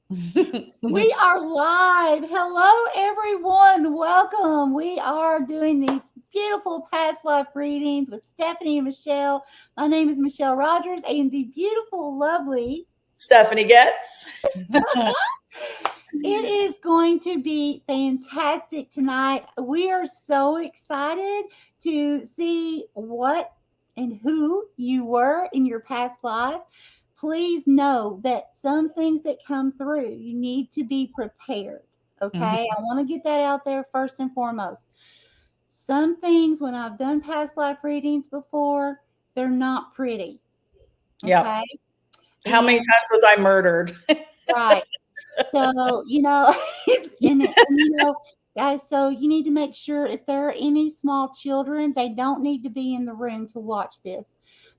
We are live. Hello, everyone. Welcome. We are doing these beautiful past life readings with Stephanie and Michelle. My name is Michelle Rogers, and the beautiful, lovely. Stephanie Getz. It is going to be fantastic tonight. We are so excited to see what and who you were in your past lives. Please know that some things that come through, you need to be prepared. Mhm. Okay. I want to get that out there first and foremost. Some things, when I've done past life readings before, they're not pretty. Yep. Okay. How many And times was I murdered? right. So, guys, so you need to make sure if there are any small children, they don't need to be in the room to watch this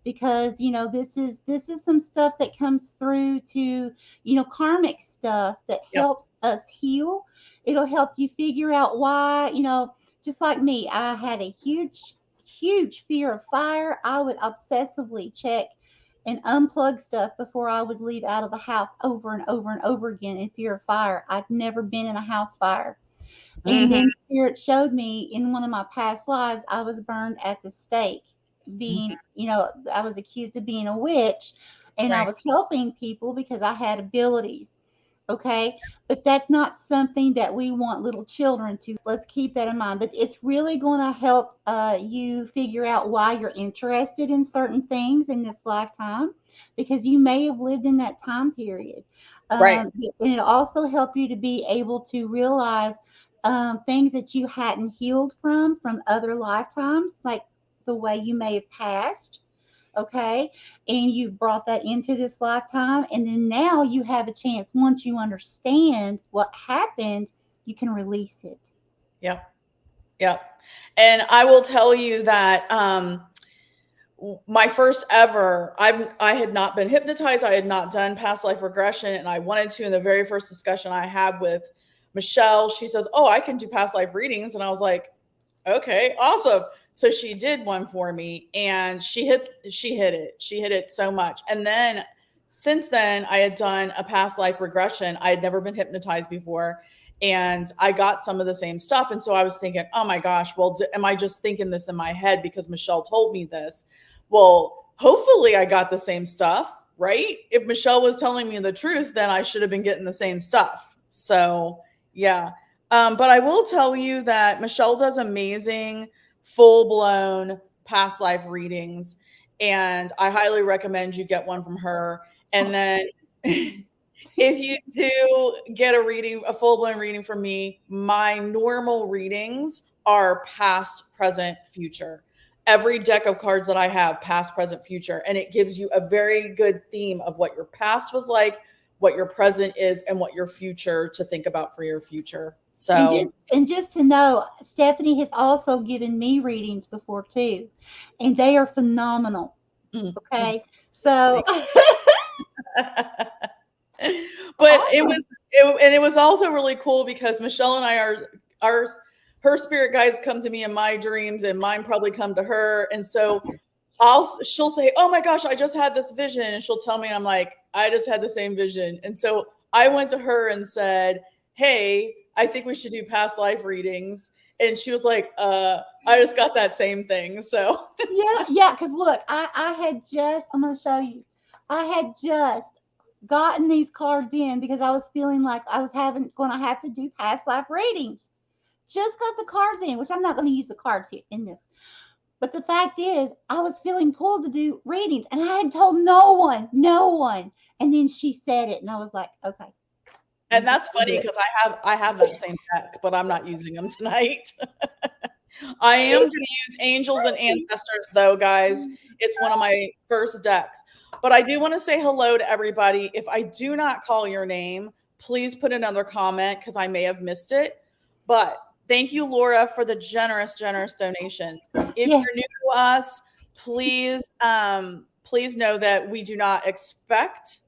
because, this is some stuff that comes through to, karmic stuff that Yep. helps us heal. It'll help you figure out why, just like me, I had a huge, huge fear of fire. I would obsessively check and unplug stuff before I would leave out of the house over and over and over again in fear of fire. I've never been in a house fire. And Hmm. then Spirit showed me in one of my past lives, I was burned at the stake. I was accused of being a witch and I Right. was helping people because I had abilities. Okay. But that's not something that we want little children to. Let's keep that in mind. But it's really going to help you figure out why you're interested in certain things in this lifetime because you may have lived in that time period. Right. And it'll also help you to be able to realize things that you hadn't healed from other lifetimes, like the way you may have passed. Okay. And you brought that into this lifetime. And then now you have a chance, once you understand what happened, you can release it. Yep. Yep. And I will tell you that my first ever, I had not been hypnotized. I had not done past life regression, and I wanted to. In the very first discussion I had with Michelle, she says, "Oh, I can do past life readings," and I was like, "Okay, awesome." So she did one for me, and she hit it. She hit it so much. And then since then, I had done a past life regression. I had never been hypnotized before, and I got some of the same stuff. And so I was thinking, "Oh my gosh, well, am I just thinking this in my head because Michelle told me this?" Well, hopefully I got the same stuff, right? If Michelle was telling me the truth, then I should have been getting the same stuff. So, yeah. But I will tell you that Michelle does amazing, full blown past life readings. And I highly recommend you get one from her. And then if you do get a reading, a full blown reading from me, my normal readings are past, present, future. Every deck of cards that I have, past, present, future, and it gives you a very good theme of what your past was like, what your present is, and what your future to think about for your future. And So, just to know, Stephanie has also given me readings before too, and they are phenomenal. mm, mm, Okay, so but it awesome. was and it was also really cool because Michelle and I are our her spirit guides come to me in my dreams and mine probably come to her, and so she'll say, "Oh my gosh, I just had this vision," and she'll tell me, and I'm like, "I just had the same vision," and so I went to her and said, "Hey, I think we should do past life readings," and she was like, I just got that same thing." So Yeah, yeah, because look, I had just, I'm going to show you, I had just gotten these cards in because I was feeling like I was going to have to do past life readings. Just got the cards in, which I'm not going to use the cards here in this. But the fact is, I was feeling pulled to do readings and I had told no one, no one. And then she said it, and I was like, okay, and I'm just that's going to funny do because I have that same deck, but I'm not using them tonight. I am going it. to use Angels and Ancestors, though, guys. It's one of my first decks. But I do want to say hello to everybody. If I do not call your name, please put another comment because I may have missed it. But thank you, Laura, for the generous, generous donations. If Yeah, you're new to us, please know that we do not expect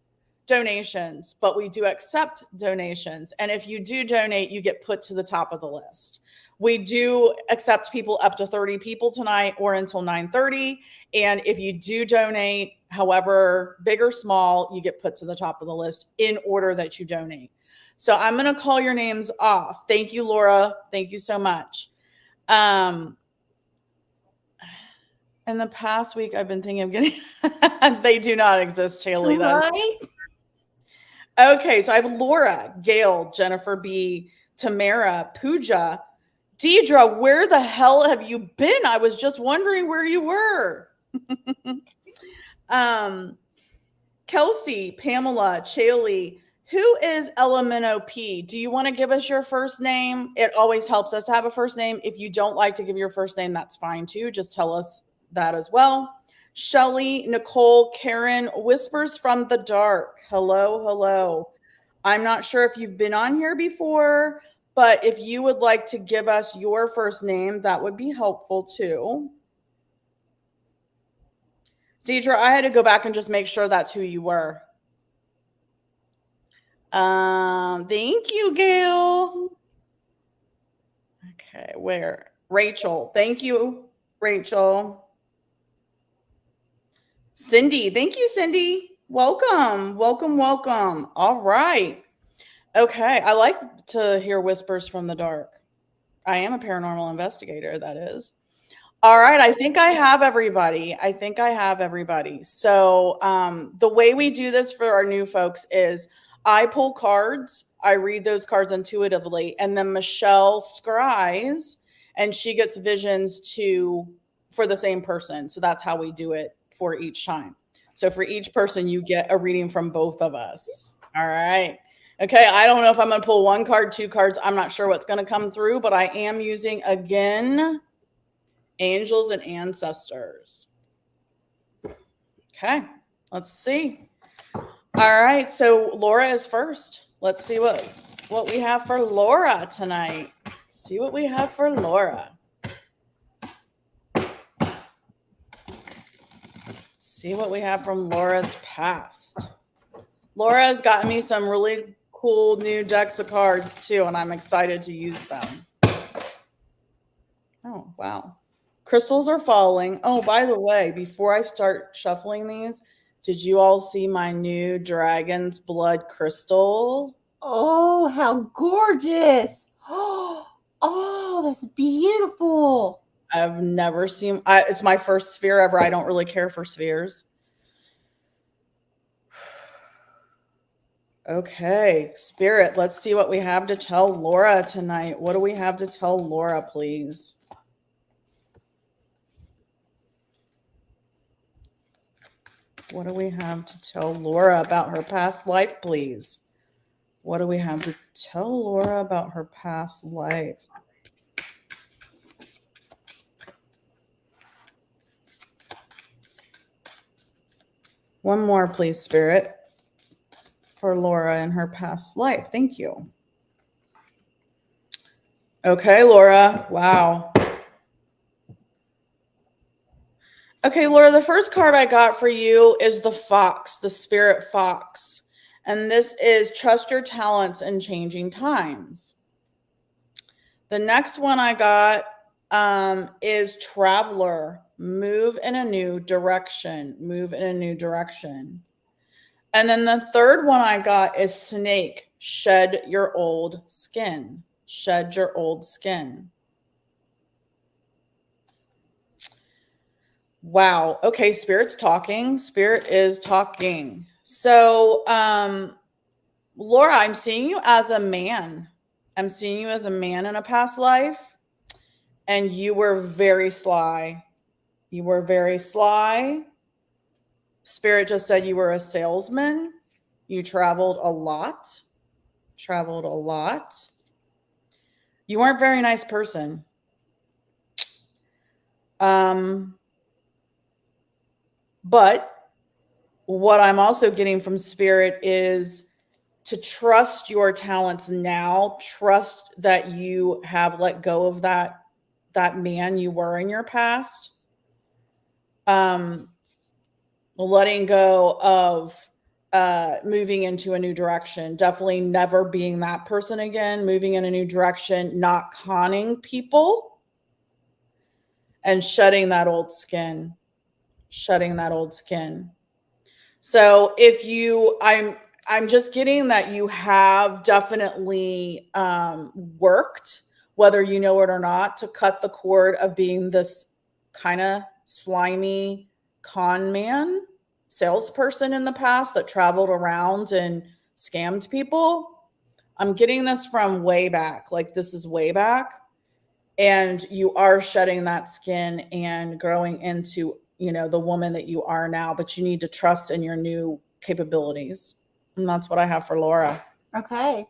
donations, but we do accept donations. And if you do donate, you get put to the top of the list. We do accept people up to 30 people tonight or until 9:30. And if you do donate, however big or small, you get put to the top of the list in order that you donate. So I'm going to call your names off. Thank you, Laura. Thank you so much. In the past week, I've been thinking of getting, they do not exist, Chaley. Right? Okay, so I have Laura, Gail, Jennifer B, Tamara, Pooja, Deidre. Where the hell have you been? I was just wondering where you were. Kelsey, Pamela, Chaley. Who is LMNOP? Do you want to give us your first name? It always helps us to have a first name. If you don't like to give your first name, that's fine too. Just tell us that as well. Shelly, Nicole, Karen, Whispers from the Dark. Hello, hello. I'm not sure if you've been on here before, but if you would like to give us your first name, that would be helpful too. Deidre, I had to go back and just make sure that's who you were. Thank you, Gail. Okay, where? Rachel. Thank you, Rachel. Cindy. Thank you, Cindy. Welcome, welcome, welcome. All right. Okay, I like to hear whispers from the dark. I am a paranormal investigator, that is. All right, I think I have everybody. So the way we do this for our new folks is I pull cards, I read those cards intuitively, and then Michelle scries, and she gets visions for the same person. So that's how we do it for each time. So for each person, you get a reading from both of us. All right. Okay, I don't know if I'm going to pull one card, two cards. I'm not sure what's going to come through, but I am using, again, angels and ancestors. Okay, let's see. All right, so Laura is first. Let's see what we have for Laura tonight. See what we have for Laura. See what we have from Laura's past. Laura has gotten me some really cool new decks of cards too, and I'm excited to use them. Oh, wow. Crystals are falling. Oh, by the way, before I start shuffling these, did you all see my new Dragon's Blood crystal? Oh, how gorgeous. Oh, that's beautiful. I've never seen, it's my first sphere ever. I don't really care for spheres. Okay, Spirit, let's see what we have to tell Laura tonight. What do we have to tell Laura, please? What do we have to tell Laura about her past life, please? What do we have to tell Laura about her past life? One more, please, Spirit, for Laura and her past life. Thank you. Okay, Laura. Wow. Okay, Laura, the first card I got for you is the Fox, the Spirit Fox. And this is trust your talents in changing times. The next one I got is Traveler, move in a new direction, move in a new direction. And then the third one I got is Snake, shed your old skin, shed your old skin. Wow. Okay, Spirit's talking. Spirit is talking. So, Laura, I'm seeing you as a man. I'm seeing you as a man in a past life. And you were very sly. You were very sly. Spirit just said you were a salesman. You traveled a lot. Traveled a lot. You weren't a very nice person. But what I'm also getting from Spirit is to trust your talents now. Trust that you have let go of that man you were in your past. Letting go of moving into a new direction. Definitely never being that person again. Moving in a new direction. Not conning people. And shedding that old skin. Shedding that old skin. So if you, I'm just getting that you have definitely worked, whether you know it or not, to cut the cord of being this kind of slimy con man salesperson in the past that traveled around and scammed people. I'm getting this from way back. Like this is way back. And you are shedding that skin and growing into, you know, the woman that you are now, but you need to trust in your new capabilities. And that's what I have for Laura. Okay.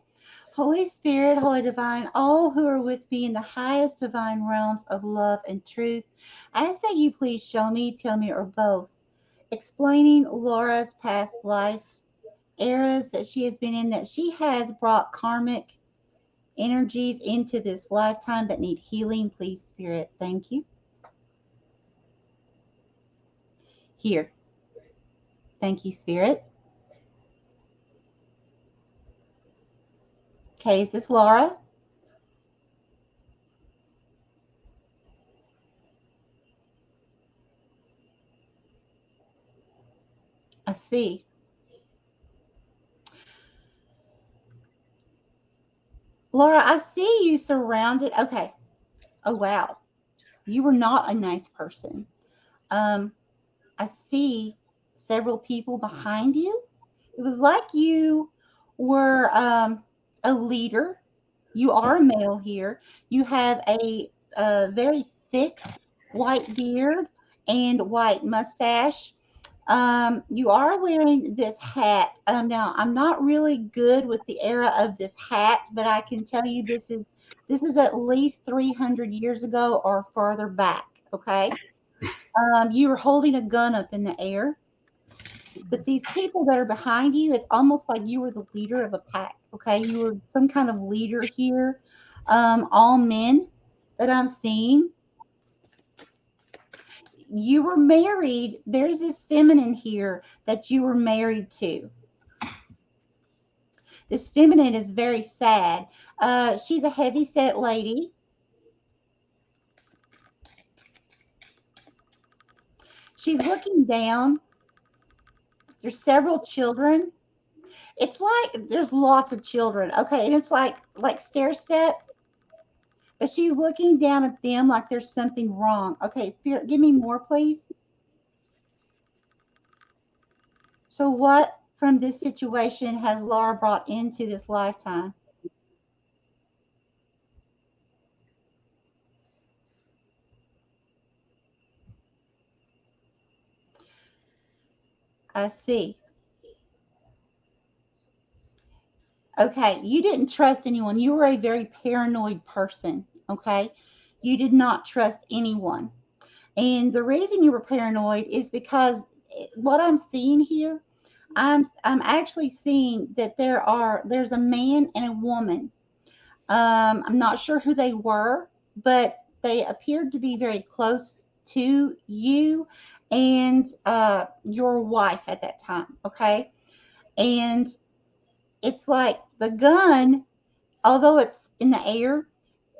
Holy Spirit, Holy Divine, all who are with me in the highest divine realms of love and truth, I ask that you please show me, tell me, or both, explaining Laura's past life, eras that she has been in, that she has brought karmic energies into this lifetime that need healing. Please, Spirit, thank you. Here. Thank you, Spirit. Okay, is this Laura? I see. Laura, I see you surrounded. Okay. Oh, wow. You were not a nice person. Um, I see several people behind you. It was like you were a leader. You are a male here. You have a very thick white beard and white mustache. You are wearing this hat. Now, I'm not really good with the era of this hat, but I can tell you this is at least 300 years ago or further back. Okay. You were holding a gun up in the air, but these people that are behind you, it's almost like you were the leader of a pack. Okay, you were some kind of leader here. All men that I'm seeing. You were married. There's this feminine here that you were married to. This feminine is very sad. She's a heavy set lady. She's looking down. There's several children. It's like there's lots of children. Okay, and it's like stair step, but she's looking down at them like there's something wrong. Okay, Spirit, give me more, please. So, what from this situation has Laura brought into this lifetime? I see. Okay, you didn't trust anyone. You were a very paranoid person. Okay, you did not trust anyone. And the reason you were paranoid is because what I'm seeing here, I'm actually seeing that there's a man and a woman. I'm not sure who they were, but they appeared to be very close to you and your wife at that time. Okay, and it's like the gun, although it's in the air,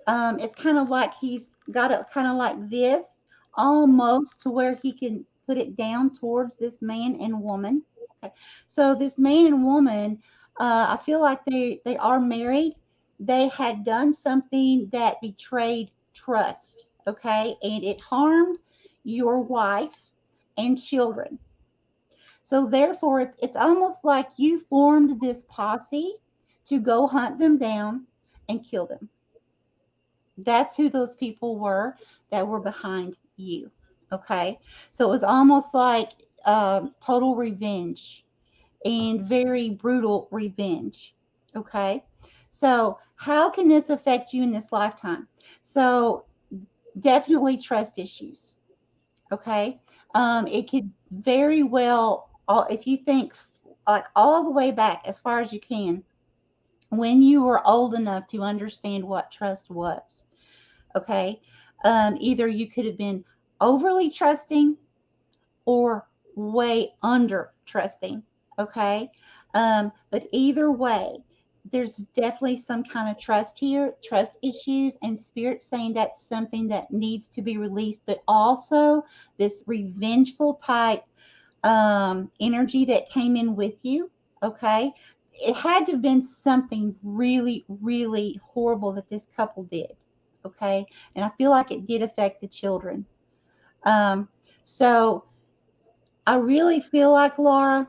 it's kind of like he's got it kind of like this, almost to where he can put it down towards this man and woman. Okay. So this man and woman, I feel like they are married. They had done something that betrayed trust. Okay, and it harmed your wife and children. So therefore, it's almost like you formed this posse to go hunt them down and kill them. That's who those people were that were behind you. Okay. So it was almost like total revenge and very brutal revenge. Okay. So, how can this affect you in this lifetime? So, definitely trust issues. Okay. It could very well, if you think like all the way back as far as you can, when you were old enough to understand what trust was. Okay. Either you could have been overly trusting or way under trusting. Okay. But either way, there's definitely some kind of trust here, trust issues, and spirit saying that's something that needs to be released, but also this revengeful type energy that came in with you. Okay. It had to have been something really, really horrible that this couple did. Okay. And I feel like it did affect the children. So I really feel like, Laura,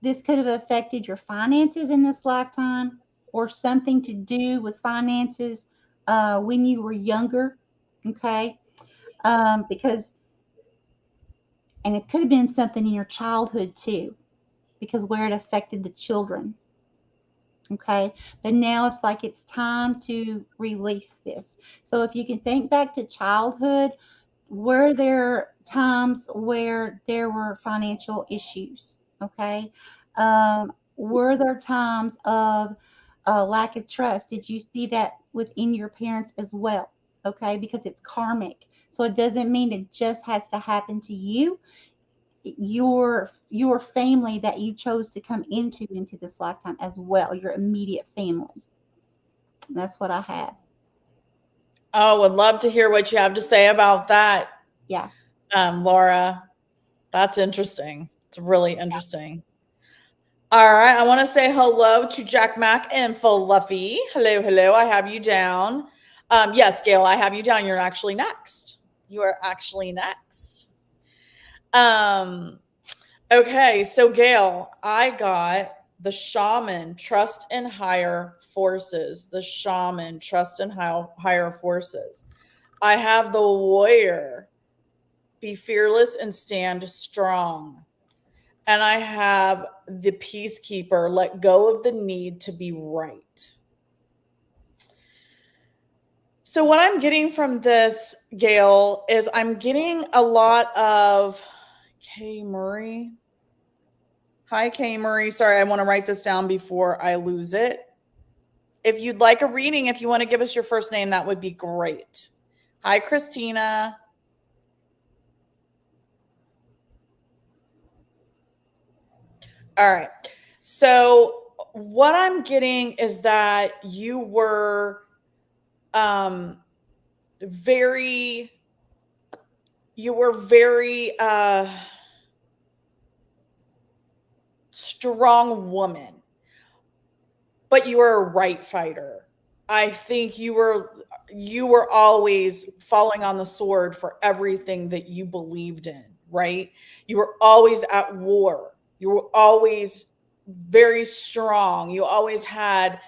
this could have affected your finances in this lifetime or something to do with finances when you were younger. Okay. Because, and it could have been something in your childhood too, because where it affected the children. Okay. But now it's like it's time to release this. So if you can think back to childhood, were there times where there were financial issues? Okay. Were there times of lack of trust? Did you see that within your parents as well? Okay. Because it's karmic. So it doesn't mean it just has to happen to you. Your family that you chose to come into this lifetime as well, your immediate family. That's what I have. Oh, would love to hear what you have to say about that, Yeah. Laura. That's interesting. It's really interesting. All right. I want to say hello to Jack Mack and Fluffy. Hello, hello. I have you down. Yes, Gail, I have you down. You're actually next. You are actually next. Um, okay. So, Gail, I got the shaman, trust in higher forces. The shaman, trust in higher forces. I have the warrior, be fearless and stand strong. And I have the peacekeeper, let go of the need to be right. So, what I'm getting from this, Gail, is I'm getting a lot of Kay Murray. Hi, Kay Murray. Sorry, I want to write this down before I lose it. If you'd like a reading, if you want to give us your first name, that would be great. Hi, Christina. All right. So, what I'm getting is that you were um very strong woman, but you were a right fighter. I think you were always falling on the sword for everything that you believed in, right? You were always at war. You were always very strong. You always had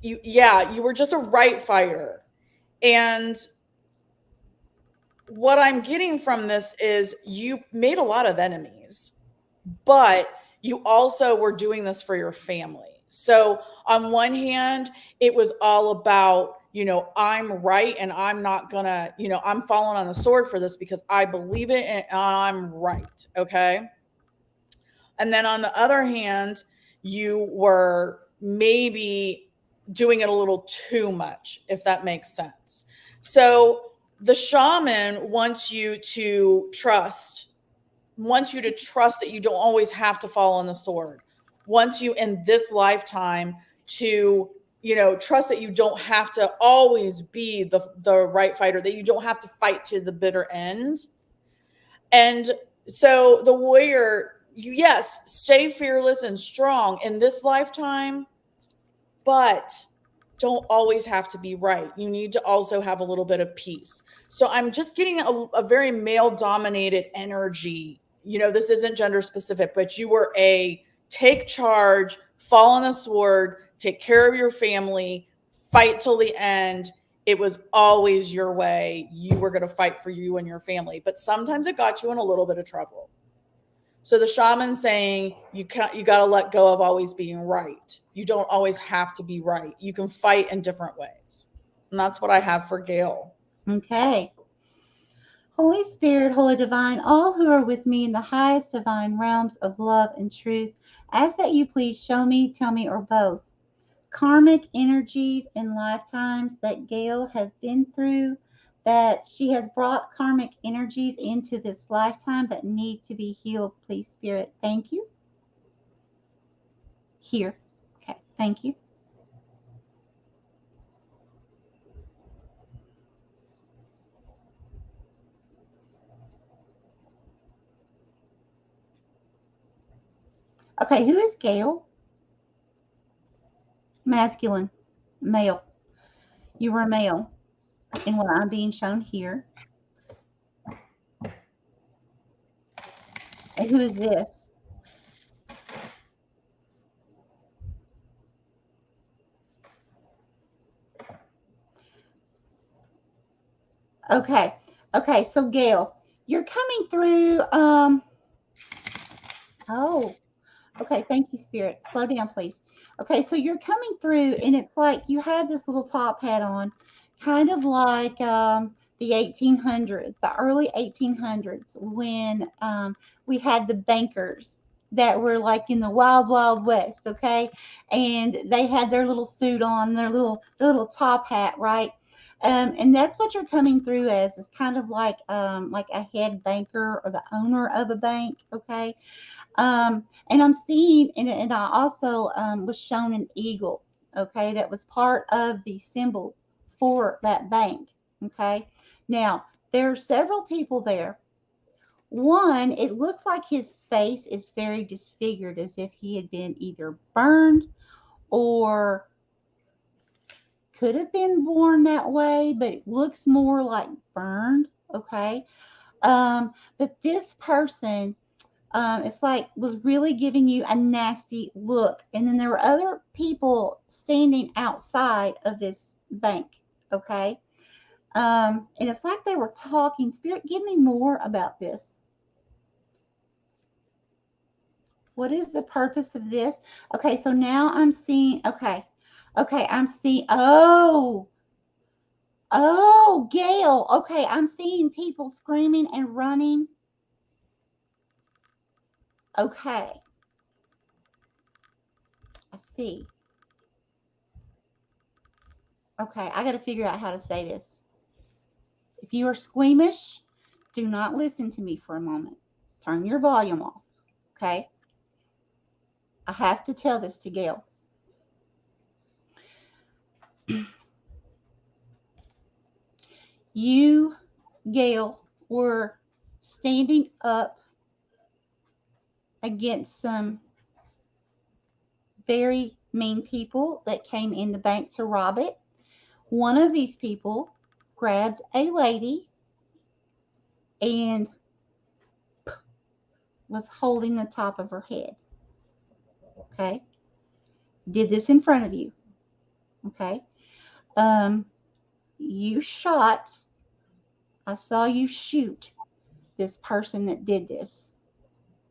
you were just a right fighter. And what I'm getting from this is you made a lot of enemies, but you also were doing this for your family. So, on one hand, it was all about, I'm right and I'm not gonna, I'm falling on the sword for this because I believe it and I'm right. Okay. And then on the other hand, you were maybe doing it a little too much, if that makes sense. So the shaman wants you to trust that you don't always have to fall on the sword. Wants you in this lifetime to, trust that you don't have to always be the right fighter, that you don't have to fight to the bitter end. And so the warrior, yes, stay fearless and strong in this lifetime, but don't always have to be right. You need to also have a little bit of peace. So I'm just getting a very male dominated energy. This isn't gender specific, but you were a take charge, fall on a sword, take care of your family, fight till the end. It was always your way. You were going to fight for you and your family, but sometimes it got you in a little bit of trouble. So the shaman's saying you got to let go of always being right. You don't always have to be right. You can fight in different ways. And that's what I have for Gail. Okay. Holy Spirit, Holy Divine, all who are with me in the highest divine realms of love and truth, ask that you please show me, tell me, or both karmic energies and lifetimes that Gail has been through, that she has brought karmic energies into this lifetime that need to be healed. Please, Spirit, thank you. Here. Okay, thank you. Okay, who is Gail? Masculine, male. You were a male in what I'm being shown here. And who is this? Okay. Okay, so Gail, you're coming through oh, okay, thank you, Spirit. Slow down, please. Okay, so you're coming through and it's like you have this little top hat on, kind of like the 1800s, the early 1800s when we had the bankers that were like in the wild, wild west, okay? And they had their little suit on, their little top hat, right? And that's what you're coming through as, is kind of like a head banker or the owner of a bank, okay? And I'm seeing, and I also was shown an eagle, okay, that was part of the symbol for that bank, okay. Now, there are several people there. One, it looks like his face is very disfigured, as if he had been either burned or could have been born that way, but it looks more like burned, okay. But this person, it's like was really giving you a nasty look. And then there were other people standing outside of this bank. Okay. And it's like they were talking. Spirit, give me more about this. What is the purpose of this? Okay, so now I'm seeing, okay, I'm seeing, oh, Gail. Okay, I'm seeing people screaming and running. Okay. I see. Okay, I got to figure out how to say this. If you are squeamish, do not listen to me for a moment. Turn your volume off, okay? I have to tell this to Gail. You, Gail, were standing up against some very mean people that came in the bank to rob it. One of these people grabbed a lady and was holding the top of her head. Okay? Did this in front of you. Okay? You shot, I saw you shoot this person that did this.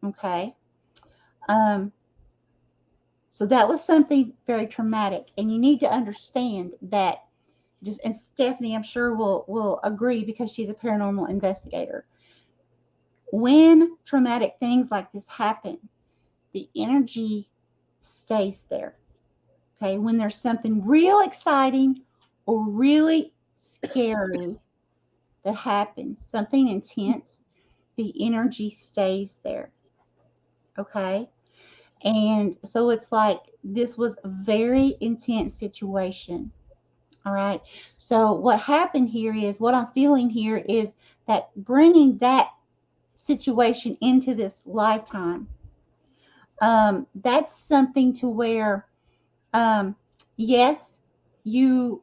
Okay? So that was something very traumatic, and you need to understand that. Just, and Stephanie, I'm sure will agree because she's a paranormal investigator. When traumatic things like this happen, the energy stays there. Okay, when there's something real exciting or really scary that happens, something intense, the energy stays there. Okay. And so it's like this was a very intense situation. All right. So what happened here is, what I'm feeling here is that bringing that situation into this lifetime, that's something to where, yes, you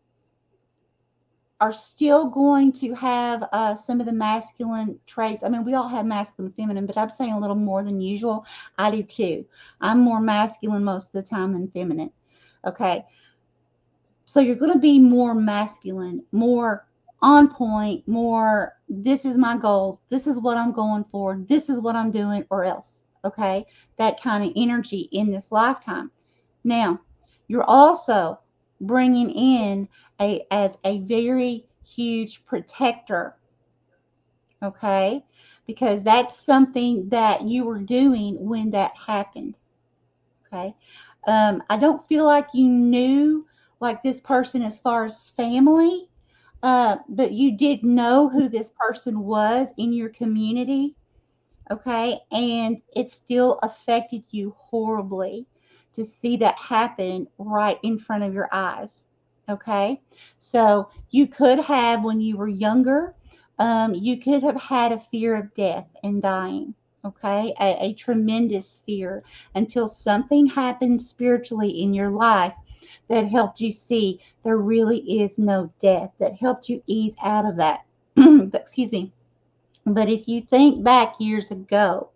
are still going to have some of the masculine traits. I mean, we all have masculine and feminine, but I'm saying a little more than usual. I do too. I'm more masculine most of the time than feminine. Okay. So you're going to be more masculine, more on point, more, this is my goal. This is what I'm going for. This is what I'm doing, or else. Okay. That kind of energy in this lifetime. Now, you're also bringing in as a very huge protector. Okay. Because that's something that you were doing when that happened. Okay. I don't feel like you knew like this person as far as family, but you did know who this person was in your community. Okay. And it still affected you horribly to see that happen right in front of your eyes. Okay. So you could have, when you were younger, you could have had a fear of death and dying. Okay, a tremendous fear until something happened spiritually in your life that helped you see there really is no death, that helped you ease out of that. Excuse me. But if you think back years ago,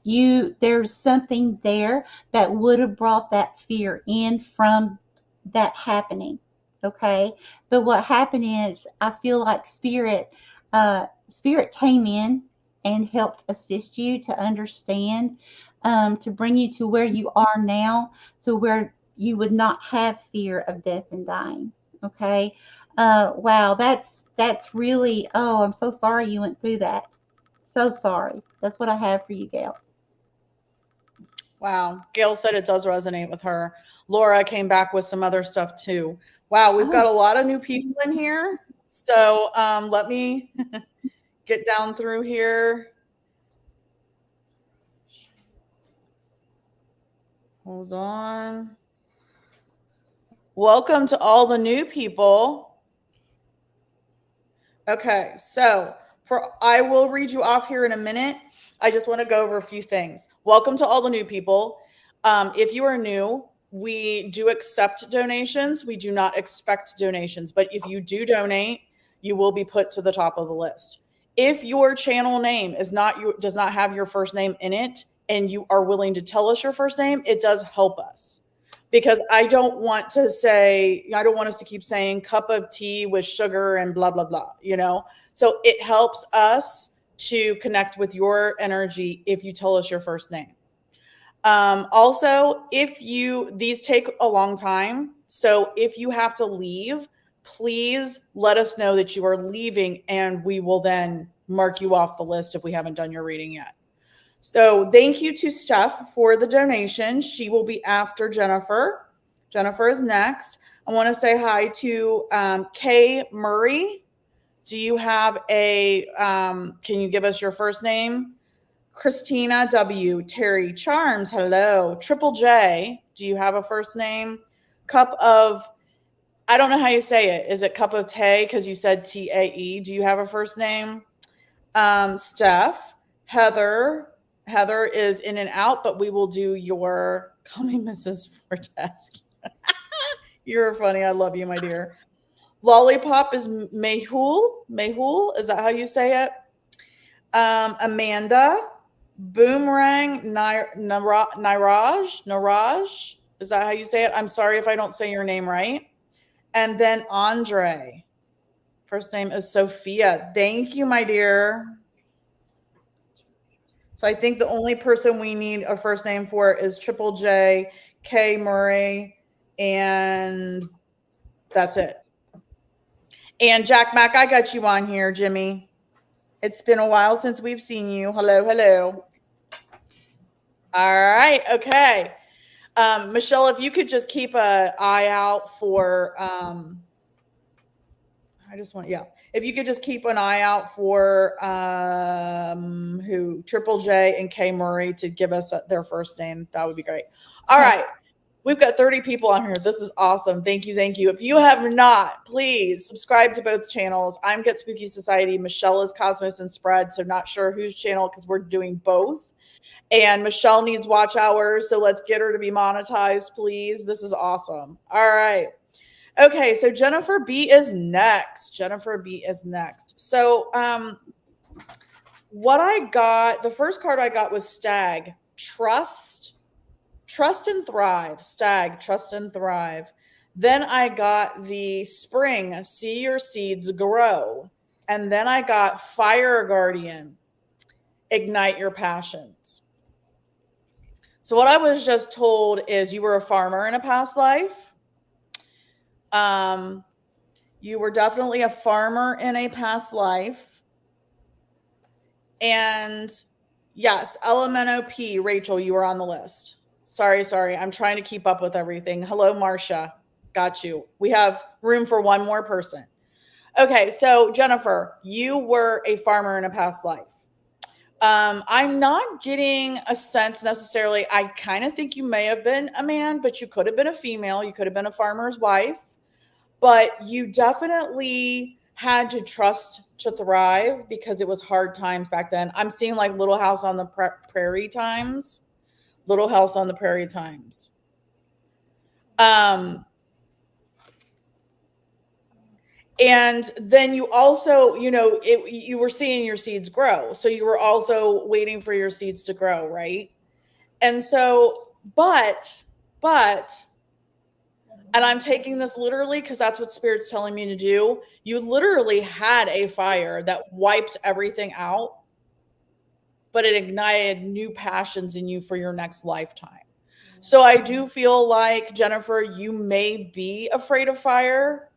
there's something there that would have brought that fear in from that happening. Okay, but what happened is I feel like spirit came in and helped assist you to understand, to bring you to where you are now, to where you would not have fear of death and dying. Okay. Wow, that's really, oh, I'm so sorry you went through that. So sorry. That's what I have for you, Gail. Wow. Gail said it does resonate with her. Laura came back with some other stuff too. Wow, we've got Oh, a lot of new people in here. So let me get down through here. Hold on. Welcome to all the new people. Okay, so I will read you off here in a minute. I just want to go over a few things. Welcome to all the new people. If you are new, we do accept donations. We do not expect donations, but if you do donate, you will be put to the top of the list. If your channel name does not have your first name in it, and you are willing to tell us your first name, it does help us, because I don't want us to keep saying cup of tea with sugar and blah, blah, blah, So it helps us to connect with your energy if you tell us your first name. Also, these take a long time. So if you have to leave, please let us know that you are leaving, and we will then mark you off the list if we haven't done your reading yet. So thank you to Steph for the donation. She will be after Jennifer. Jennifer is next. I want to say hi to Kay Murray. Do you have can you give us your first name? Christina W. Terry Charms, hello. Triple J, do you have a first name? I don't know how you say it. Is it cup of tea? Because you said TAE. Do you have a first name? Steph, Heather. Heather is in and out, but we will do your coming, Mrs. Fortesque. You're funny. I love you, my dear. Lollipop is Mehul. Mehul, is that how you say it? Amanda. Boomerang Niraj. Is that how you say it? I'm sorry if I don't say your name right. And then Andre. First name is Sophia. Thank you, my dear. So I think the only person we need a first name for is Triple J, K Murray, and that's it. And Jack Mac, I got you on here, Jimmy. It's been a while since we've seen you. Hello, hello. All right, okay. Michelle, if you could just keep an eye out for if you could just keep an eye out for Triple J and K Murray to give us their first name, that would be great. All right. We've got 30 people on here. This is awesome. Thank you. Thank you. If you have not, please subscribe to both channels. I'm Get Spooky Society. Michelle is Cosmos and Spread. So not sure whose channel, because we're doing both. And Michelle needs watch hours. So let's get her to be monetized, please. This is awesome. All right. Okay. So Jennifer B is next. Jennifer B is next. So what I got, the first card I got was Stag. Trust and thrive. Stag, trust and thrive. Then I got the Spring, see your seeds grow. And then I got Fire Guardian, ignite your passions. So what I was just told is you were a farmer in a past life. You were definitely a farmer in a past life. And yes, LMNOP, Rachel, you were on the list. Sorry. I'm trying to keep up with everything. Hello, Marcia. Got you. We have room for one more person. Okay, so Jennifer, you were a farmer in a past life. I'm not getting a sense necessarily. I kind of think you may have been a man, but you could have been a female. You could have been a farmer's wife. But you definitely had to trust to thrive because it was hard times back then. I'm seeing like Little House on the Prairie times. Little House on the Prairie times. And then you also, you were seeing your seeds grow. So you were also waiting for your seeds to grow, right? And so, but, and I'm taking this literally because that's what Spirit's telling me to do. You literally had a fire that wiped everything out, but it ignited new passions in you for your next lifetime. So I do feel like, Jennifer, you may be afraid of fire.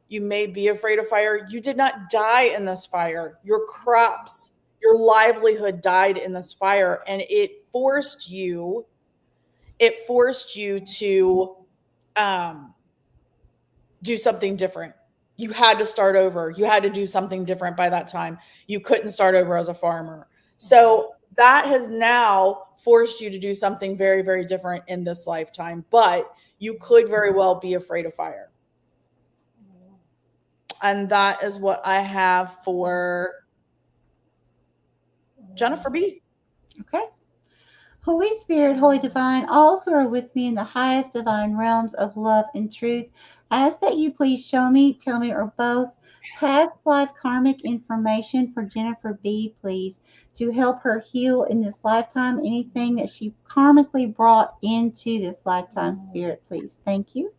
You may be afraid of fire. You did not die in this fire. Your crops, your livelihood died in this fire, and it forced you to do something different. You had to start over. You had to do something different by that time. You couldn't start over as a farmer. So that has now forced you to do something very, very different in this lifetime, but you could very well be afraid of fire. And that is what I have for Jennifer B. Okay. Holy Spirit, Holy Divine, all who are with me in the highest divine realms of love and truth, ask that you please show me, tell me, or both past life karmic information for Jennifer B, please, to help her heal in this lifetime anything that she karmically brought into this lifetime. Spirit, please. Thank you.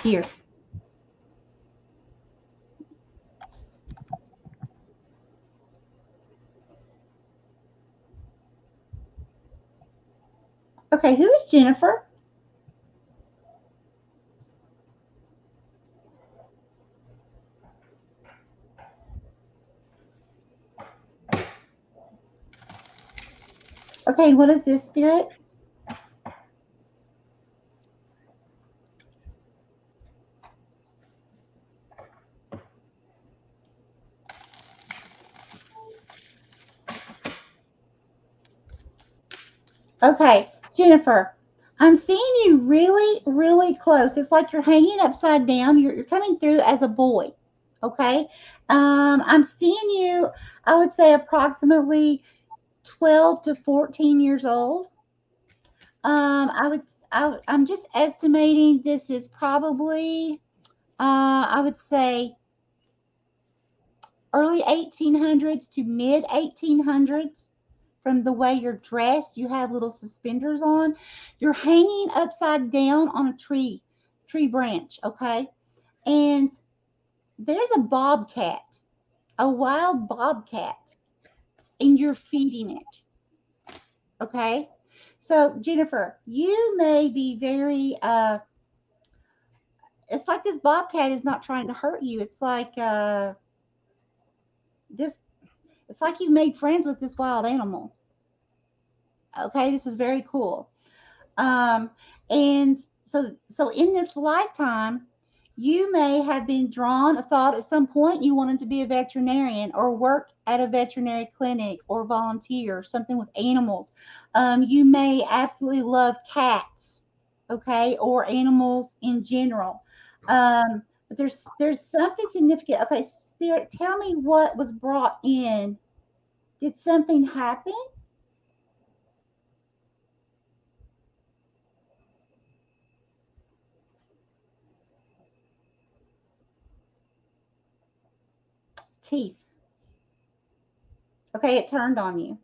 Here. Okay, who is Jennifer? Okay, what is this, Spirit? Okay, Jennifer, I'm seeing you really, really close. It's like you're hanging upside down. You're coming through as a boy. Okay. I'm seeing you, I would say approximately 12 to 14 years old. I'm just estimating this is probably, I would say early 1800s to mid 1800s. From the way you're dressed, you have little suspenders on. You're hanging upside down on a tree branch, okay? And there's a bobcat, a wild bobcat, and you're feeding it, okay? So, Jennifer, you may be very, it's like this bobcat is not trying to hurt you. It's like this, it's like you made friends with this wild animal. Okay, this is very cool. And so in this lifetime, you may have been drawn, a thought at some point you wanted to be a veterinarian or work at a veterinary clinic or volunteer, something with animals. You may absolutely love cats, okay, or animals in general. But there's something significant. Okay, Spirit, tell me what was brought in. Did something happen? Teeth. Okay, it turned on you.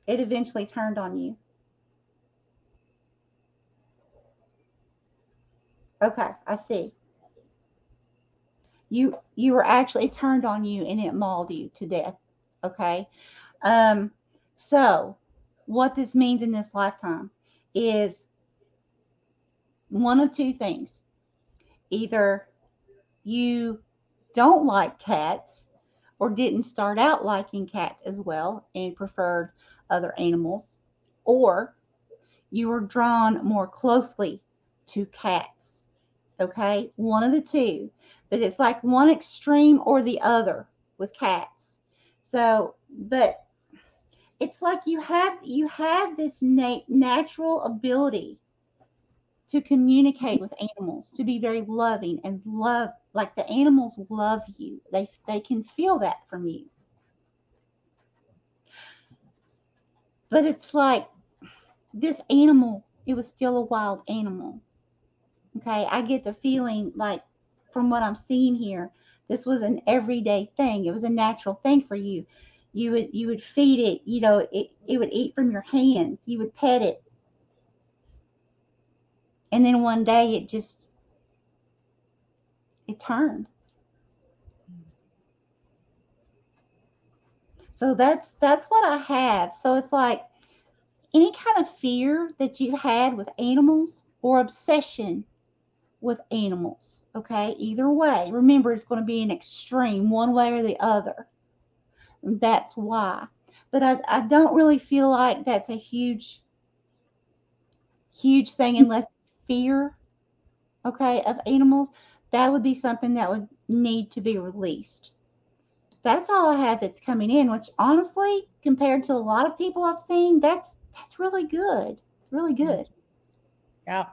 It eventually turned on you. Okay, I see. You were actually turned on you and it mauled you to death. Okay. Um, so what this means in this lifetime is one of two things. Either you don't like cats or didn't start out liking cats as well and preferred other animals, or you were drawn more closely to cats. Okay, one of the two, but it's like one extreme or the other with cats. So, but it's like you have this natural ability to communicate with animals, to be very loving and love, like the animals love you. They can feel that from you. But it's like this animal, it was still a wild animal. Okay, I get the feeling like from what I'm seeing here, this was an everyday thing. It was a natural thing for you. You would feed it, it would eat from your hands. You would pet it. And then one day it turned. So that's what I have. So it's like any kind of fear that you had with animals or obsession with animals, okay? Either way, remember it's going to be an extreme one way or the other. And that's why. But I don't really feel like that's a huge thing unless it's fear, okay, of animals. That would be something that would need to be released. That's all I have that's coming in, which honestly, compared to a lot of people I've seen, that's really good. It's really good. Yeah.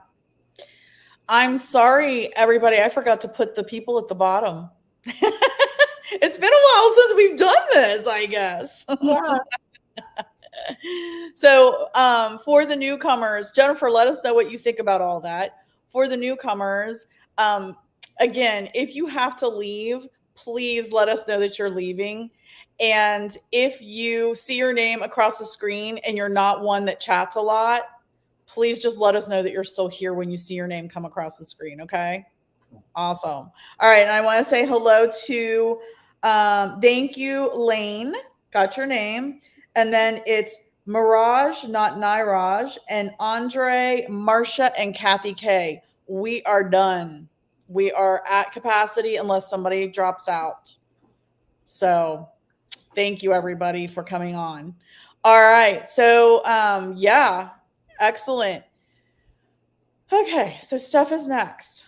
I'm sorry, everybody. I forgot to put the people at the bottom. It's been a while since we've done this, I guess. Yeah. So, for the newcomers, Jennifer, let us know what you think about all that. For the newcomers, again, if you have to leave, please let us know that you're leaving. And if you see your name across the screen and you're not one that chats a lot, please just let us know that you're still here when you see your name come across the screen. Okay. Awesome. All right. And I want to say hello to, thank you, Lane. Got your name. And then it's Mirage, not Niraj, and Andre, Marsha, and Kathy K. We are done. We are at capacity unless somebody drops out. So thank you, everybody, for coming on. All right. So, yeah, excellent. Okay. So Steph is next.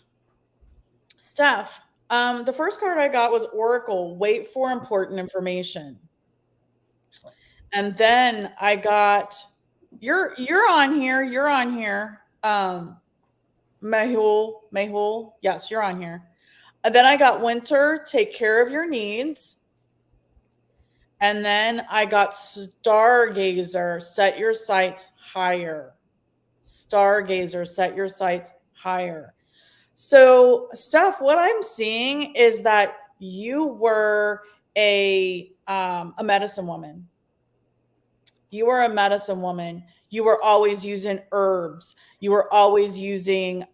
Steph, the first card I got was Oracle, wait for important information. And then I got you're on here. You're on here. Mehul. Yes, you're on here. And then I got Winter, take care of your needs. And then I got Stargazer, set your sights higher. Stargazer, set your sights higher. So, Steph, what I'm seeing is that you were a medicine woman. You were a medicine woman. You were always using herbs. You were always using,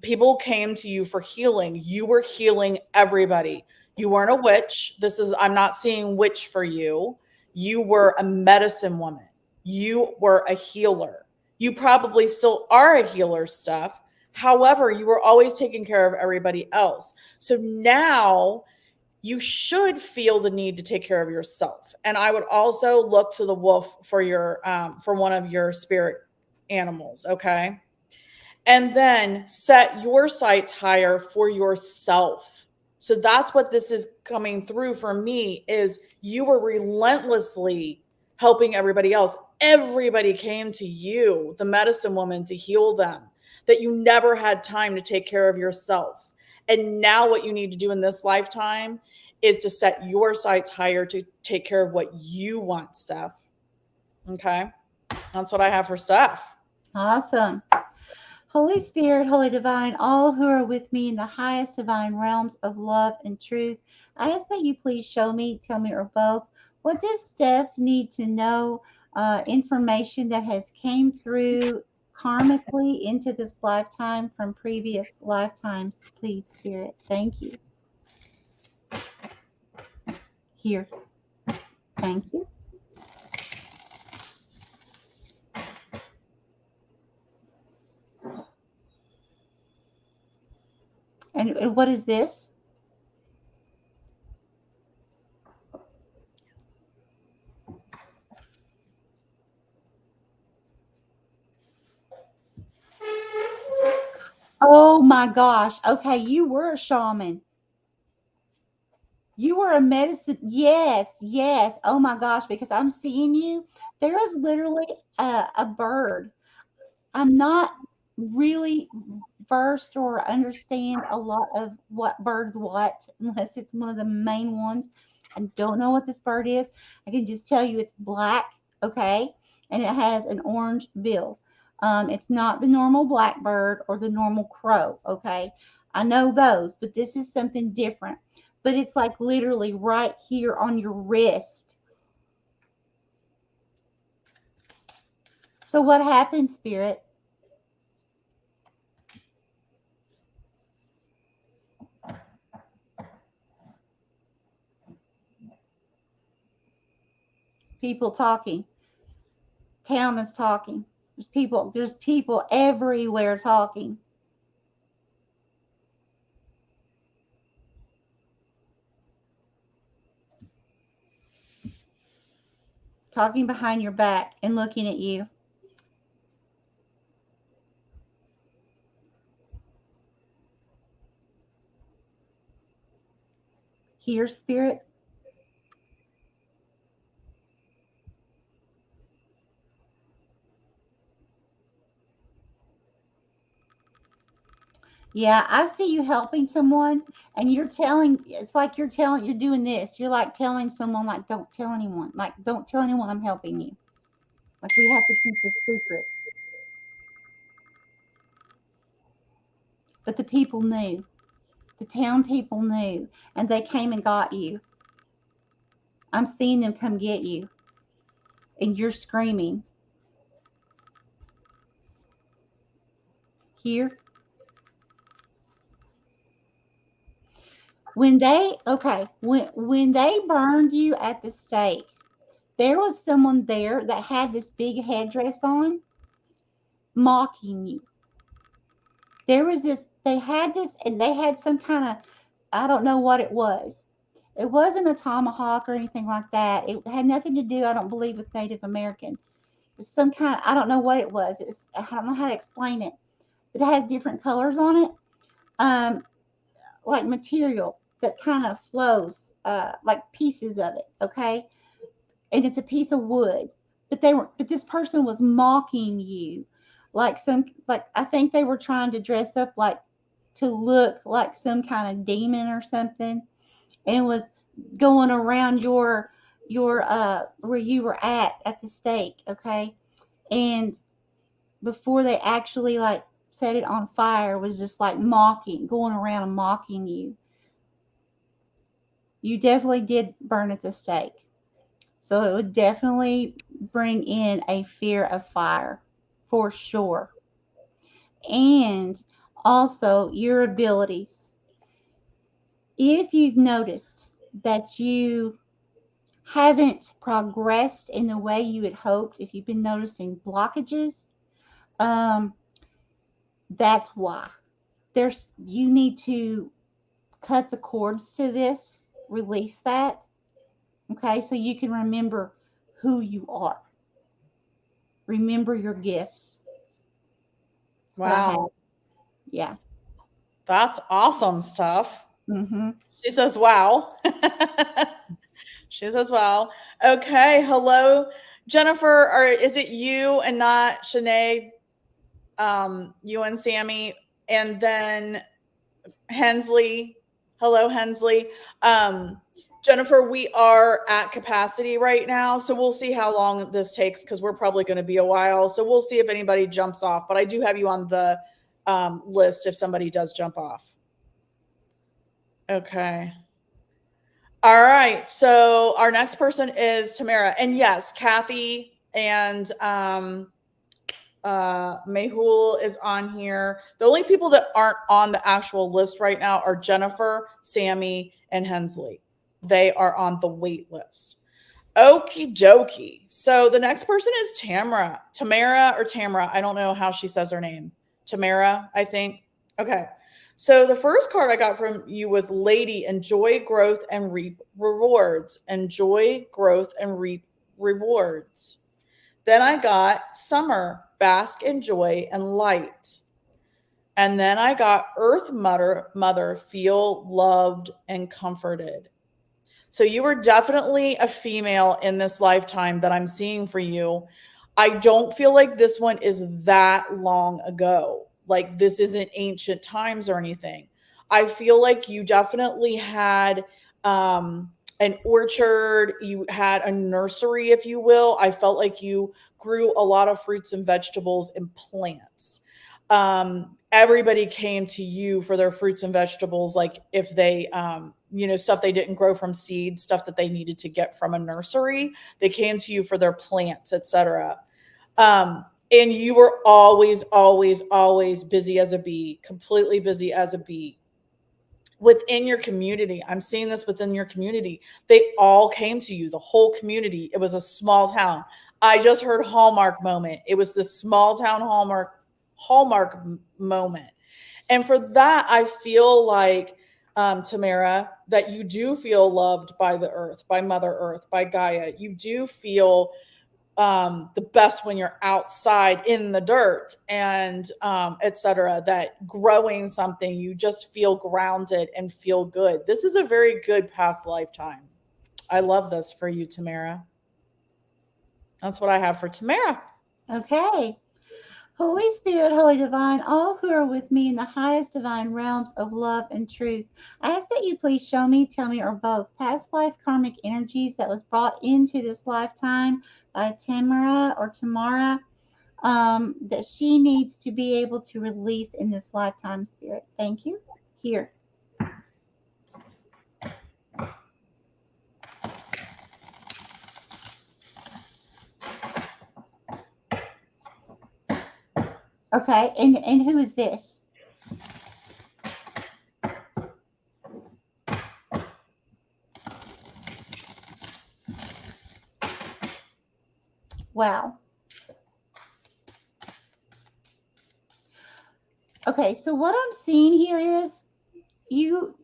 people came to you for healing. You were healing everybody. You weren't a witch. I'm not seeing witch for you. You were a medicine woman. You were a healer. You probably still are a healer, Steph. However, you were always taking care of everybody else. So now you should feel the need to take care of yourself. And I would also look to the wolf for for one of your spirit animals. Okay. And then set your sights higher for yourself. So that's what this is coming through for me is you were relentlessly helping everybody else. Everybody came to you, the medicine woman, to heal them, that you never had time to take care of yourself. And now what you need to do in this lifetime is to set your sights higher to take care of what you want, Steph. Okay. That's what I have for Steph. Awesome. Holy Spirit, Holy Divine, all who are with me in the highest divine realms of love and truth, I ask that you please show me, tell me, or both, what does Steph need to know, information that has came through karmically into this lifetime from previous lifetimes, please, Spirit. Thank you. Here. Thank you. And what is this? Oh my gosh. Okay, you were a shaman. You were a medicine. Yes, yes. Oh my gosh, because I'm seeing you. There is literally a bird. I'm not. really versed or understand a lot of what birds what, unless it's one of the main ones. I don't know what this bird is. I can just tell you it's black, okay, and it has an orange bill. It's not the normal blackbird or the normal crow, okay. I know those, but this is something different. But it's like literally right here on your wrist. So what happened, Spirit? People talking. Town is talking. There's people everywhere talking. Talking behind your back and looking at you. Here, Spirit. Yeah, I see you helping someone, and it's like you're doing this. You're like telling someone, like, don't tell anyone. Like, don't tell anyone I'm helping you. Like, we have to keep this secret. But the people knew. The town people knew, and they came and got you. I'm seeing them come get you, and you're screaming. Here. When they burned you at the stake, there was someone there that had this big headdress on, mocking you. There was this, they had this, and they had some kind of, I don't know what it was. It wasn't a tomahawk or anything like that. It had nothing to do, I don't believe, with Native American. It was some kind, I don't know what it was. I don't know how to explain it, but it has different colors on it, like material that kind of flows, like pieces of it, okay? And it's a piece of wood. But this person was mocking you, like I think they were trying to dress up like to look like some kind of demon or something, and was going around your where you were at the stake, okay? And before they actually like set it on fire, was just like mocking, going around and mocking you. You definitely did burn at the stake. So it would definitely bring in a fear of fire for sure. And also your abilities. If you've noticed that you haven't progressed in the way you had hoped, if you've been noticing blockages, um, that's why. You need to cut the cords to this, release that, okay, so you can remember who you are. Remember your gifts. What I have. Wow. Yeah. That's awesome stuff. Mm-hmm. She says, wow. She says, wow. Okay. Hello, Jennifer. Or is it you and not Shanae? You and Sammy. And then Hensley. Hello, Hensley. Jennifer, we are at capacity right now. So we'll see how long this takes because we're probably going to be a while. So we'll see if anybody jumps off. But I do have you on the list if somebody does jump off. Okay. All right. So our next person is Tamara. And yes, Kathy and Mehul is on here. The only people that aren't on the actual list right now are Jennifer, Sammy, and Hensley. They are on the wait list. Okie dokie. So the next person is Tamara. Tamara or Tamara. I don't know how she says her name. Tamara, I think. Okay. So the first card I got from you was Lady, enjoy growth and reap rewards. Enjoy growth and reap rewards. Then I got Summer, bask in joy and light. And then I got Earth Mother, feel loved and comforted. So you were definitely a female in this lifetime that I'm seeing for you. I don't feel like this one is that long ago. Like this isn't ancient times or anything. I feel like you definitely had an orchard, you had a nursery, if you will. I felt like you grew a lot of fruits and vegetables and plants. Everybody came to you for their fruits and vegetables, like if they, stuff they didn't grow from seed, stuff that they needed to get from a nursery. They came to you for their plants, etc. And you were always, always, always busy as a bee, completely busy as a bee within your community. I'm seeing this within your community. They all came to you, the whole community. It was a small town. I just heard Hallmark moment. It was this small town Hallmark moment. And for that, I feel like, Tamara, that you do feel loved by the earth, by Mother Earth, by Gaia. You do feel the best when you're outside in the dirt and etc. That growing something, you just feel grounded and feel good. This is a very good past lifetime. I love this for you, Tamara. That's what I have for Tamara. Okay. Holy Spirit, Holy Divine, all who are with me in the highest divine realms of love and truth, I ask that you please show me, tell me, or both past life karmic energies that was brought into this lifetime by Tamara, that she needs to be able to release in this lifetime, Spirit. Thank you. Here. Okay, and who is this? Wow. Okay, so what I'm seeing here is you.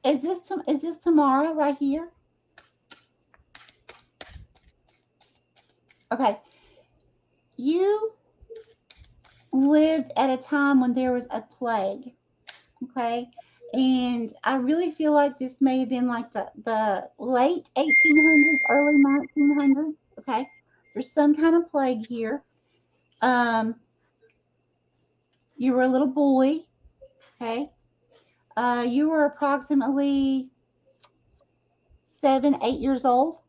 Is this Tamara right here? Okay, you lived at a time when there was a plague. Okay, and I really feel like this may have been like the late 1800s, early 1900s. Okay, there's some kind of plague here. Um, you were a little boy. Okay, you were approximately 7, 8 years old.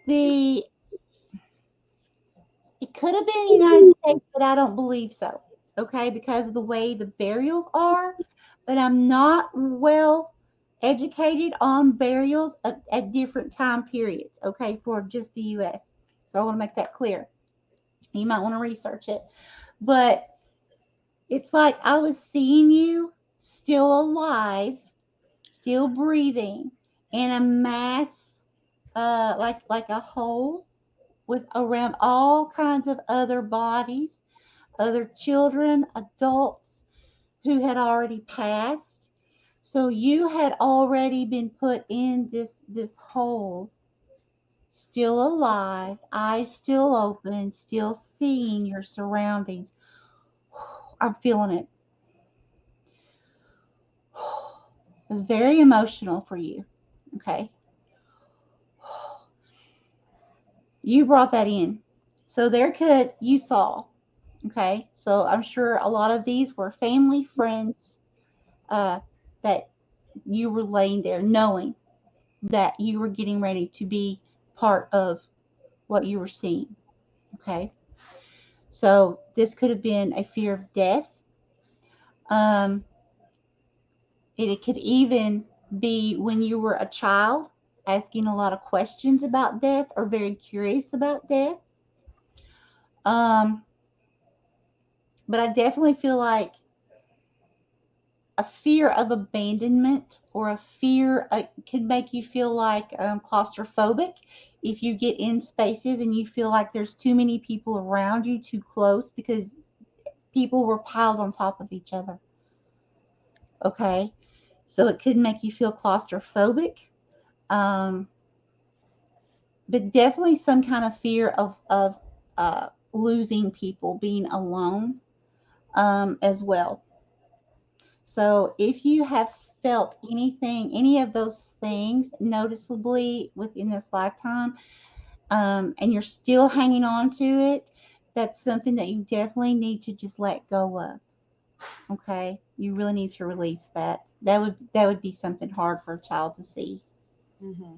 The It could have been United States, but I don't believe so. Okay, because of the way the burials are. But I'm not well educated on burials at different time periods. Okay, for just the U.S. So I want to make that clear. You might want to research it. But it's like I was seeing you still alive, still breathing in a mass, like a hole with around all kinds of other bodies, other children, adults who had already passed. So you had already been put in this hole, still alive, eyes still open, still seeing your surroundings. I'm feeling it. It was very emotional for you. Okay. You brought that in. So you saw. Okay. So I'm sure a lot of these were family, friends, that you were laying there knowing that you were getting ready to be part of what you were seeing. Okay. So this could have been a fear of death. Um, it could even be when you were a child asking a lot of questions about death or very curious about death. Um, but I definitely feel like a fear of abandonment or a fear could make you feel like claustrophobic if you get in spaces and you feel like there's too many people around you too close because people were piled on top of each other. Okay, so it could make you feel claustrophobic, um, but definitely some kind of fear of losing people, being alone, as well. So if you have felt anything, any of those things noticeably within this lifetime, and you're still hanging on to it, that's something that you definitely need to just let go of. Okay, you really need to release that. That would be something hard for a child to see. Mm-hmm.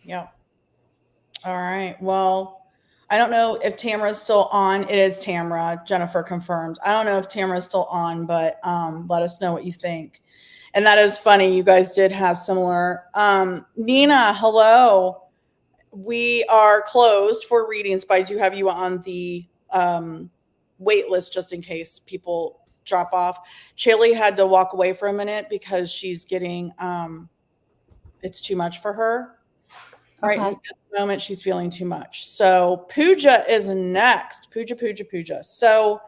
Yep. All right. Well, I don't know if Tamara's still on. It is Tamara. Jennifer confirmed. I don't know if Tamara's still on, but let us know what you think. And that is funny. You guys did have similar. Nina, hello. We are closed for readings, but I do have you on the wait list just in case people drop off. Chili had to walk away for a minute because she's getting it's too much for her. Right Okay. at the moment, she's feeling too much. So Pooja is next. Pooja. So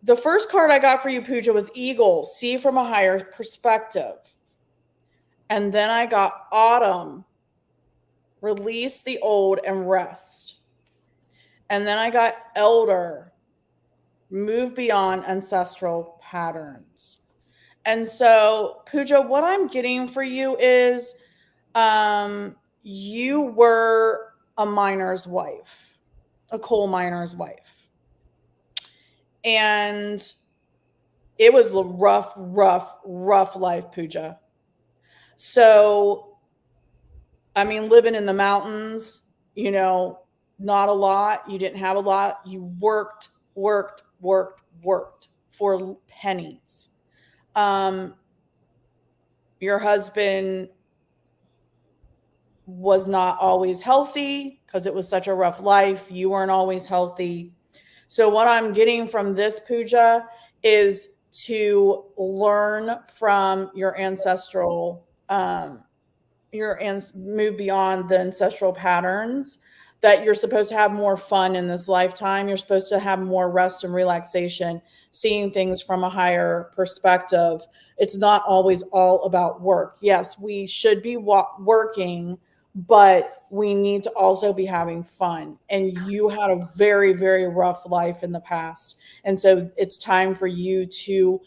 the first card I got for you, Pooja, was Eagle, see from a higher perspective. And then I got Autumn, release the old and rest. And then I got Elder, move beyond ancestral patterns. And so, Pooja, what I'm getting for you is you were a miner's wife, a coal miner's wife. And it was a rough life, Pooja. So, I mean, living in the mountains, not a lot. You didn't have a lot. You worked for pennies. Your husband was not always healthy because it was such a rough life. You weren't always healthy. So what I'm getting from this, Pooja, is to learn from your ancestral, move beyond the ancestral patterns, that you're supposed to have more fun in this lifetime. You're supposed to have more rest and relaxation, seeing things from a higher perspective. It's not always all about work. Yes, we should be working, but we need to also be having fun. And you had a very, very rough life in the past. And so it's time for you to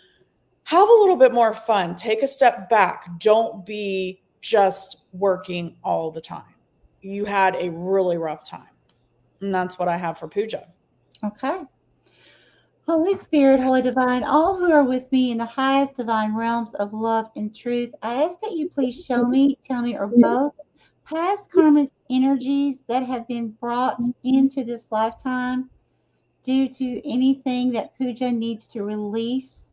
have a little bit more fun. Take a step back. Don't be just working all the time. You had a really rough time. And that's what I have for Pooja. Okay. Holy Spirit, Holy Divine, all who are with me in the highest divine realms of love and truth, I ask that you please show me, tell me, or both past karmic energies that have been brought into this lifetime due to anything that Pooja needs to release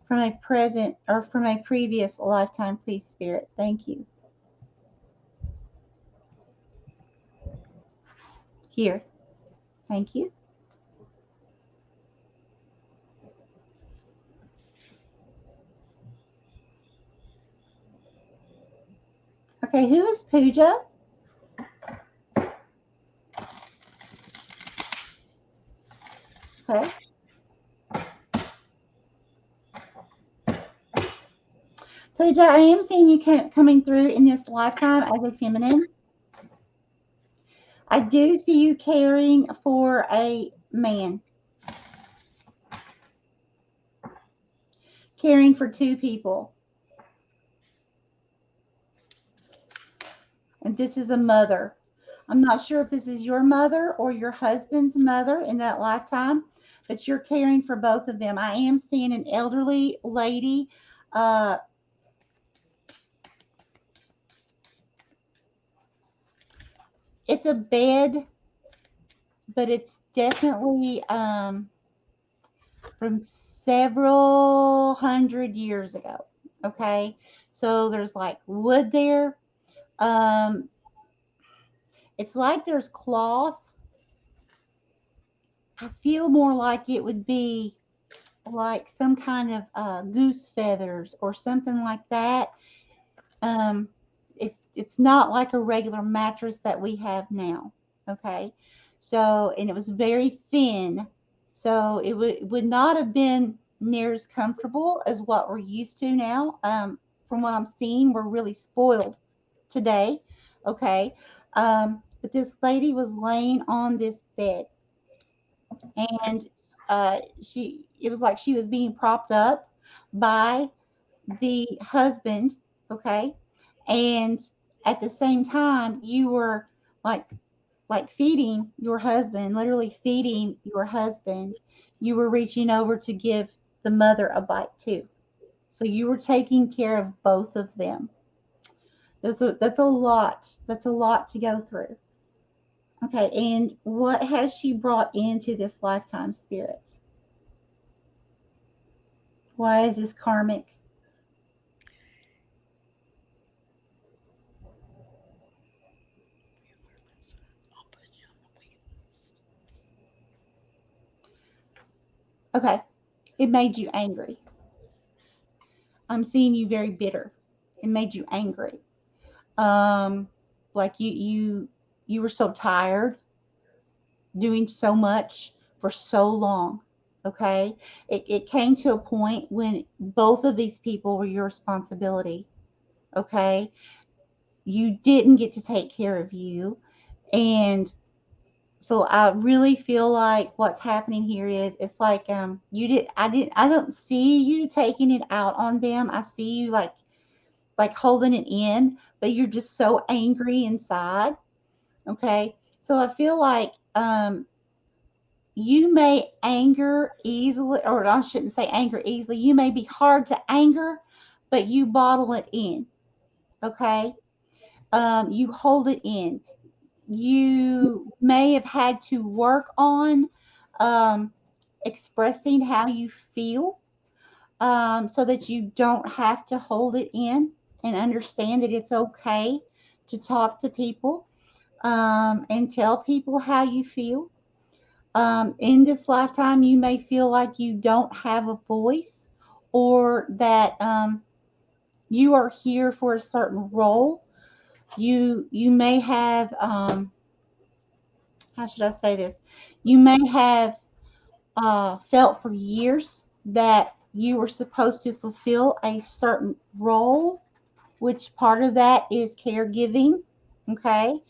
from a present or from a previous lifetime, please, Spirit. Thank you. Here. Thank you. Okay, who is Pooja? Okay. Pooja, I am seeing you coming through in this lifetime as a feminine. I do see you caring for a man. Caring for two people. And this is a mother. I'm not sure if this is your mother or your husband's mother in that lifetime, but you're caring for both of them. I am seeing an elderly lady. It's a bed, but it's definitely from several hundred years ago. Okay, so there's like wood there. It's like there's cloth. I feel more like it would be like some kind of goose feathers or something like that. It's not like a regular mattress that we have now. Okay, so and it was very thin, so it would not have been near as comfortable as what we're used to now. From what I'm seeing, we're really spoiled today. Okay, but this lady was laying on this bed, and it was like she was being propped up. by the husband, okay? And at the same time, you were like feeding your husband, literally feeding your husband. You were reaching over to give the mother a bite too. So you were taking care of both of them. That's a lot. That's a lot to go through. Okay, and what has she brought into this lifetime, spirit? Why is this karmic? Okay, it made you angry. I'm seeing you very bitter. It made you angry. Um, like you were so tired doing so much for so long. Okay, it came to a point when both of these people were your responsibility. Okay, you didn't get to take care of you, and so I really feel like what's happening here is it's like I don't see you taking it out on them. I see you like holding it in, but you're just so angry inside. Okay. So I feel like you may anger easily, or I shouldn't say anger easily. You may be hard to anger, but you bottle it in. Okay. You hold it in. You may have had to work on um, expressing how you feel, so that you don't have to hold it in and understand that it's okay to talk to people, and tell people how you feel. In this lifetime, you may feel like you don't have a voice, or that you are here for a certain role. You may have, how should I say this? You may have felt for years that you were supposed to fulfill a certain role, which part of that is caregiving. Okay.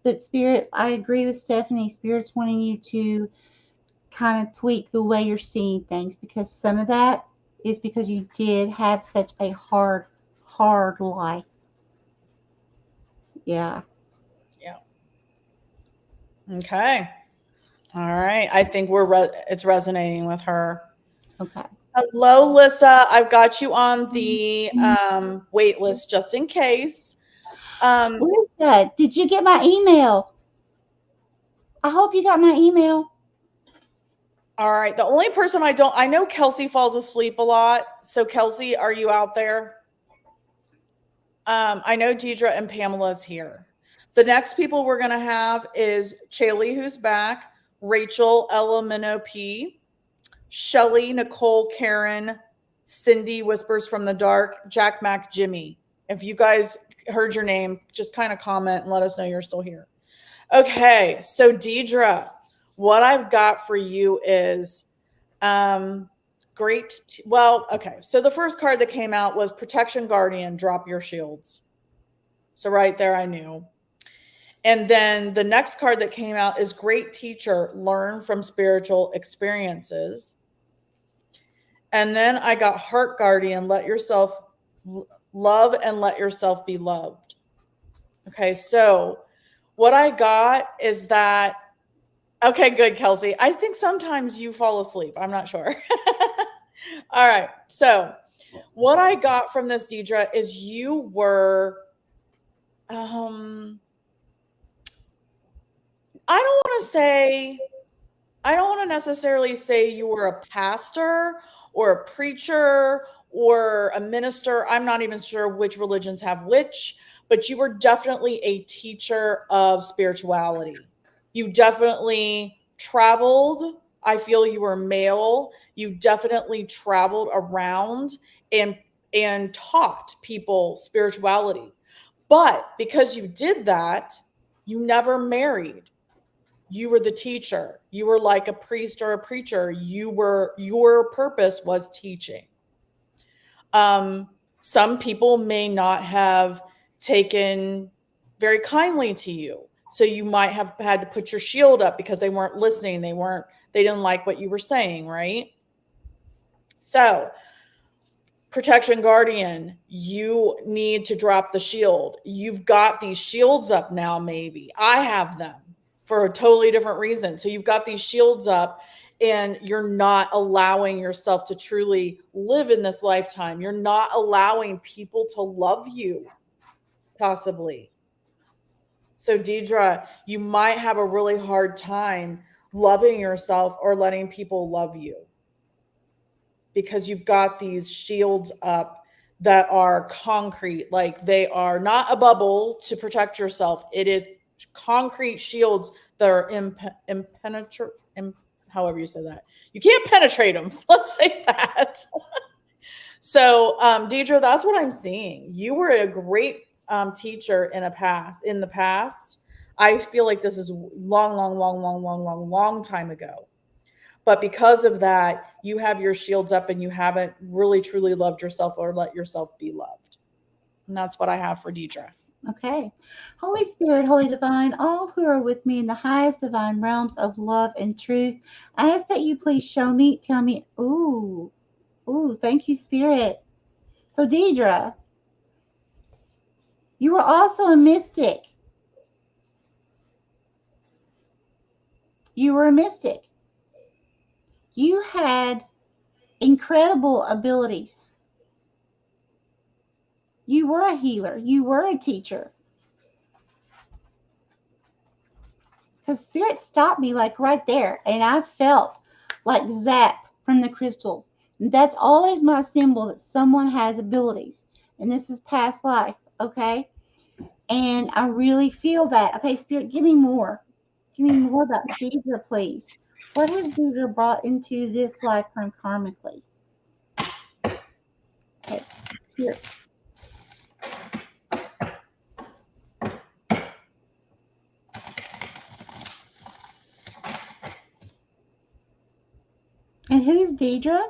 But Spirit, I agree with Stephanie. Spirit's wanting you to kind of tweak the way you're seeing things, because some of that is because you did have such a hard life. Yeah. Yeah. Okay. All right. I think it's resonating with her. Okay. Hello, Lissa. I've got you on the wait list just in case. Lisa, did you get my email? I hope you got my email. All right. The only person I know Kelsey falls asleep a lot. So Kelsey, are you out there? I know Deidre and Pamela's here. The next people we're going to have is Chaley, who's back, Rachel, Elemino P, Shelly, Nicole, Karen, Cindy, Whispers from the Dark, Jack, Mac, Jimmy. If you guys heard your name, just kind of comment and let us know you're still here. Okay, so Deidre, what I've got for you is great. Well, okay. So the first card that came out was Protection Guardian, drop your shields. So right there, I knew. And then the next card that came out is Great Teacher, learn from spiritual experiences. And then I got Heart Guardian, let yourself love and let yourself be loved. Okay, so what I got is that, okay, good, Kelsey. I think sometimes you fall asleep. I'm not sure. All right, so what I got from this, Deidre, is you were, I don't want to necessarily say you were a pastor or a preacher or a minister. I'm not even sure which religions have which, but you were definitely a teacher of spirituality. You definitely traveled. I feel you were male. You definitely traveled around and taught people spirituality. But because you did that, you never married. You were the teacher. You were like a priest or a preacher. Your purpose was teaching. Some people may not have taken very kindly to you. So you might have had to put your shield up because they weren't listening. They didn't like what you were saying, right? So protection guardian, you need to drop the shield. You've got these shields up now, maybe. I have them for a totally different reason. So you've got these shields up and you're not allowing yourself to truly live in this lifetime. You're not allowing people to love you, possibly. So, Deidre, you might have a really hard time loving yourself or letting people love you because you've got these shields up that are concrete. Like, they are not a bubble to protect yourself. It is concrete shields that are impenetrable. However you say that. You can't penetrate them. Let's say that. So, Deidre, that's what I'm seeing. You were a great teacher in the past. I feel like this is long time ago. But because of that, you have your shields up and you haven't really truly loved yourself or let yourself be loved. And that's what I have for Deidre. Okay. Holy Spirit, Holy Divine, all who are with me in the highest divine realms of love and truth, I ask that you please show me, tell me, ooh, thank you, Spirit. So, Deidre, you were also a mystic. You were a mystic. You had incredible abilities. You were a healer. You were a teacher. Because Spirit stopped me like right there, and I felt like zap from the crystals. And that's always my symbol that someone has abilities. And this is past life, okay? And I really feel that. Okay, Spirit, give me more. Give me more about Deidre, please. What has Deidre brought into this lifetime karmically? Okay, here. And who's Deidre?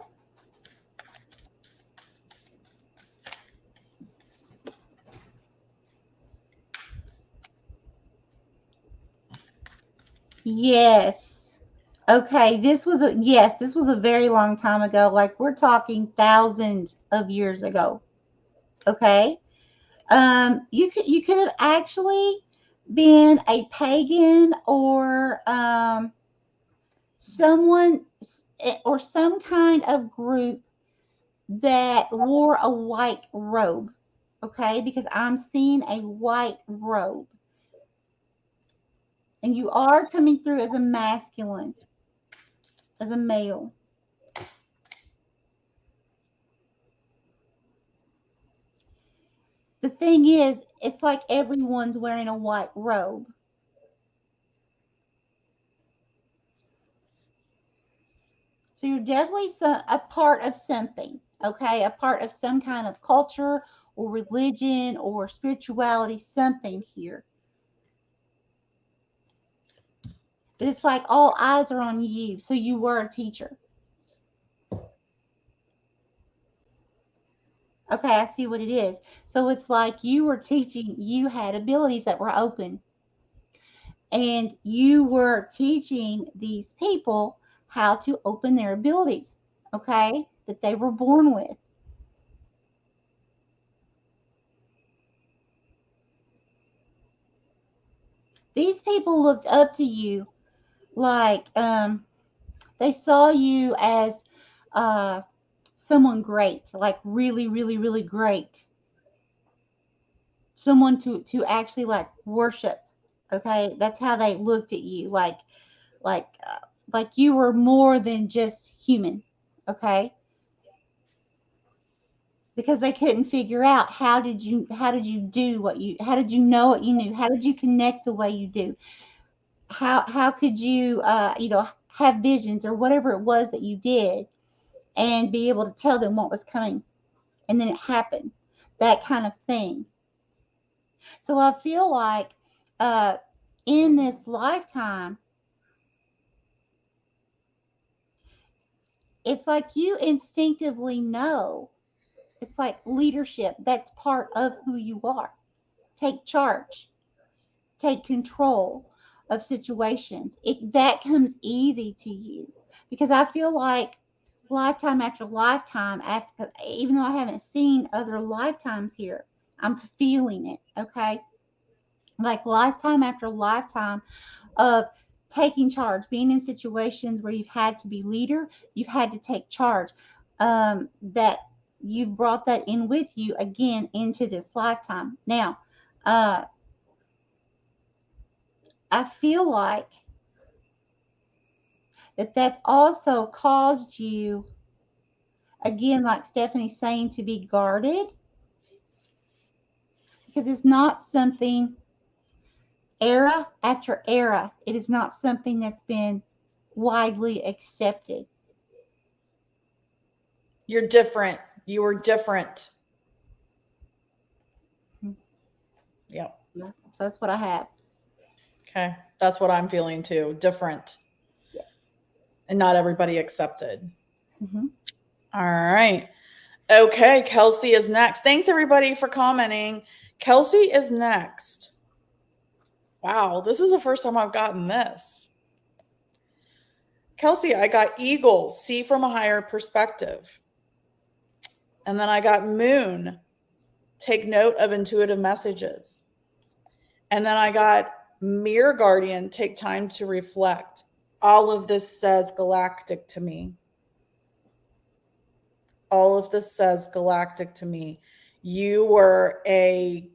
Yes. Okay, this was a very long time ago. Like, we're talking thousands of years ago. Okay. You could have actually been a pagan or someone or some kind of group that wore a white robe. Okay, because I'm seeing a white robe. And you are coming through as a masculine, as a male. The thing is, it's like everyone's wearing a white robe. So you're definitely a part of something, okay? A part of some kind of culture or religion or spirituality, something here. But it's like all eyes are on you. So you were a teacher. Okay, I see what it is. So it's like you were teaching, you had abilities that were open. And you were teaching these people how to open their abilities, okay, that they were born with. These people looked up to you like they saw you as someone great, like really, really, really great. Someone to actually like worship. Okay, that's how they looked at you, like like you were more than just human. Okay, because they couldn't figure out how did you do what you how did you know what you knew, how did you connect the way you do, how could you have visions or whatever it was that you did and be able to tell them what was coming and then it happened, that kind of thing. So I feel like uh in this lifetime it's like you instinctively know. It's like leadership, that's part of who you are. Take charge, take control of situations. That comes easy to you because I feel like lifetime after lifetime, after, even though I haven't seen other lifetimes here, I'm feeling it. Okay. Like lifetime after lifetime of taking charge, being in situations where you've had to be leader, you've had to take charge. That you've brought that in with you again into this lifetime. Now, uh, I feel like that's also caused you, again, like Stephanie's saying, to be guarded, because it's not something, era after era, it is not something that's been widely accepted. You're different. You were different. Yep. Yeah. So that's what I have. Okay. That's what I'm feeling too. Different. Yeah. And not everybody accepted. Mm-hmm. All right. Okay. Kelsey is next. Thanks everybody for commenting. Kelsey is next. Wow. This is the first time I've gotten this. Kelsey, I got eagle, see from a higher perspective. And then I got moon, take note of intuitive messages. And then I got mirror guardian, take time to reflect. All of this says galactic to me. All of this says galactic to me. You were a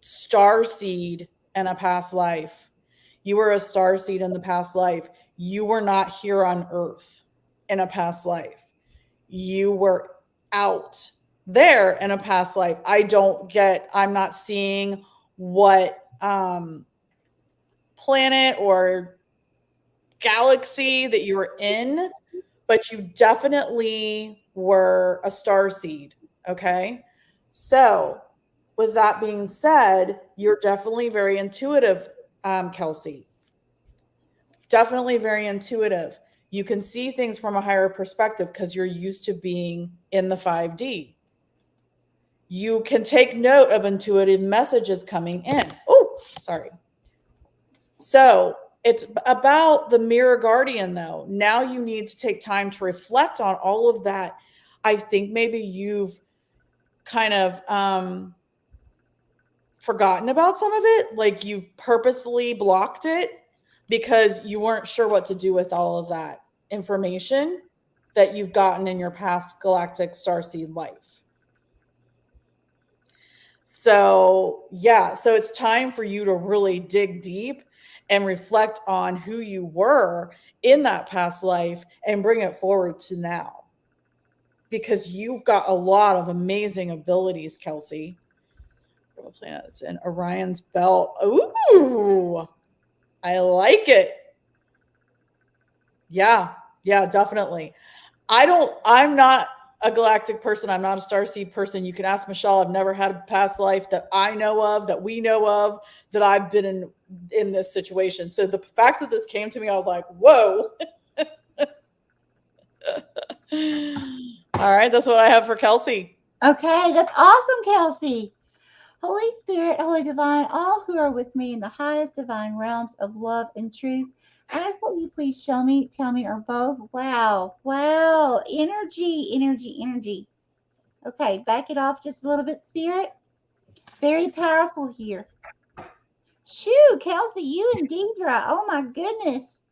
star seed in a past life. You were a star seed in the past life. You were not here on earth in a past life. You were out there in a past life. I'm not seeing what planet or galaxy that you were in, but you definitely were a star seed. Okay. So, with that being said, you're definitely very intuitive, Kelsey. Definitely very intuitive. You can see things from a higher perspective because you're used to being in the 5D. You can take note of intuitive messages coming in. Oh, sorry. So it's about the mirror guardian, though. Now you need to take time to reflect on all of that. I think maybe you've kind of forgotten about some of it. Like you've purposely blocked it because you weren't sure what to do with all of that information that you've gotten in your past galactic starseed life. So, yeah, so it's time for you to really dig deep and reflect on who you were in that past life and bring it forward to now. Because you've got a lot of amazing abilities, Kelsey. Planets in Orion's belt. Ooh, I like it. Yeah, definitely. I'm not a galactic person. I'm not a starseed person. You can ask Michelle. I've never had a past life that I know of, that we know of, that I've been in this situation. So the fact that this came to me, I was like, whoa. All right, that's what I have for Kelsey. Okay, that's awesome, Kelsey. Holy Spirit, Holy Divine, all who are with me in the highest divine realms of love and truth, ask that you please show me, tell me, or both. Wow, energy. Okay, back it off just a little bit, Spirit. Very powerful here. Shoo, Kelsey, you and Deidre. Oh my goodness.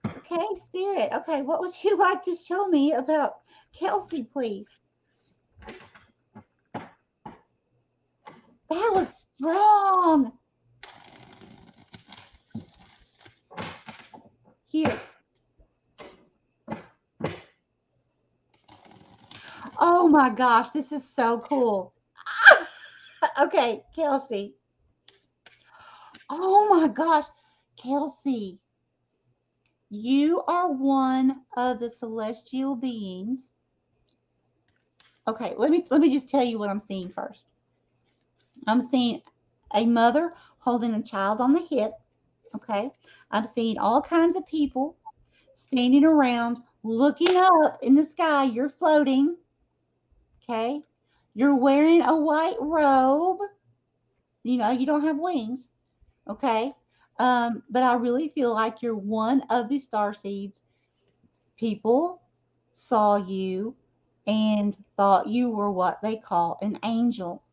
Okay, Spirit. Okay, what would you like to show me about Kelsey, please? That was strong. Here. Oh my gosh, this is so cool. Okay, Kelsey. Oh my gosh, Kelsey. You are one of the celestial beings. Okay, let me just tell you what I'm seeing first. I'm seeing a mother holding a child on the hip. Okay. I'm seeing all kinds of people standing around looking up in the sky. You're floating. Okay. You're wearing a white robe. You know, you don't have wings. Okay. But I really feel like you're one of the star seeds People saw you and thought you were what they call an angel.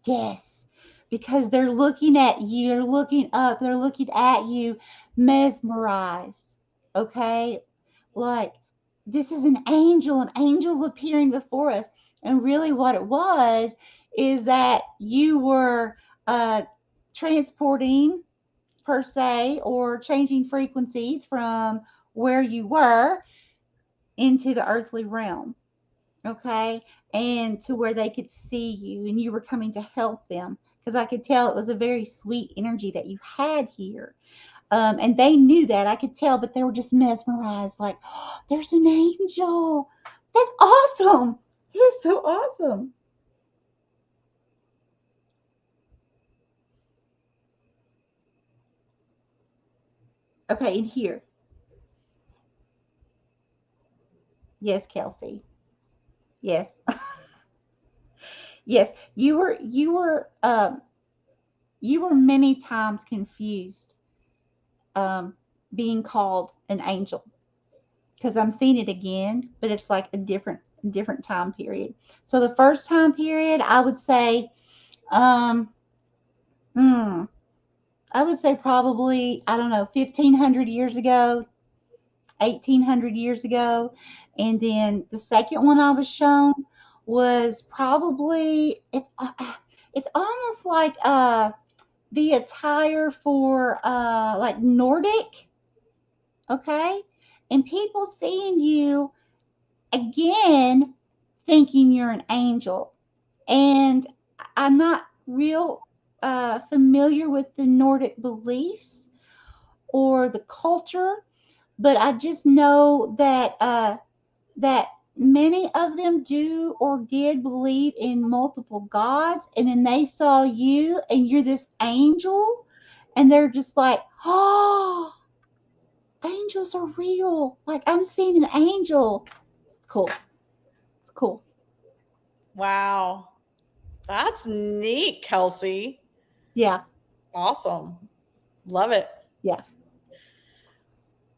Yes, because they're looking at you, they're looking up, they're looking at you, mesmerized. Okay? Like, this is an angel, an angel's appearing before us. And really, what it was is that you were uh, transporting, per se, or changing frequencies from where you were into the earthly realm. Okay, and to where they could see you and you were coming to help them, because I could tell it was a very sweet energy that you had here. And they knew that, I could tell, but they were just mesmerized, like, oh, there's an angel. That's awesome. That's so awesome. Okay, and here. Yes, Kelsey. Yes. Yes, you were many times confused, um, being called an angel, because I'm seeing it again, but it's like a different time period. So the first time period, I would say, um, hmm, I would say probably, I don't know, 1,500 years ago, 1,800 years ago, and then the second one I was shown was probably, it's almost like the attire for like Nordic, okay, and people seeing you again thinking you're an angel. And I'm not real familiar with the Nordic beliefs or the culture, but I just know that that many of them do or did believe in multiple gods, and then they saw you and you're this angel, and they're just like, oh, angels are real. Like, I'm seeing an angel. Cool. Cool. Wow. That's neat, Kelsey. Yeah. Awesome. Love it. Yeah.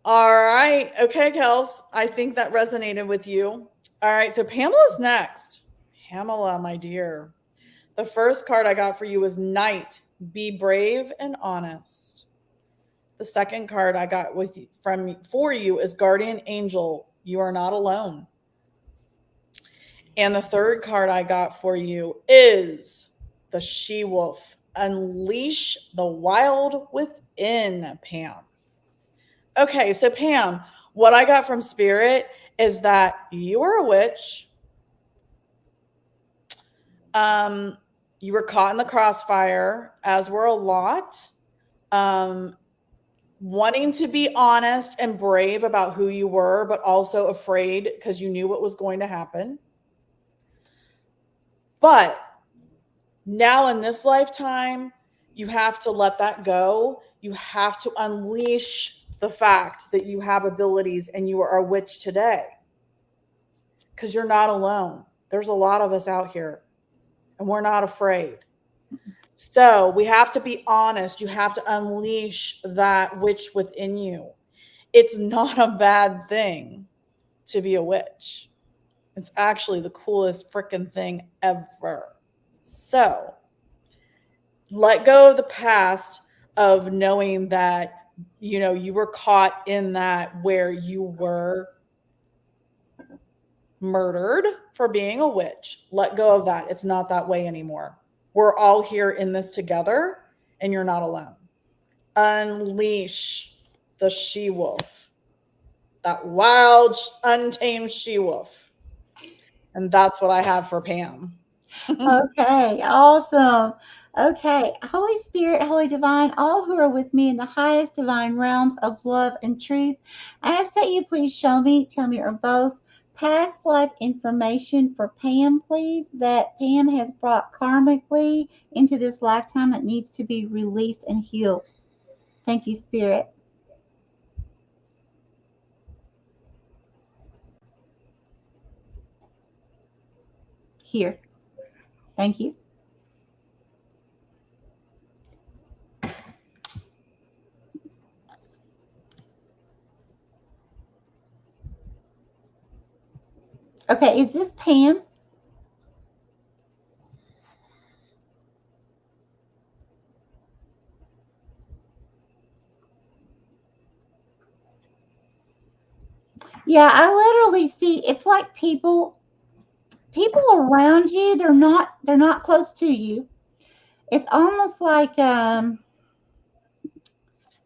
All right. Okay, Kels. I think that resonated with you. All right. So Pamela's next. Pamela, my dear. The first card I got for you was Knight. Be brave and honest. The second card I got for you is Guardian Angel. You are not alone. And the third card I got for you is the She Wolf. Unleash the wild within, Pam. Okay, so Pam, what I got from Spirit is that you are a witch. Um, you were caught in the crossfire, as were a lot. Um, Wanting to be honest and brave about who you were, but also afraid because you knew what was going to happen. But now in this lifetime, you have to let that go. You have to unleash the fact that you have abilities and you are a witch today, because you're not alone. There's a lot of us out here and we're not afraid. So we have to be honest. You have to unleash that witch within you. It's not a bad thing to be a witch. It's actually the coolest freaking thing ever. So let go of the past of knowing that, you were caught in that where you were murdered for being a witch. Let go of that. It's not that way anymore. We're all here in this together, and you're not alone. Unleash the she wolf, that wild, untamed she wolf. And that's what I have for Pam. Okay, awesome. Okay, Holy Spirit, Holy Divine, all who are with me in the highest divine realms of love and truth, I ask that you please show me, tell me, or both past life information for Pam, please, that Pam has brought karmically into this lifetime that needs to be released and healed. Thank you, Spirit. Here. Thank you. Okay, is this Pam? Yeah, I literally see it's like people around you, they're not close to you. It's almost like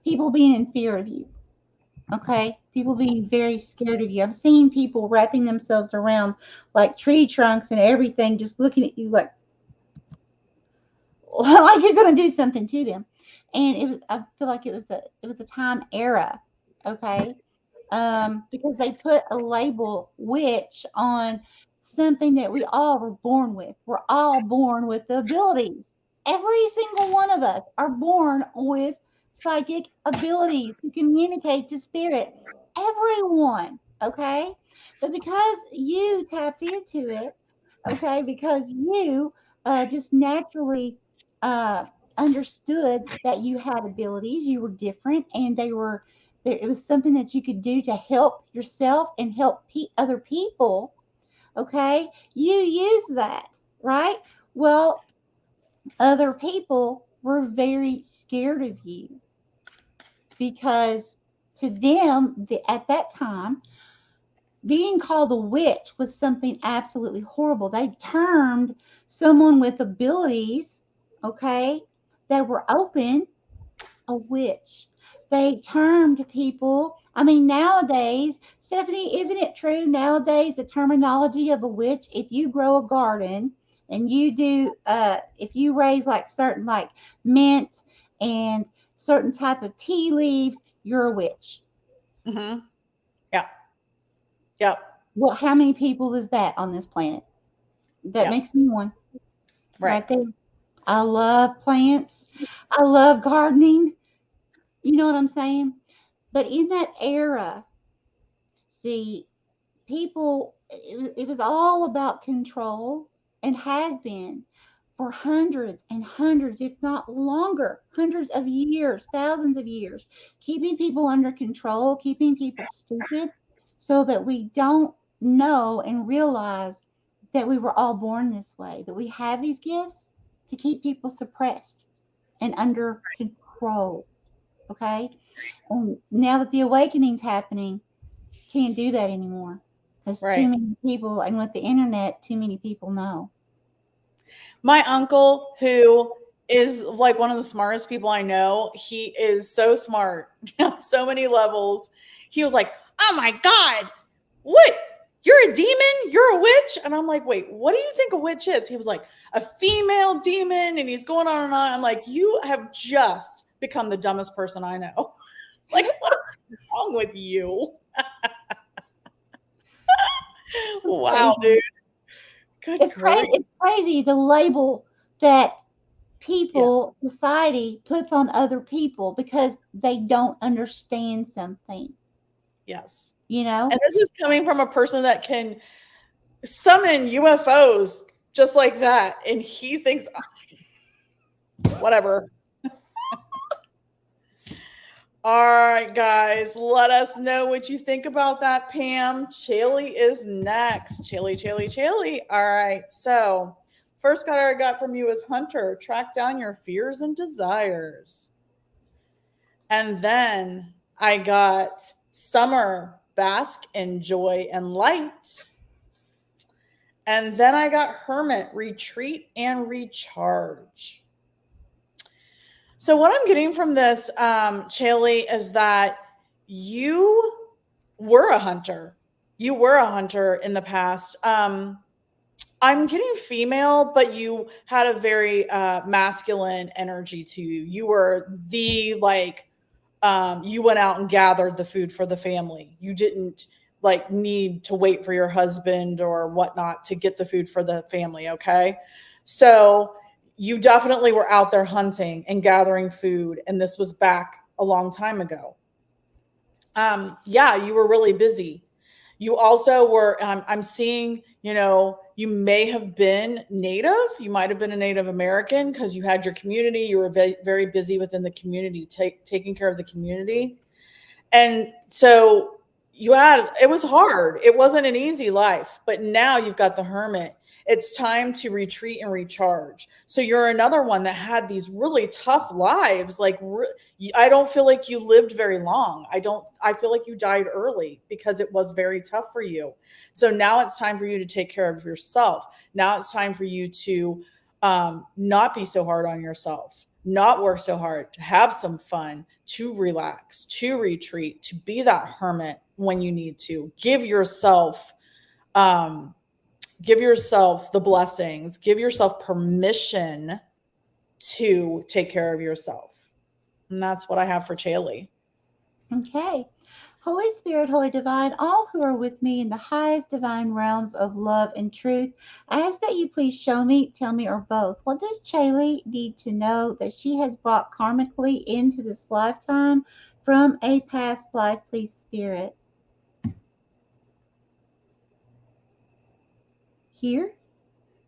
people being in fear of you. Okay? People being very scared of you. I'm seeing people wrapping themselves around like tree trunks and everything, just looking at you like like you're gonna do something to them. And I feel like it was the time era. Okay. Because they put a label witch on something that we all were born with. We're all born with the abilities. Every single one of us are born with psychic abilities to communicate to spirit. Everyone, okay? But because you tapped into it, okay, because you just naturally uh, understood that you had abilities, you were different, and they were there, it was something that you could do to help yourself and help other people. Okay, you use that, right? Well, other people were very scared of you because to them, at that time, being called a witch was something absolutely horrible. They termed someone with abilities, okay, that were open, a witch. They termed people, I mean, nowadays, Stephanie, isn't it true nowadays the terminology of a witch, if you grow a garden and you do, if you raise like certain like mint and certain type of tea leaves, you're a witch. Mm-hmm. Yeah. Yep. Well, how many people is that on this planet? That Yep. makes me one Right. right there. I love plants. I love gardening. You know what I'm saying? But in that era, see, people, it was all about control and has been for hundreds and hundreds, if not longer, hundreds of years, thousands of years, keeping people under control, keeping people stupid so that we don't know and realize that we were all born this way, that we have these gifts to keep people suppressed and under control. Okay. And now that the awakening's happening, can't do that anymore because too Right. many people, and with the internet, too many people know. My uncle, who is like one of the smartest people I know, he is so smart on so many levels. He was like, "Oh my god, what? You're a demon? You're a witch?" And I'm like, "Wait, what do you think a witch is?" He was like, "A female demon," and he's going on and on. I'm like, "You have just become the dumbest person I know." Like, what is wrong with you? Wow, dude. Crazy. Good It's grief. crazy. It's crazy the label that Yeah. people, society puts on other people because they don't understand something. Yes. You And know, this is coming from a person that can summon UFOs just like that. And he thinks, whatever. All right, guys, let us know what you think about that, Pam. Chaley is next. Chaley. All right. So, first card I got from you is Hunter. Track down your fears and desires. And then I got Summer. Bask in joy and light. And then I got Hermit. Retreat and recharge. So what I'm getting from this, Chaley, is that you were a hunter. You were a hunter in the past. I'm getting female, but you had a very masculine energy to you. You were the like, you went out and gathered the food for the family. You didn't like need to wait for your husband or whatnot to get the food for the family. Okay, so you definitely were out there hunting and gathering food, and this was back a long time ago. Yeah, you were really busy. You also were, I'm seeing, you may have been Native. You might have been a Native American because you had your community. You were very busy within the community, taking care of the community. And so it was hard. It wasn't an easy life, but now you've got the hermit. It's time to retreat and recharge. So you're another one that had these really tough lives. Like, I don't feel like you lived very long. I feel like you died early because it was very tough for you. So now it's time for you to take care of yourself. Now it's time for you to not be so hard on yourself, not work so hard, to have some fun, to relax, to retreat, to be that hermit when you need to. Um, give yourself the blessings, give yourself permission to take care of yourself. And that's what I have for Chaley. Okay. Holy Spirit, Holy Divine, all who are with me in the highest divine realms of love and truth, I ask that you please show me, tell me, or both. What does Chaley need to know that she has brought karmically into this lifetime from a past life, please, Spirit? Here?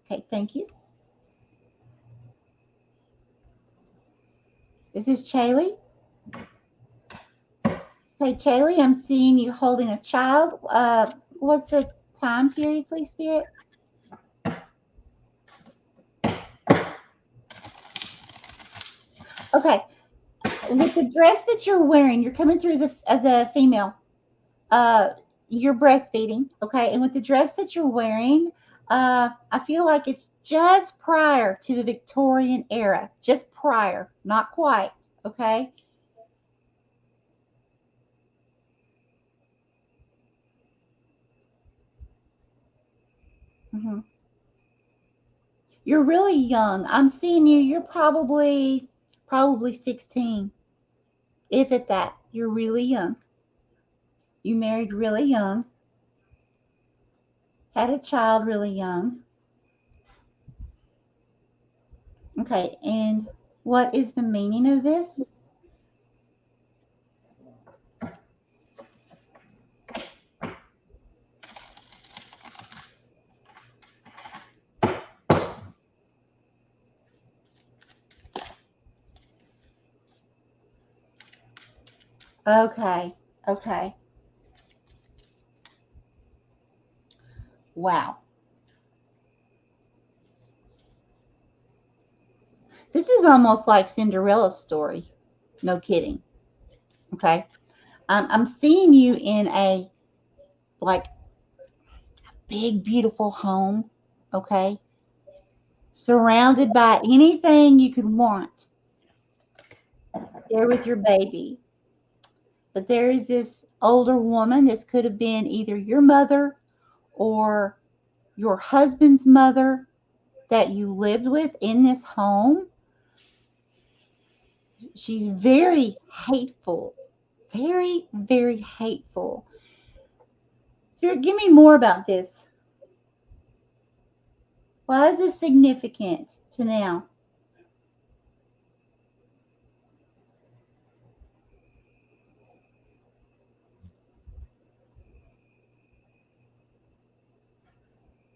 Okay, thank you. Is this Chaley? Okay, Chaley, I'm seeing you holding a child. What's the time period, please, Spirit? Okay, with the dress that you're wearing, you're coming through as a female. You're breastfeeding, okay? And with the dress that you're wearing, I feel like it's just prior to the Victorian era, just prior, not quite, okay? Mm-hmm. You're really young. I'm seeing you. You're probably 16, if at that. You're really young. You married really young, had a child really young. Okay, and what is the meaning of this? Okay, okay. Wow. This is almost like Cinderella's story. No kidding. Okay. I'm seeing you in a like big, beautiful home. Okay. Surrounded by anything you could want. There with your baby. But there is this older woman. This could have been either your mother or your husband's mother that you lived with in this home. She's very hateful. Very, very hateful. Spirit, give me more about this. Why is this significant to now?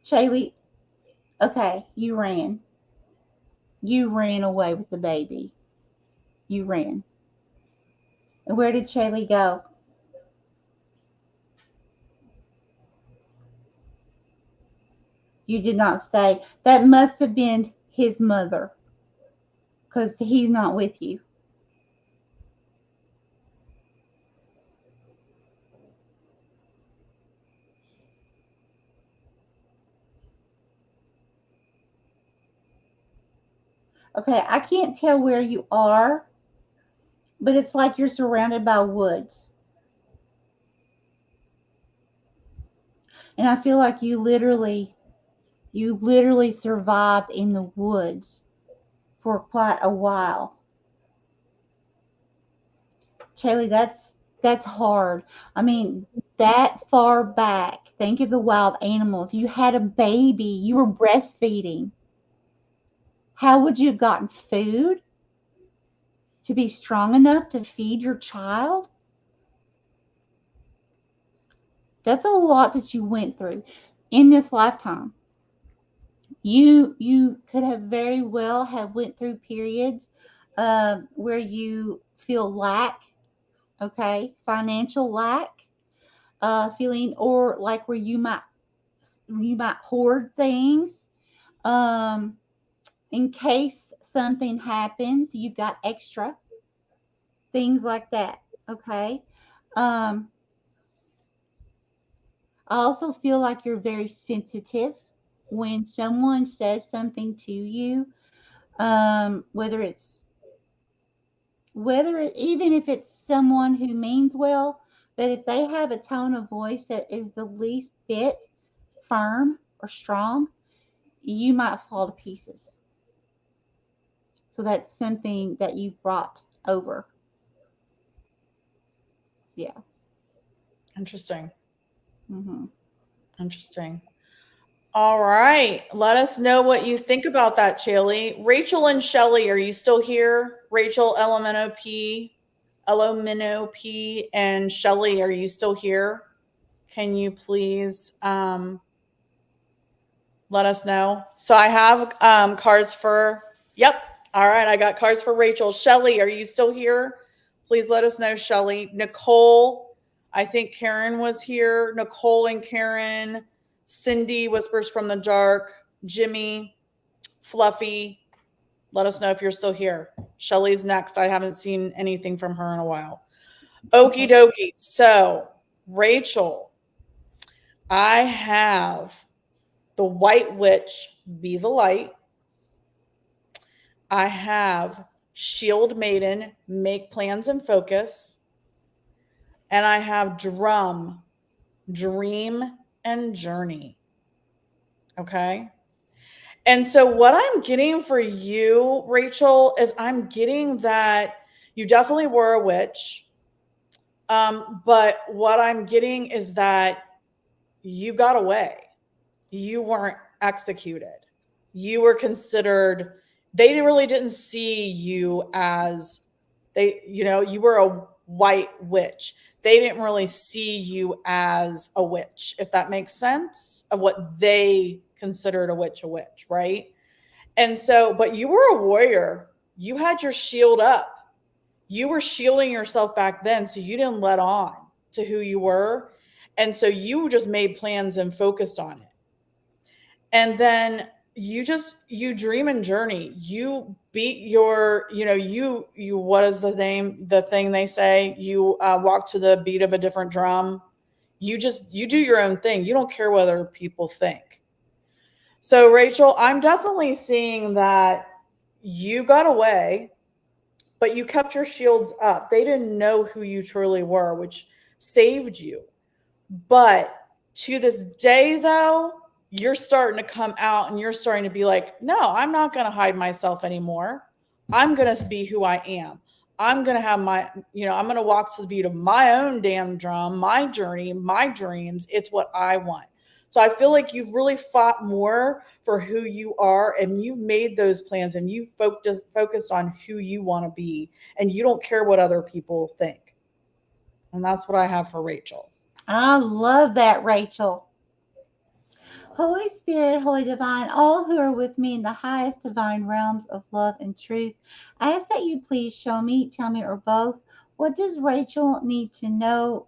Shaylee, okay, you ran. You ran away with the baby. You ran. And where did Shaylee go? You did not say. That must have been his mother because he's not with you. Okay, I can't tell where you are, but it's like you're surrounded by woods. And I feel like you literally survived in the woods for quite a while. Shaylee, that's hard. I mean, that far back, think of the wild animals. You had a baby, you were breastfeeding. How would you have gotten food to be strong enough to feed your child? That's a lot that you went through in this lifetime. You could have very well have went through periods where you feel lack, okay, financial lack. feeling, or like where you might hoard things, um, in case something happens, you've got extra things like that. Okay. Um, I also feel like you're very sensitive when someone says something to you, whether even if it's someone who means well, but if they have a tone of voice that is the least bit firm or strong, you might fall to pieces. So that's something that you've brought over. Yeah. Interesting. Mm-hmm. Interesting. All right. Let us know what you think about that, Chaley. Rachel and Shelly, are you still here? Rachel, LMNOP, and Shelly, are you still here? Can you please let us know? So I have cards for, yep. All right. I got cards for Rachel. Shelly, are you still here? Please let us know, Shelly. Nicole, I think Karen was here. Nicole and Karen. Cindy, Whispers from the Dark. Jimmy, Fluffy, let us know if you're still here. Shelly's next. I haven't seen anything from her in a while. Okie Okay. dokie. So, Rachel, I have the White Witch, Be the Light. I have Shield Maiden, Make Plans and Focus. And I have Drum, Dream and Journey. Okay. And so, what I'm getting for you, Rachel, is I'm getting that you definitely were a witch. But what I'm getting is that you got away. You weren't executed. You were considered, they really didn't see you as, you were a white witch. They didn't really see you as a witch, if that makes sense, of what they considered a witch, right? And so, but you were a warrior. You had your shield up. You were shielding yourself back then, so you didn't let on to who you were. And so you just made plans and focused on it. And then you dream and journey. You beat your, what is the name, the thing they say? You walk to the beat of a different drum. You do your own thing. You don't care what other people think. So, Rachel, I'm definitely seeing that you got away, but you kept your shields up. They didn't know who you truly were, which saved you. But to this day, though, you're starting to come out and you're starting to be like, no, I'm not going to hide myself anymore. I'm going to be who I am. I'm going to have I'm going to walk to the beat of my own damn drum, my journey, my dreams. It's what I want. So I feel like you've really fought more for who you are, and you've made those plans, and you focused on who you want to be, and you don't care what other people think. And that's what I have for Rachel. I love that, Rachel. Holy Spirit, Holy Divine, all who are with me in the highest divine realms of love and truth, I ask that you please show me, tell me, or both, what does Rachel need to know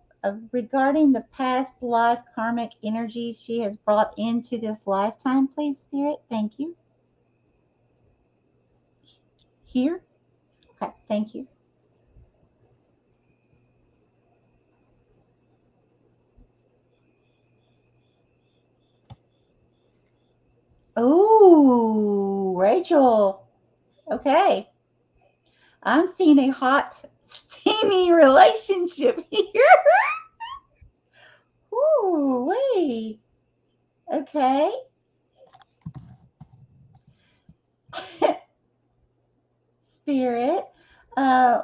regarding the past life karmic energies she has brought into this lifetime, please, Spirit? Thank you. Here? Okay, thank you. Oh, Rachel. Okay. I'm seeing a hot, steamy relationship here. Ooh, wait. Okay. Spirit. Uh,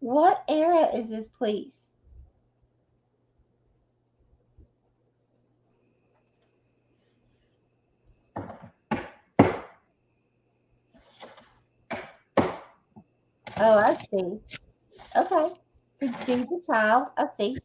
what era is this, please? Oh, I see. Okay. Could see the child. I see.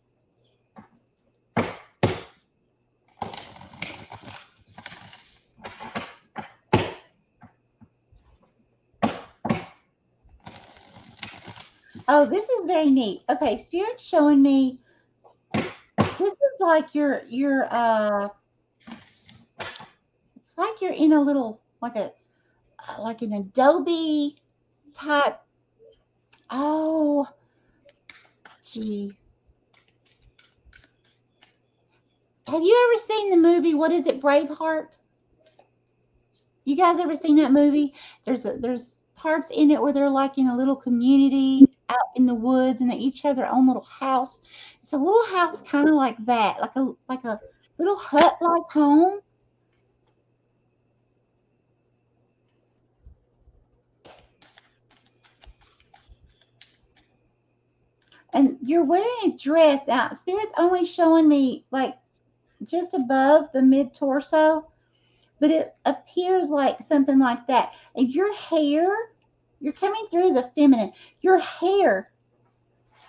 Oh, this is very neat. Okay, Spirit's showing me this is like it's like you're in a little like an Adobe type. Oh, gee. Have you ever seen the movie, what is it, Braveheart? You guys ever seen that movie? There's parts in it where they're like in a little community out in the woods, and they each have their own little house. It's a little house kind of like that, like a little hut like home. And you're wearing a dress. Now, Spirit's only showing me like just above the mid torso, but it appears like something like that. And your hair, you're coming through as a feminine. Your hair,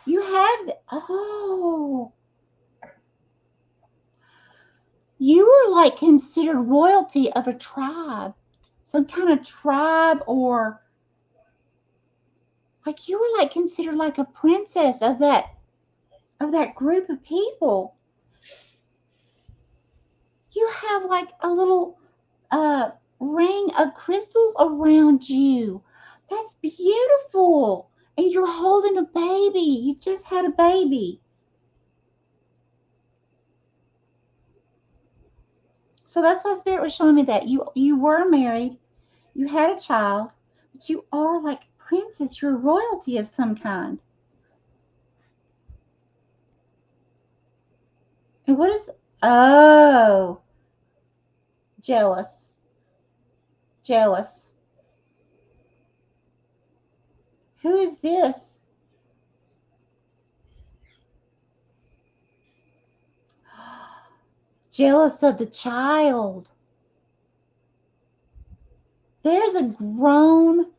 you have, oh, you were like considered royalty of a tribe, some kind of tribe, or like you were like considered like a princess of that group of people. You have like a little ring of crystals around you. That's beautiful. And you're holding a baby. You just had a baby. So that's why Spirit was showing me that you were married, you had a child, but you are like a princess. You're royalty of some kind. And what is, oh, jealous. Jealous. Who is this? Jealous of the child. There's a grown,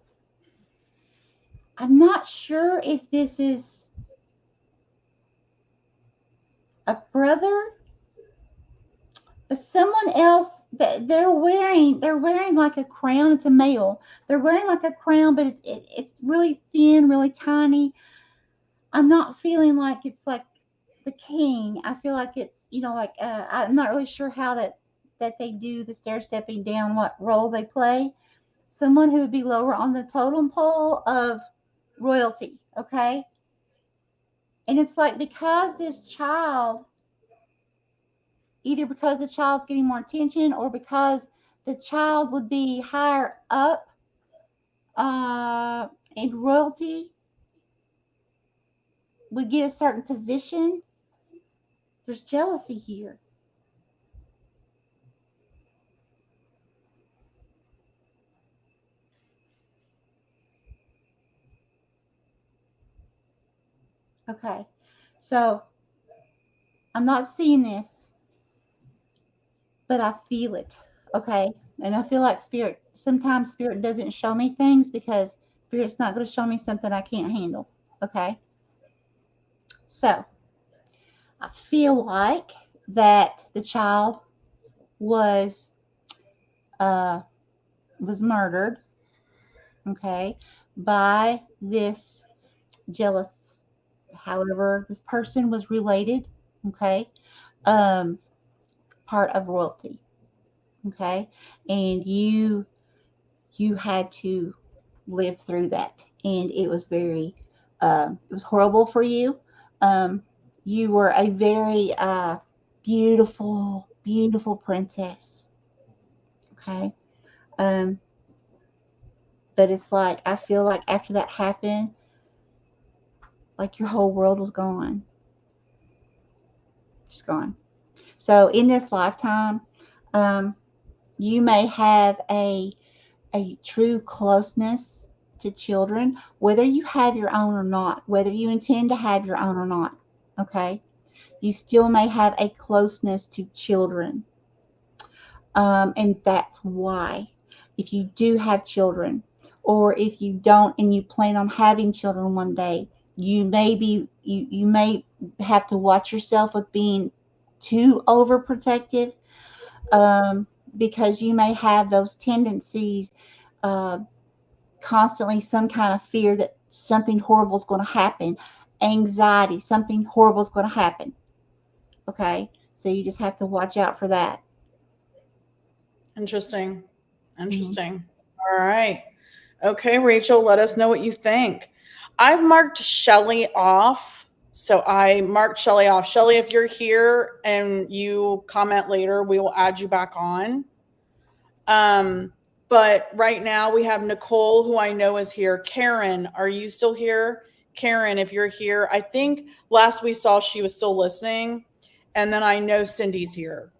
I'm not sure if this is a brother, but someone else that they're wearing like a crown. It's a male. They're wearing like a crown, but it's really thin, really tiny. I'm not feeling like it's like the king. I feel like it's, like I'm not really sure how that they do the stair stepping down, what role they play. Someone who would be lower on the totem pole of royalty, okay? And it's like because this child, either because the child's getting more attention or because the child would be higher up in royalty, would get a certain position, there's jealousy here. Okay, so I'm not seeing this, but I feel it. Okay, and I feel like sometimes Spirit doesn't show me things because Spirit's not going to show me something I can't handle. Okay, so I feel like that the child was murdered, okay, by this jealous, however this person was related, okay, part of royalty, okay, and you had to live through that, and it was very it was horrible for you. You were a very beautiful princess, okay. um but it's like I feel like after that happened, like your whole world was gone, just gone. So in this lifetime, you may have a true closeness to children, whether you have your own or not, whether you intend to have your own or not. Okay, you still may have a closeness to children, and that's why, if you do have children, or if you don't and you plan on having children one day, you may have to watch yourself with being too overprotective, because you may have those tendencies, uh, constantly some kind of fear that something horrible is going to happen, anxiety, something horrible is going to happen. Okay, So you just have to watch out for that. Interesting. Mhm. Interesting. All right. Okay, Rachel, let us know what you think. I've marked Shelly off. So I marked Shelly off. Shelly, if you're here and you comment later, we will add you back on. But right now we have Nicole, who I know is here. Karen, are you still here? Karen, if you're here, I think last we saw she was still listening. And then I know Cindy's here.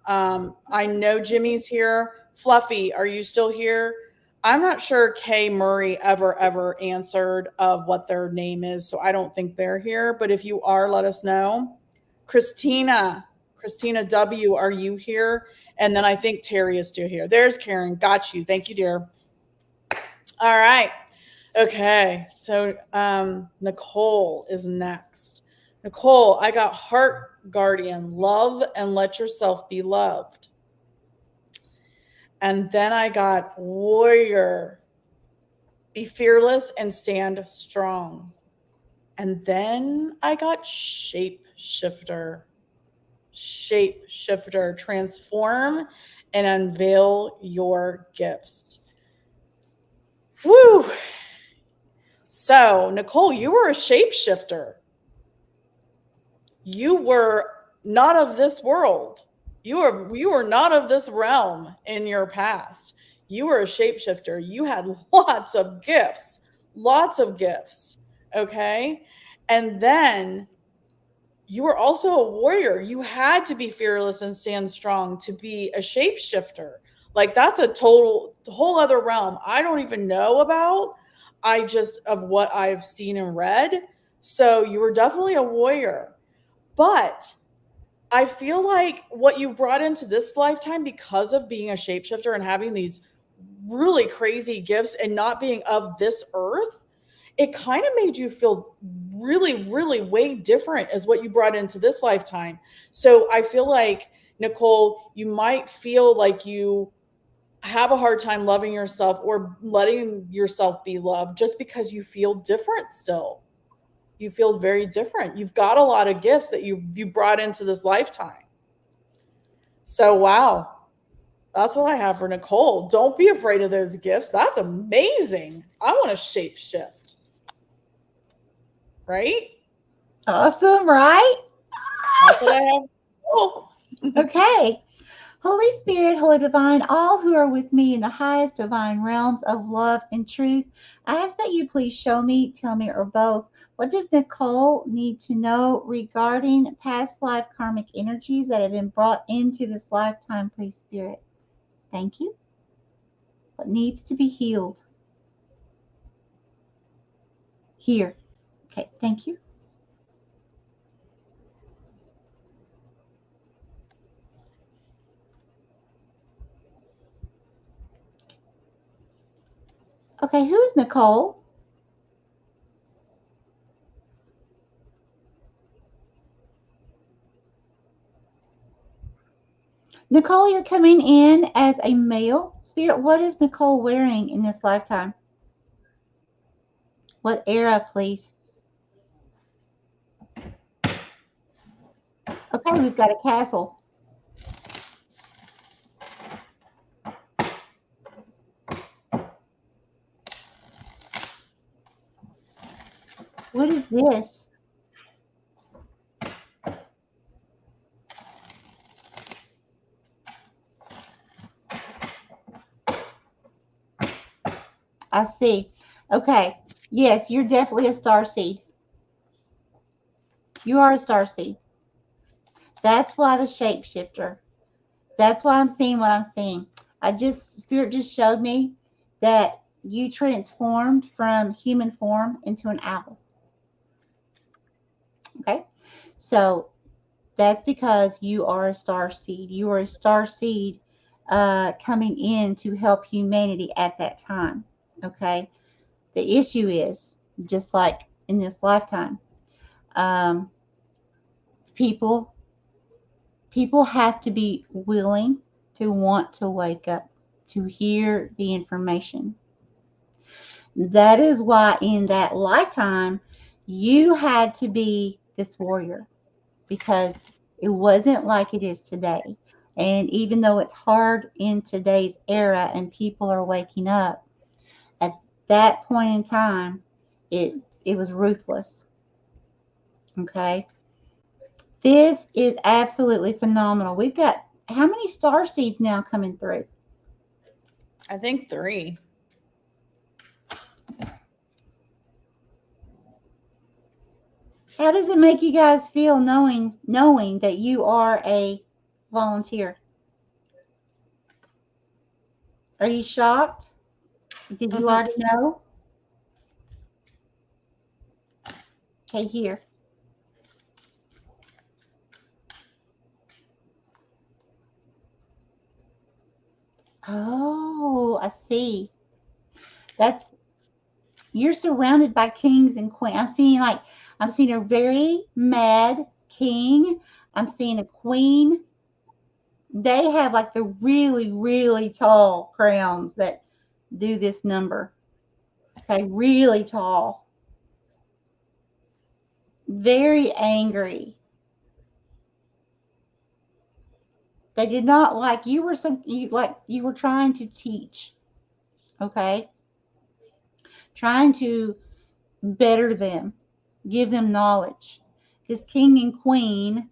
I know Jimmy's here. Fluffy, are you still here? I'm not sure Kay Murray ever answered of what their name is, so I don't think they're here. But if you are, let us know. Christina W, are you here? And then I think Terry is still here. There's Karen. Got you. Thank you, dear. All right. Okay. So Nicole is next. Nicole, I got Heart Guardian, love and let yourself be loved. And then I got Warrior, be fearless and stand strong. And then I got Shapeshifter, transform and unveil your gifts. Woo! So, Nicole, you were a shapeshifter. You were not of this world. You were not of this realm in your past. You were a shapeshifter. You had lots of gifts. Okay? And then you were also a warrior. You had to be fearless and stand strong to be a shapeshifter. Like, that's a whole other realm I don't even know about. I just, of what I've seen and read. So you were definitely a warrior. But I feel like what you've brought into this lifetime, because of being a shapeshifter and having these really crazy gifts and not being of this earth, it kind of made you feel really, really way different as what you brought into this lifetime. So I feel like, Nicole, you might feel like you have a hard time loving yourself or letting yourself be loved just because you feel different still. You feel very different. You've got a lot of gifts that you brought into this lifetime. So, wow. That's what I have for Nicole. Don't be afraid of those gifts. That's amazing. I want to shape shift. Right? Awesome, right? That's what I have. Oh. Okay. Holy Spirit, Holy Divine, all who are with me in the highest divine realms of love and truth, I ask that you please show me, tell me, or both, what does Nicole need to know regarding past life karmic energies that have been brought into this lifetime, please, Spirit? Thank you. What needs to be healed? Here. Okay, thank you. Okay, who is Nicole? Nicole, you're coming in as a male. Spirit, what is Nicole wearing in this lifetime? What era, please? Okay, we've got a castle. What is this? I see. Okay. Yes, you're definitely a star seed. You are a star seed. That's why the shapeshifter. That's why I'm seeing what I'm seeing. Spirit just showed me that you transformed from human form into an owl. Okay. So that's because you are a star seed. You are a star seed coming in to help humanity at that time. Okay. The issue is, just like in this lifetime, people have to be willing to want to wake up, to hear the information. That is why in that lifetime, you had to be this warrior, because It wasn't like it is today. And even though it's hard in today's era and people are waking up, at that point in time, it it was ruthless. Okay. This is absolutely phenomenal. We've got how many star seeds now coming through? I think 3. How does it make you guys feel knowing that you are a volunteer? Are you shocked? Did you already know? Okay, here. Oh, I see. That's you're surrounded by kings and queens. I'm seeing a very mad king. I'm seeing a queen. They have like the really, really tall crowns that do this number. Okay, really tall. Very angry. They did not like you were you were trying to teach. Okay? Trying to better them, give them knowledge. This king and queen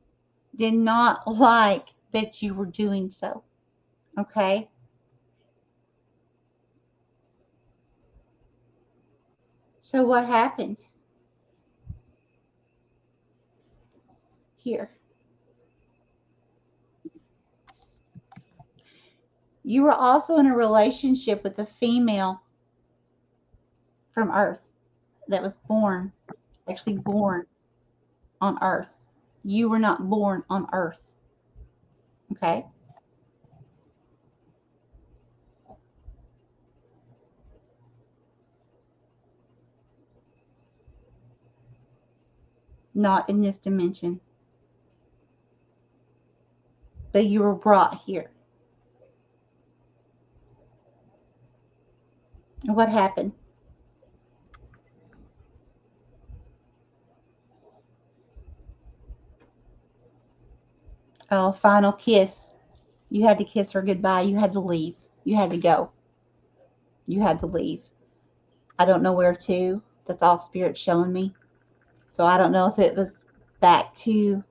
did not like that you were doing so. Okay? So what happened? Here. You were also in a relationship with a female from Earth that was actually born on Earth. You were not born on Earth. Okay? Not in this dimension. But you were brought here. And what happened? Oh, final kiss. You had to kiss her goodbye. You had to leave. You had to go. You had to leave. I don't know where to. That's all Spirit's showing me. So I don't know if it was back to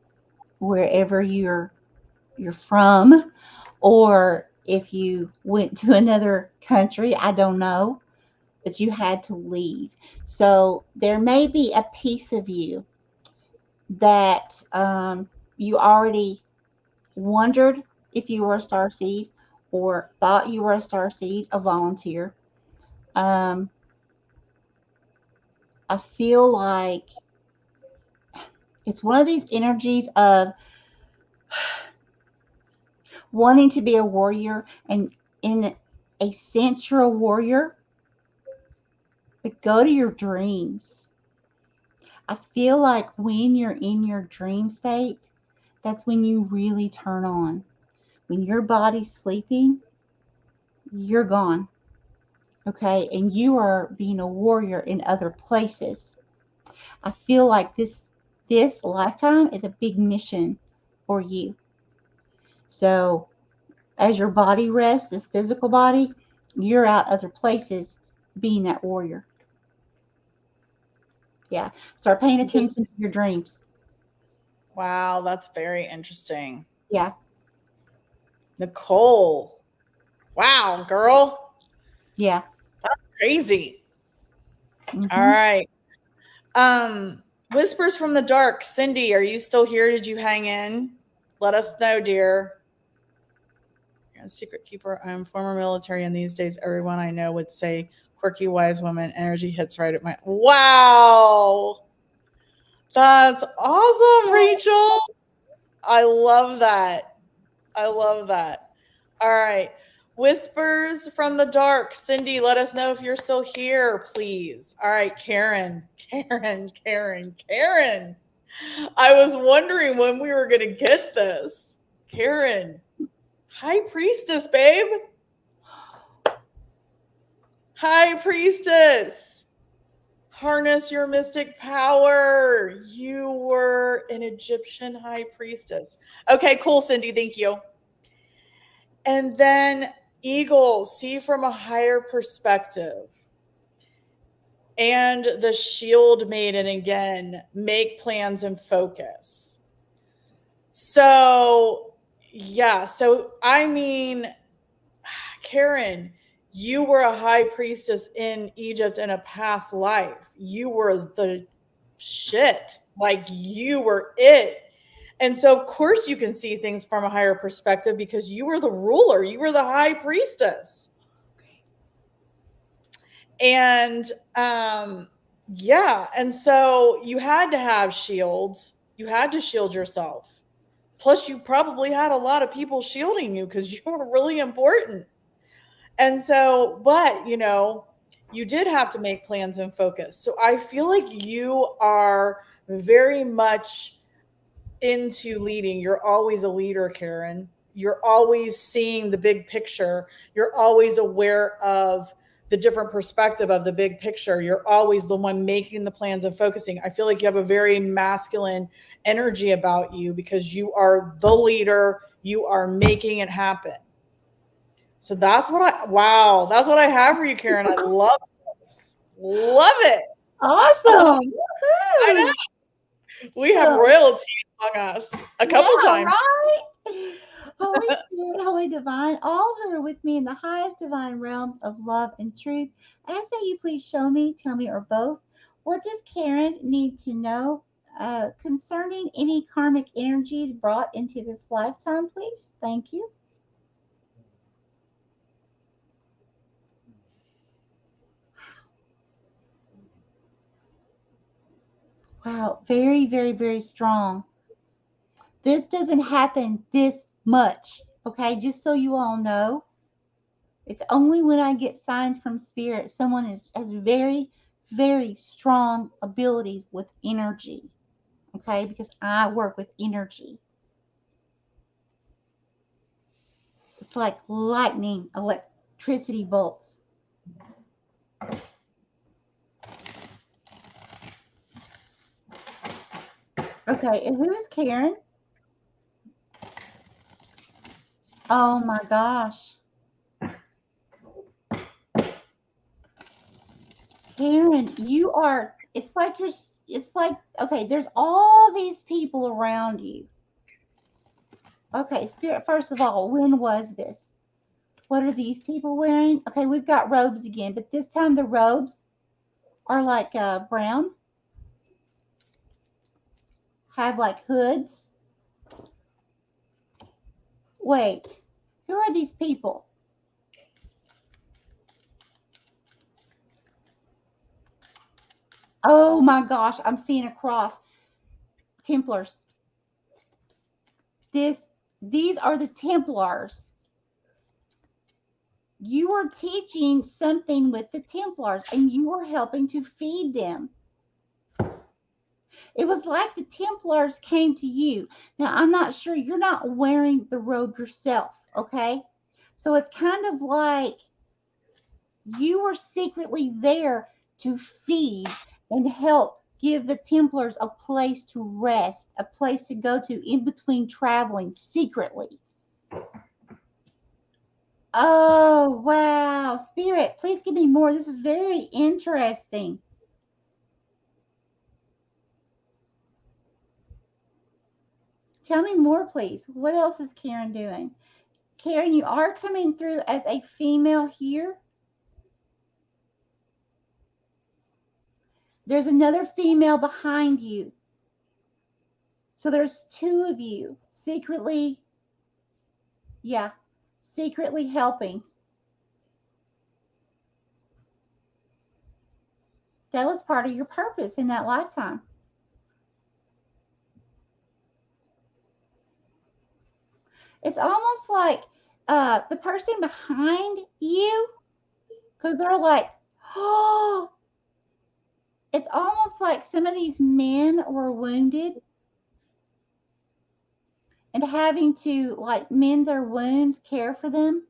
wherever you're from, or if you went to another country. I don't know. But you had to leave. So there may be a piece of you that you already wondered if you were a star seed or thought you were a star seed, a volunteer. Um, I feel like it's one of these energies of wanting to be a warrior, and in a sense, you're a warrior, but go to your dreams. I feel like when you're in your dream state, that's when you really turn on. When your body's sleeping, you're gone. Okay. And you are being a warrior in other places. I feel like this lifetime is a big mission for you. So as your body rests, this physical body, you're out other places being that warrior. Yeah. Start paying attention to your dreams. Wow, that's very interesting. Yeah. Nicole. Wow, girl. Yeah. That's crazy. Mm-hmm. All right. Whispers from the Dark. Cindy, are you still here? Did you hang in? Let us know, dear. You're a secret keeper. I'm former military, and these days everyone I know would say quirky wise woman. Energy hits right at my wow. That's awesome, Rachel. I love that. I love that. All right. Whispers from the Dark. Cindy, let us know if you're still here, please. All right, Karen. I was wondering when we were going to get this. Karen. High Priestess, babe. High Priestess. harness your mystic power. You were an Egyptian high priestess. Okay, cool, Cindy. Thank you. And then eagle, see from a higher perspective. And the shield maiden again, make plans and focus. So, yeah. So, I mean, Karen, you were a high priestess in Egypt in a past life. You were the shit. Like, you were it. And so, of course, you can see things from a higher perspective because you were the ruler, you were the high priestess. And yeah, and so you had to have shields. You had to shield yourself. Plus, you probably had a lot of people shielding you because you were really important. And so, but you did have to make plans and focus. So I feel like you are very much into leading. You're always a leader, Karen. You're always seeing the big picture. You're always aware of the different perspective of the big picture. You're always the one making the plans and focusing. I feel like you have a very masculine energy about you because you are the leader. You are making it happen. So that's what that's what I have for you, Karen. I love this. Love it. Awesome. I know. We have royalty among us a couple times. Right? Holy Spirit, Holy Divine, all who are with me in the highest divine realms of love and truth, I ask that you please show me, tell me, or both, what does Karen need to know concerning any karmic energies brought into this lifetime, please? Thank you. Wow, very, very, very strong. This doesn't happen this much, okay? Just so you all know. It's only when I get signs from spirit, someone has very, very strong abilities with energy. Okay, because I work with energy. It's like lightning, electricity bolts. Okay, and who is Karen? Oh my gosh. Karen, you are, it's like okay, there's all these people around you. Okay, Spirit, first of all, when was this? What are these people wearing? Okay, we've got robes again, but this time the robes are like brown, have like hoods. Wait, who are these people? Oh my gosh, I'm seeing a cross. Templars. These are the Templars. You are teaching something with the Templars and you are helping to feed them. It was like the Templars came to you. Now, I'm not sure, you're not wearing the robe yourself, okay? So it's kind of like you were secretly there to feed and help give the Templars a place to rest, a place to go to in between traveling secretly. Oh, wow. Spirit, please give me more. This is very interesting. Tell me more, please. What else is Karen doing? Karen, you are coming through as a female here. There's another female behind you. So there's two of you secretly, secretly helping. That was part of your purpose in that lifetime. It's almost like the person behind you, because they're like, oh, it's almost like some of these men were wounded and having to like mend their wounds, care for them.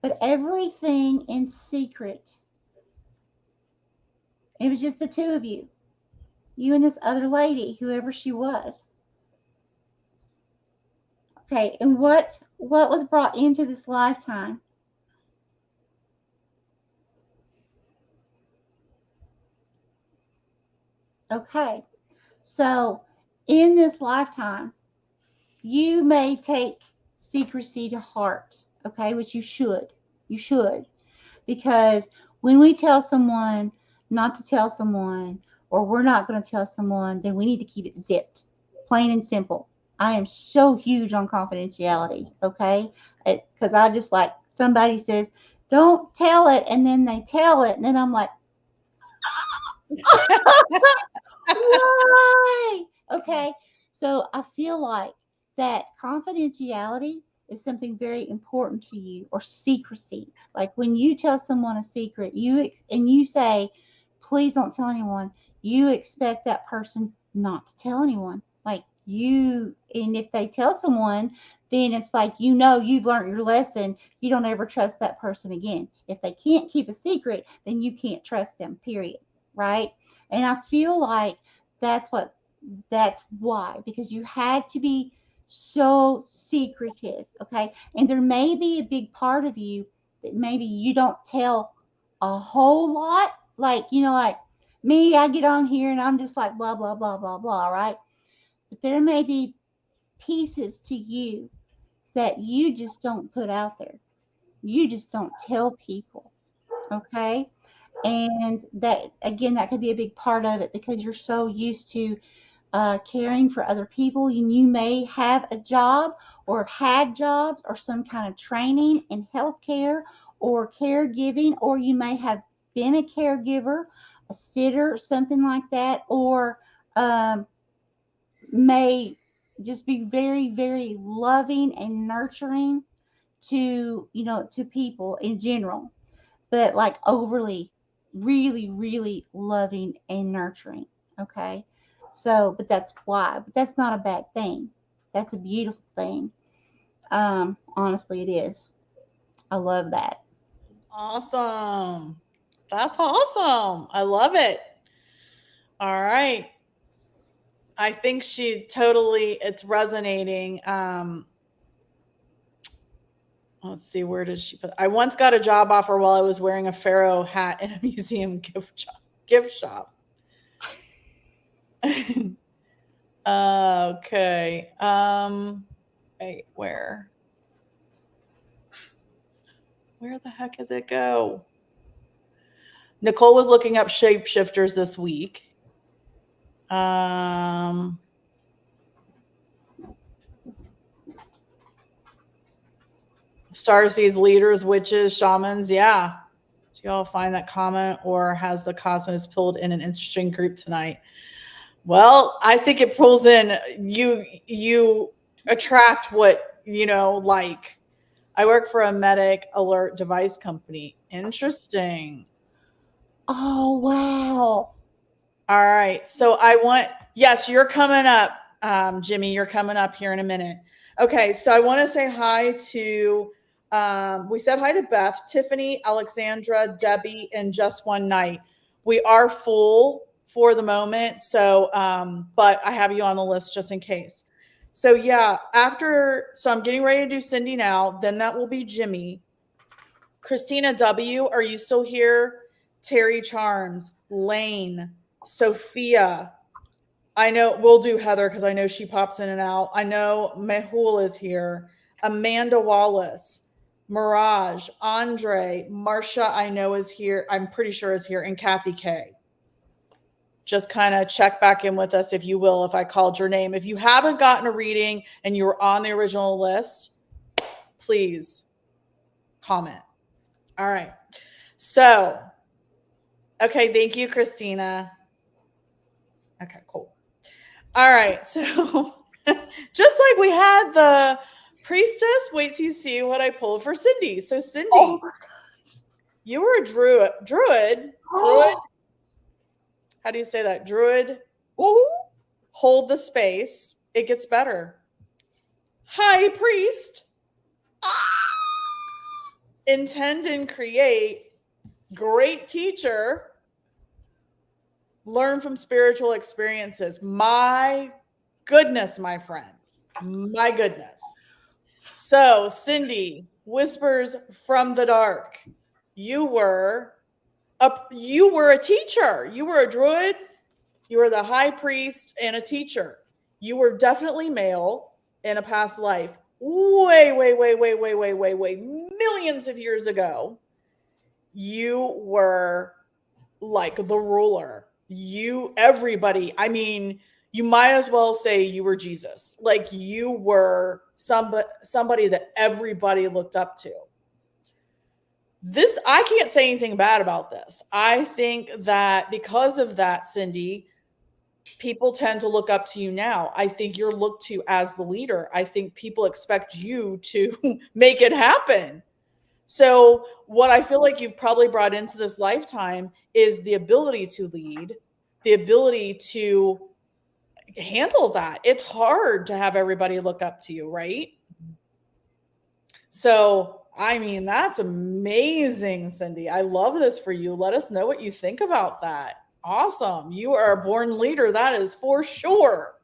But everything in secret. It was just the two of you. You and this other lady, whoever she was. Okay, and what was brought into this lifetime? Okay, so in this lifetime, you may take secrecy to heart, okay, which you should. You should. Because when we tell someone not to tell someone, or we're not going to tell someone, then we need to keep it zipped, plain and simple. I am so huge on confidentiality, okay? Because I just like somebody says, don't tell it, and then they tell it, and then I'm like, why? Okay, so I feel like that confidentiality is something very important to you, or secrecy. Like when you tell someone a secret, and you say, please don't tell anyone, you expect that person not to tell anyone. Like and if they tell someone, then it's like, you've learned your lesson. You don't ever trust that person again. If they can't keep a secret, then you can't trust them, period. Right? And I feel like that's why, because you had to be so secretive, okay? And there may be a big part of you that maybe you don't tell a whole lot. Like, like me, I get on here and I'm just like, blah, blah, blah, blah, blah, right? But there may be pieces to you that you just don't put out there. You just don't tell people, okay? And that, again, that could be a big part of it because you're so used to caring for other people. And you may have a job or have had jobs or some kind of training in healthcare or caregiving, or you may have been a caregiver, a sitter, something like that, or may just be very, very loving and nurturing to people in general, but like overly, really, really loving and nurturing. Okay. So, but that's why. But that's not a bad thing. That's a beautiful thing. Honestly, it is. I love that. Awesome. That's awesome. I love it. All right. I think it's resonating. Let's see, where did she put? I once got a job offer while I was wearing a pharaoh hat in a museum gift shop. Okay. Wait, where the heck did it go? Nicole was looking up shapeshifters this week. Starseeds, leaders, witches, shamans. Yeah. Do y'all find that comment, or has the cosmos pulled in an interesting group tonight? Well, I think it pulls in you attract what like. I work for a medic alert device company. Interesting. Oh, wow. All right. So yes, you're coming up, Jimmy. You're coming up here in a minute. Okay. So I want to say hi to, we said hi to Beth, Tiffany, Alexandra, Debbie, and Just One Night. We are full for the moment. So, but I have you on the list just in case. So yeah, so I'm getting ready to do Cindy now. Then that will be Jimmy. Christina W., are you still here? Terry Charms, Lane, Sophia. I know we'll do Heather because I know she pops in and out. I know Mehul is here. Amanda Wallace, Mirage, Andre, Marsha, I know is here. I'm pretty sure is here. And Kathy K. Just kind of check back in with us, if you will, if I called your name. If you haven't gotten a reading and you were on the original list, please comment. All right. So, okay. Thank you, Christina. Okay, cool. All right. So, just like we had the priestess, wait till you see what I pulled for Cindy. So, Cindy, Oh my gosh. You were a druid. How do you say that? Druid. Ooh. Hold the space. It gets better. High priest. Intend and create. Great teacher. Learn from spiritual experiences. My goodness, my friends. My goodness. So, Cindy, Whispers from the Dark. You were a teacher. You were a druid. You were the high priest and a teacher. You were definitely male in a past life. Way, way, way, way, way, way, way, way, millions of years ago. You were like the ruler. Everybody, I mean, you might as well say you were Jesus. Like you were somebody that everybody looked up to. I can't say anything bad about this. I think that because of that, Cindy, people tend to look up to you now. I think you're looked to as the leader. I think people expect you to make it happen. So, what I feel like you've probably brought into this lifetime is the ability to lead, the ability to handle that. It's hard to have everybody look up to you, right? So, I mean, that's amazing, Cindy. I love this for you. Let us know what you think about that. Awesome. You are a born leader. That is for sure.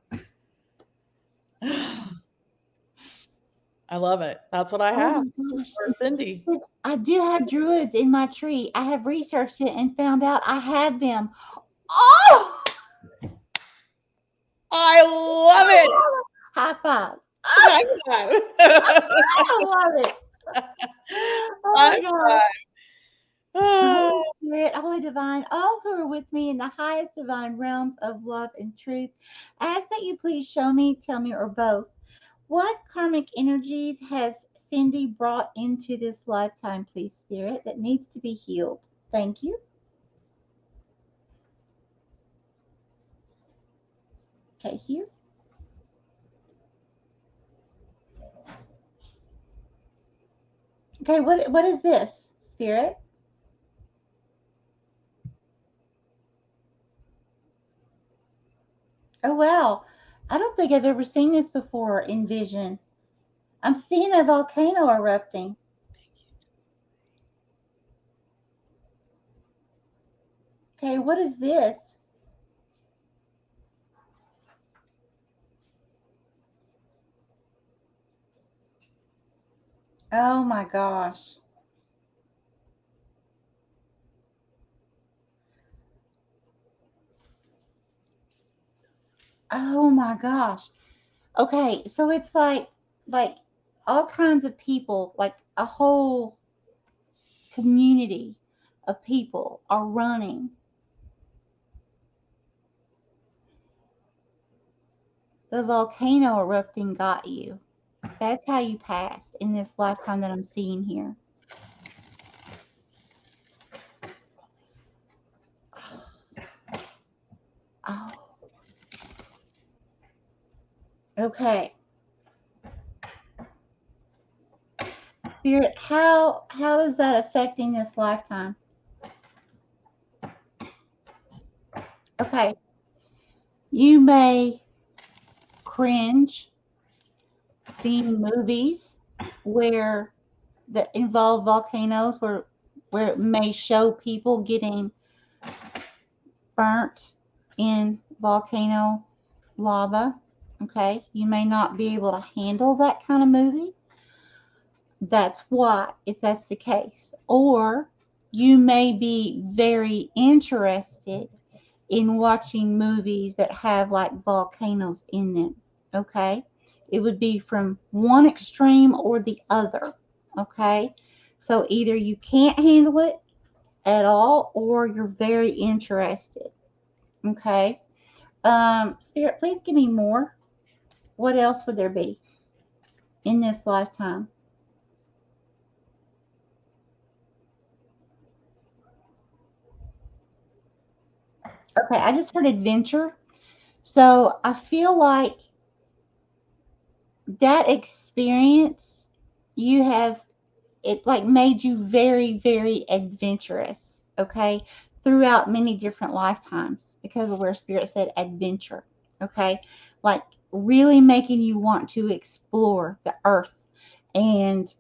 I love it. That's what I have for Cindy. I do have druids in my tree. I have researched it and found out I have them. Oh! I love it. High five. High five. I love it. Oh my God. Oh. Spirit, Holy Divine, all who are with me in the highest divine realms of love and truth, I ask that you please show me, tell me, or both, what karmic energies has Cindy brought into this lifetime, please, Spirit, that needs to be healed? Thank you. Okay, here. Okay, what is this, Spirit? Oh, wow. I don't think I've ever seen this before in vision. I'm seeing a volcano erupting. Okay, what is this? Oh my gosh. Oh my gosh. Okay, so it's like all kinds of people, like a whole community of people are running. The volcano erupting got you. That's how you passed in this lifetime that I'm seeing here. Oh. Okay. Spirit, how is that affecting this lifetime? Okay. You may cringe seeing movies where that involve volcanoes where it may show people getting burnt in volcano lava. Okay. You may not be able to handle that kind of movie. That's why, if that's the case. Or you may be very interested in watching movies that have like volcanoes in them. Okay. It would be from one extreme or the other. Okay. So either you can't handle it at all or you're very interested. Okay. Spirit, please give me more. What else would there be in this lifetime? Okay, I just heard adventure. So I feel like that experience you have, it like made you very, very adventurous, okay, throughout many different lifetimes because of where Spirit said adventure, okay, like really making you want to explore the earth and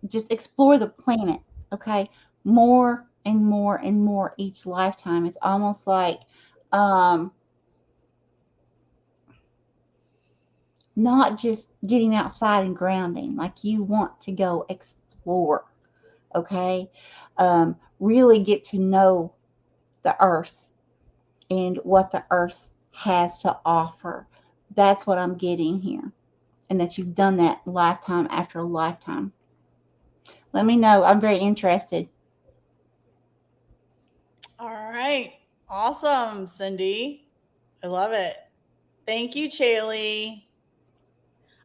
just explore the planet, okay, more and more each lifetime. It's almost like not just getting outside and grounding, like you want to go explore, okay? Really get to know the earth and what the earth has to offer. That's what I'm getting here. And that you've done that lifetime after lifetime. Let me know. I'm very interested. All right. Awesome, Cindy. I love it. Thank you, Chaley.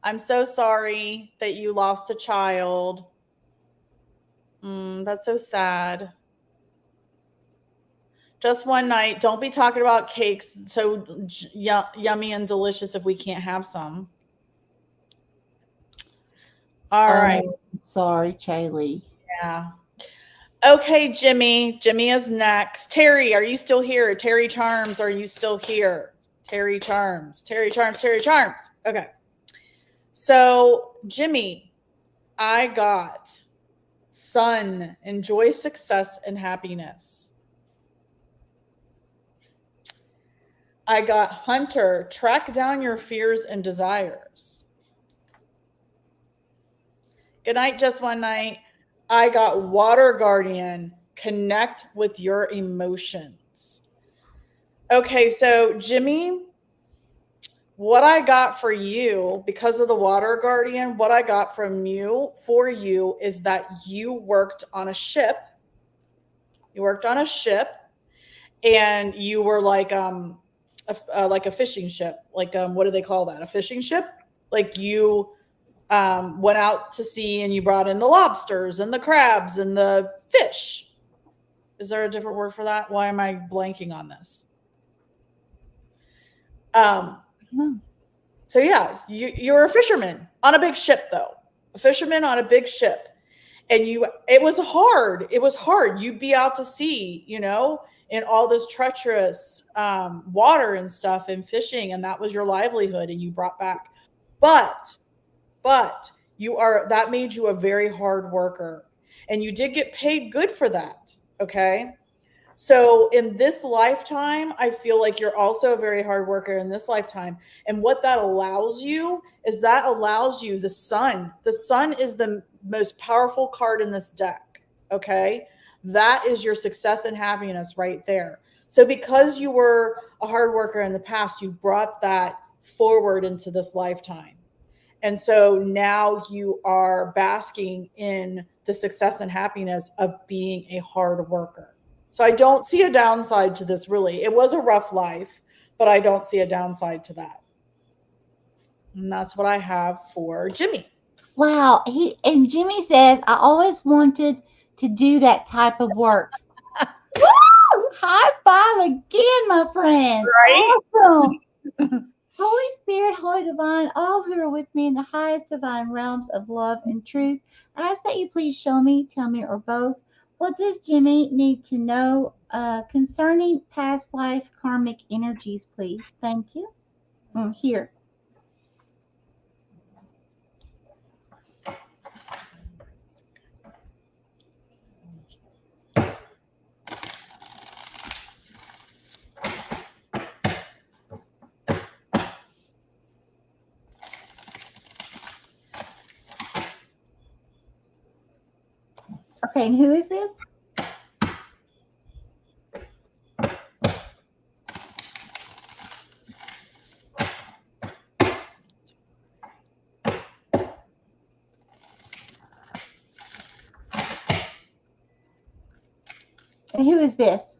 I'm so sorry that you lost a child. That's so sad. Just one night. Don't be talking about cakes so yummy and delicious if we can't have some. All right. Oh, sorry, Chaley. Yeah. Okay, Jimmy. Jimmy is next. Terry, are you still here? Terry Charms, are you still here? Terry Charms. Terry Charms. Terry Charms. Okay. So, Jimmy, I got Sun, enjoy success and happiness. I got Hunter, track down your fears and desires. Good night, just one night. I got Water Guardian, connect with your emotions. Okay, so Jimmy, what I got for you because of the Water Guardian, what I got from you for you is that you worked on a ship. You worked on a ship and you were like a fishing ship. Like what do they call that? A fishing ship? Like you went out to sea and you brought in the lobsters and the crabs and the fish. Is there a different word for that? Why am I blanking on this? So yeah, you're a fisherman on a big ship though. A fisherman on a big ship. And it was hard. It was hard. You'd be out to sea, in all this treacherous water and stuff and fishing, and that was your livelihood and you brought back. But that made you a very hard worker. And you did get paid good for that. Okay. So in this lifetime, I feel like you're also a very hard worker in this lifetime. And what that allows you is the sun. The sun is the most powerful card in this deck. Okay. That is your success and happiness right there. So because you were a hard worker in the past, you brought that forward into this lifetime. And so now you are basking in the success and happiness of being a hard worker. So I don't see a downside to this, really. It was a rough life, but I don't see a downside to that. And that's what I have for Jimmy. Wow. And Jimmy says, I always wanted to do that type of work. Woo! High five again, my friend. Right? Awesome. Holy Spirit, Holy Divine, all who are with me in the highest divine realms of love and truth, I ask that you please show me, tell me, or both, what does Jimmy need to know concerning past life karmic energies, please? Thank you. Here. Okay, and who is this? And who is this?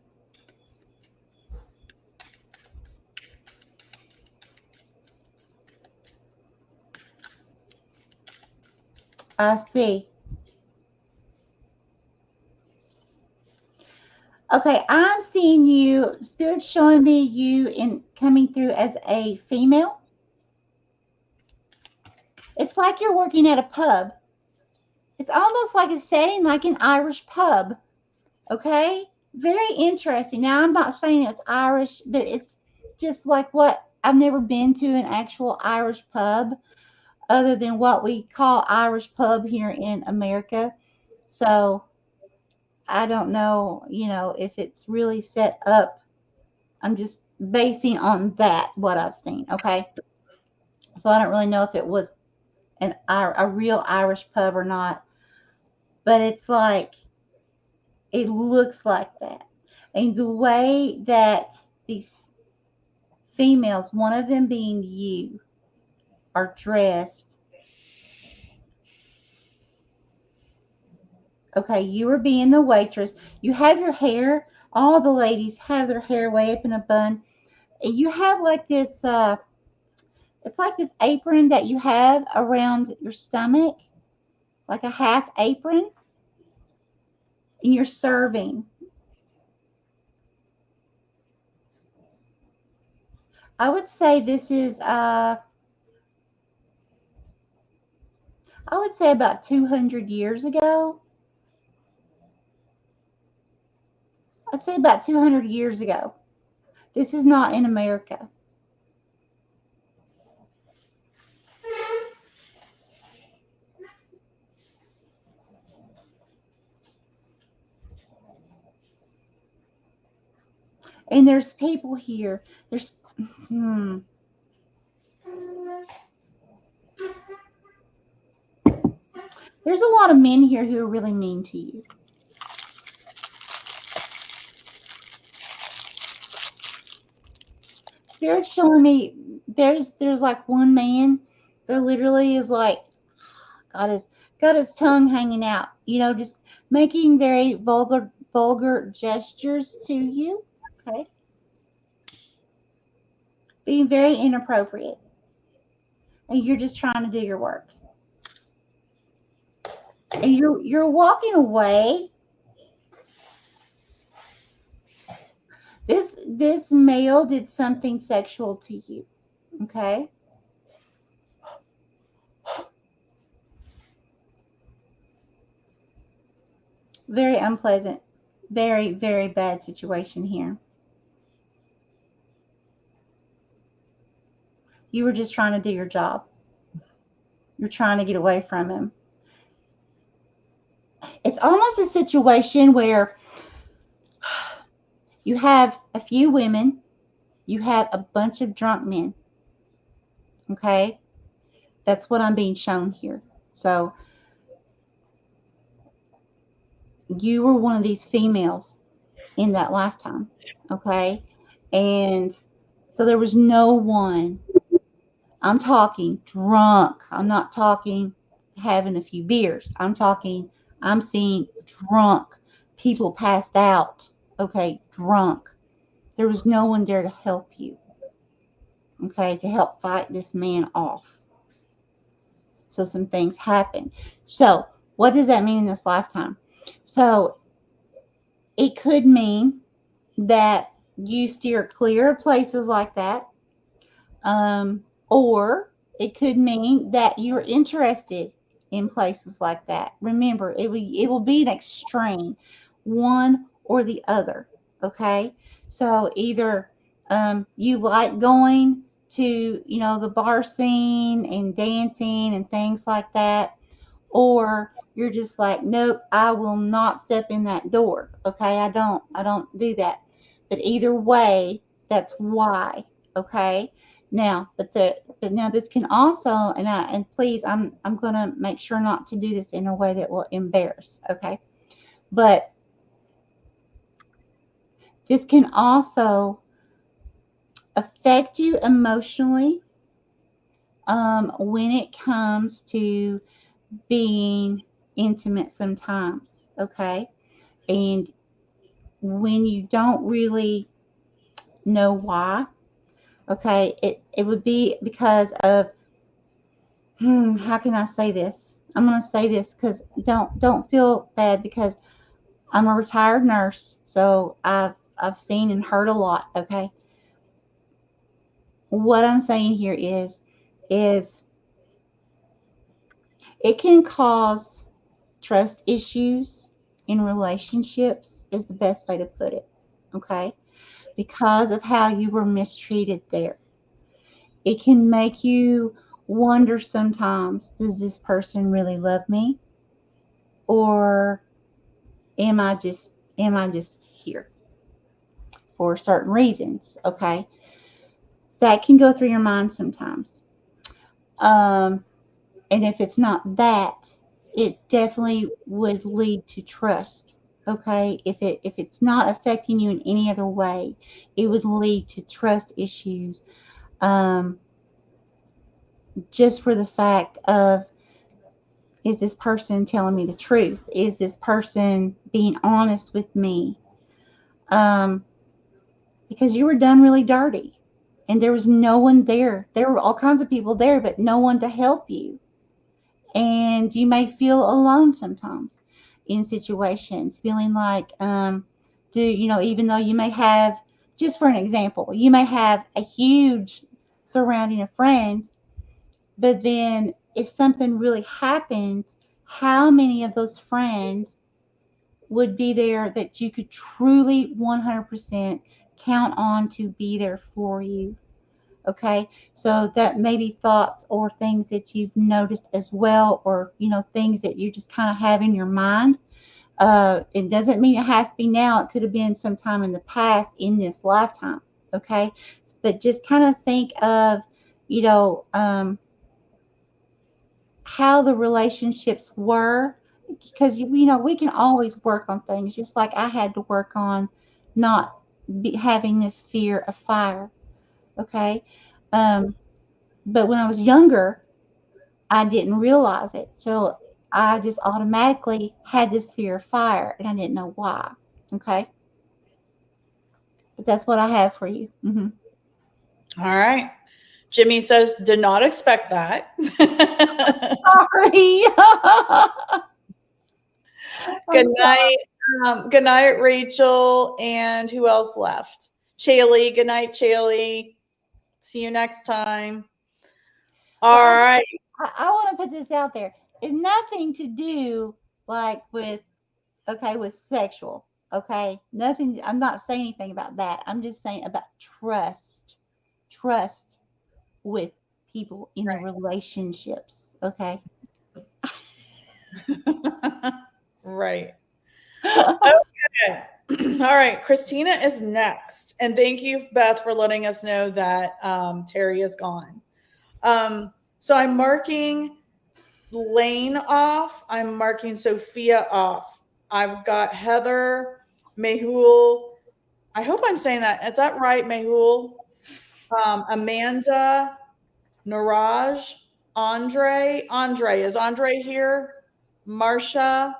I see. Okay, I'm seeing you, Spirit showing me you in coming through as a female. It's like you're working at a pub. It's almost like a setting like an Irish pub. Okay? Very interesting. Now, I'm not saying it's Irish, but it's just like what I've never been to an actual Irish pub other than what we call Irish pub here in America. So I don't know, if it's really set up. I'm just basing on that what I've seen, okay? So I don't really know if it was a real Irish pub or not, but it's like it looks like that. And the way that these females, one of them being you, are dressed. Okay, you were being the waitress. You have your hair. All the ladies have their hair way up in a bun. And you have like this, it's like this apron that you have around your stomach, like a half apron, and you're serving. I would say this is, I would say about 200 years ago. I'd say about 200 years ago. This is not in America. And there's people here. There's, there's a lot of men here who are really mean to you. Spirit's showing me there's like one man that literally is like got his tongue hanging out, just making very vulgar gestures to you. Okay. Being very inappropriate. And you're just trying to do your work. And you're walking away. This male did something sexual to you. Okay? Very unpleasant. Very, very bad situation here. You were just trying to do your job. You're trying to get away from him. It's almost a situation where you have a few women, you have a bunch of drunk men. Okay? That's what I'm being shown here. So you were one of these females in that lifetime. Okay? And so there was no one. I'm talking drunk. I'm not talking having a few beers. I'm seeing drunk. People passed out. Okay, drunk. There was no one there to help you. Okay, to help fight this man off. So some things happen. So what does that mean in this lifetime? So it could mean that you steer clear of places like that. Or it could mean that you're interested in places like that. Remember, it will be an extreme, one or the other. Okay, so either you like going to the bar scene and dancing and things like that, or you're just like, nope, I will not step in that door. Okay, I don't do that. But either way, that's why. Okay. Now, but now this can also, and please, I'm gonna make sure not to do this in a way that will embarrass. Okay, but this can also affect you emotionally when it comes to being intimate sometimes. Okay, and when you don't really know why. Okay, it would be because of, how can I say this? I'm going to say this because don't feel bad, because I'm a retired nurse, so I've seen and heard a lot. Okay, what I'm saying here is it can cause trust issues in relationships, is the best way to put it. Okay, because of how you were mistreated there. It can make you wonder sometimes, does this person really love me? Or am I just here for certain reasons? Okay. That can go through your mind sometimes. Um, and if it's not that, it definitely would lead to trust. Okay. If it's not affecting you in any other way, it would lead to trust issues. Um, just for the fact of, is this person telling me the truth? Is this person being honest with me? Um, because you were done really dirty and there was no one there. There were all kinds of people there, but no one to help you. And you may feel alone sometimes in situations, feeling like, even though you may have, just for an example, you may have a huge surrounding of friends, but then if something really happens, how many of those friends would be there that you could truly 100% count on to be there for you? Okay, so that may be thoughts or things that you've noticed as well, or things that you just kind of have in your mind. It doesn't mean it has to be now. It could have been sometime in the past in this lifetime. Okay, but just kind of think of, you know, um, how the relationships were, because we can always work on things, just like I had to work on not having this fear of fire. Okay, um, but when I was younger, I didn't realize it, so I just automatically had this fear of fire, and I didn't know why. Okay, but that's what I have for you. All right. Jimmy says, did not expect that. Sorry. Good I'm sorry. night. Good night, Rachel. And who else left? Chaley. Good night, Chaley. See you next time. Well, All right. I want to put this out there. It's nothing to do like with, okay, with sexual. Okay, nothing. I'm not saying anything about that. I'm just saying about trust with people in the relationships. Okay. Right. Okay. All right. Christina is next. And thank you, Beth, for letting us know that Terry is gone. So I'm marking Lane off. I'm marking Sophia off. I've got Heather, Mehul. I hope I'm saying that. Is that right, Mehul? Amanda, Niraj, Andre. Andre. Is Andre here? Marsha,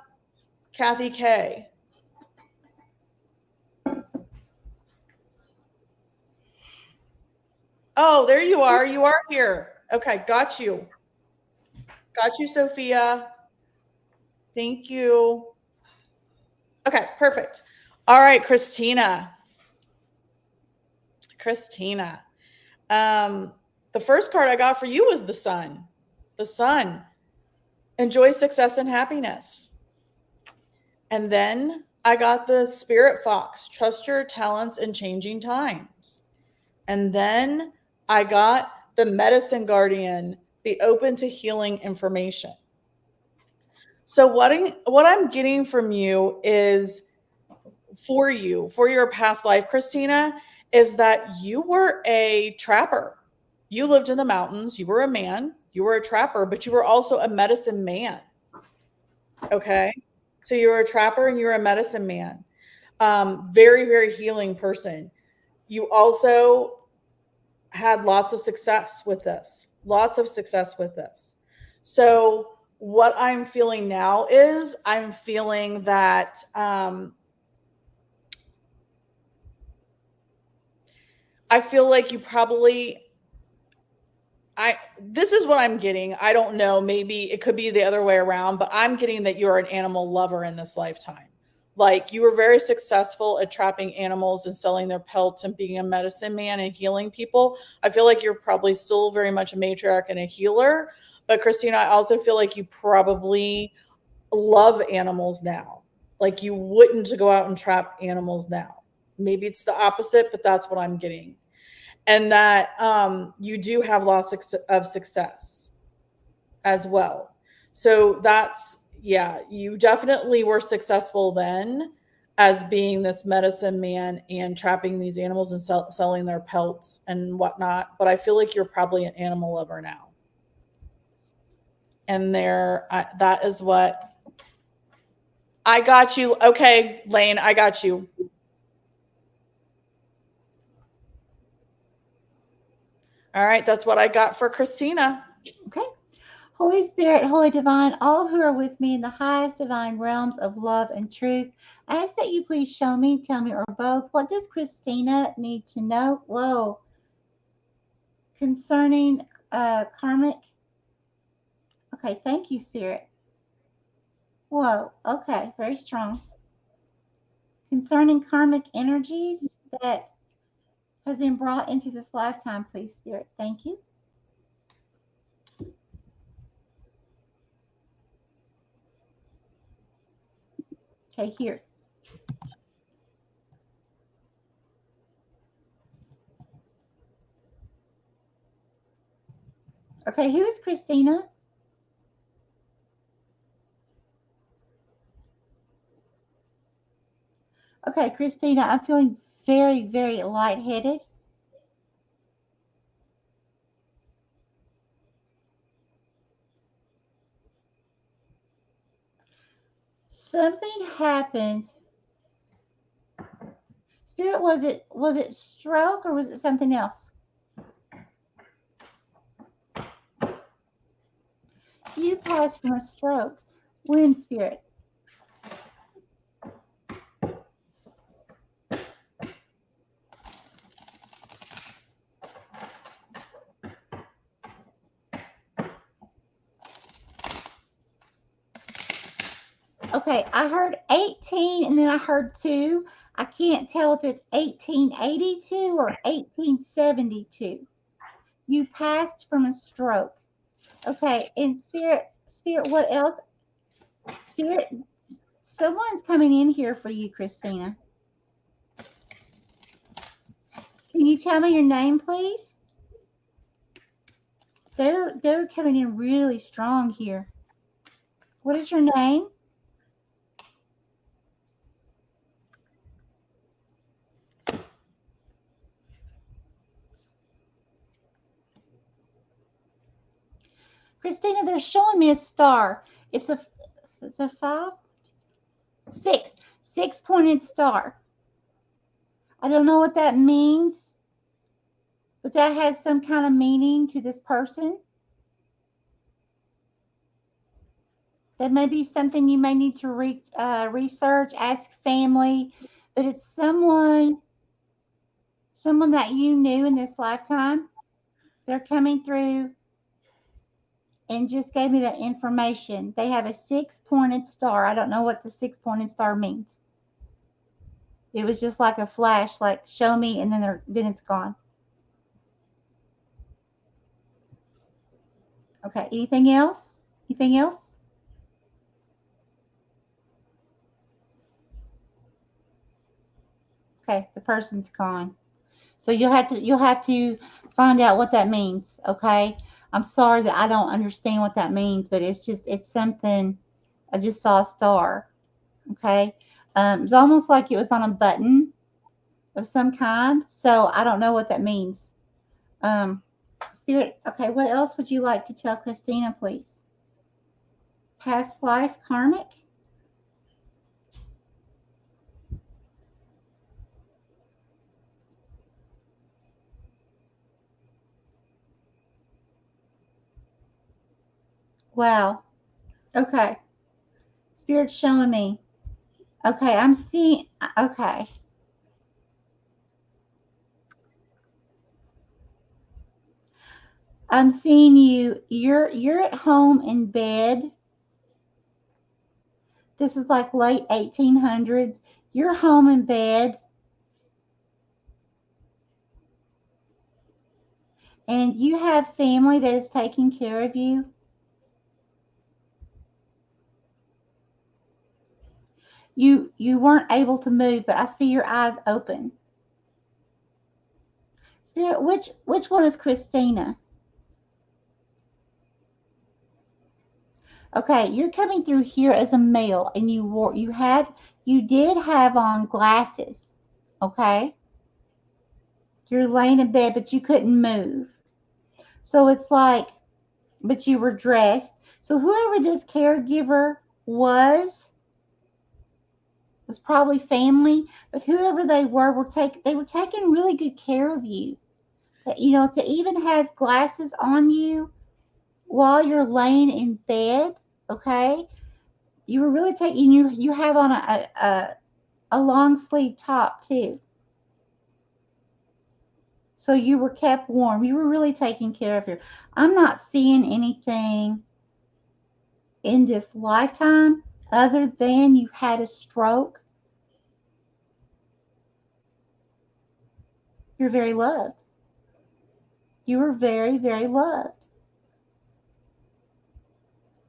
Kathy K. Oh, there you are. You are here. Okay, got you. Got you, Sophia. Thank you. Okay, perfect. All right, Christina. Christina. Um, the first card I got for you was the sun. The sun. Enjoy success and happiness. And then I got the spirit fox. Trust your talents in changing times. And then I got the medicine guardian. Be open to healing information. So what I'm getting from you is for you, for your past life, Christina, is that you were a trapper. You lived in the mountains. You were a man. You were a trapper, but you were also a medicine man. Okay. So you were a trapper and you were a medicine man. Very, very healing person. You also had lots of success with this. Lots of success with this. So what I'm feeling now is I'm feeling that I feel like you probably this is what I'm getting. I don't know, maybe it could be the other way around, but I'm getting that you're an animal lover in this lifetime. Like you were very successful at trapping animals and selling their pelts and being a medicine man and healing people. I feel like you're probably still very much a matriarch and a healer. But Christina, I also feel like you probably love animals now. Like you wouldn't go out and trap animals now. Maybe it's the opposite, but that's what I'm getting. And that you do have lots of success as well. So that's yeah, you definitely were successful then as being this medicine man and trapping these animals and selling their pelts and whatnot. But I feel like you're probably an animal lover now. And that is what I got you. Okay, Lane, I got you. All right, that's what I got for Christina. Okay. Holy Spirit, Holy Divine, all who are with me in the highest divine realms of love and truth, I ask that you please show me, tell me, or both, what does Christina need to know? Whoa. Concerning karmic. Okay, thank you, Spirit. Whoa, okay, very strong. Concerning karmic energies that has been brought into this lifetime, please, Spirit. Thank you. Okay, here. Okay, who is Christina? Okay, Christina, I'm feeling very, very lightheaded. Something happened. Spirit, was it stroke or was it something else? You passed from a stroke. When, Spirit? Okay, I heard 18 and then I heard 2. I can't tell if it's 1882 or 1872. You passed from a stroke. Okay, and Spirit, what else? Spirit, someone's coming in here for you, Christina. Can you tell me your name, please? They're coming in really strong here. What is your name? Christina, they're showing me a star. It's a 5, 6 pointed star. I don't know what that means, but that has some kind of meaning to this person. That may be something you may need to research, ask family, but it's someone that you knew in this lifetime. They're coming through and just gave me that information. They have a 6 pointed star. I don't know what the 6 pointed star means. It was just like a flash, like show me, and then it's gone. Okay, anything else? Anything else? Okay, the person's gone. So you'll have to find out what that means, okay? I'm sorry that I don't understand what that means, but it's something. I just saw a star, okay? It's almost like it was on a button of some kind, so I don't know what that means. Spirit, okay, what else would you like to tell Christina, please? Past life karmic? Wow. Okay. Spirit's showing me. Okay, I'm seeing. Okay. I'm seeing you. You're at home in bed. This is like late 1800s. You're home in bed, and you have family that is taking care of you. You weren't able to move, but I see your eyes open. Spirit, which one is Christina? Okay, you're coming through here as a male, and you did have on glasses. Okay, you're laying in bed, but you couldn't move. So it's like, but you were dressed. So whoever this caregiver was probably family, but whoever they they were taking really good care of you. That, you know, to even have glasses on you while you're laying in bed, okay? You were really taking you have on a long sleeve top too. So you were kept warm. You were really taking care of your. I'm not seeing anything in this lifetime other than you had a stroke. You're very loved. You were very, very loved.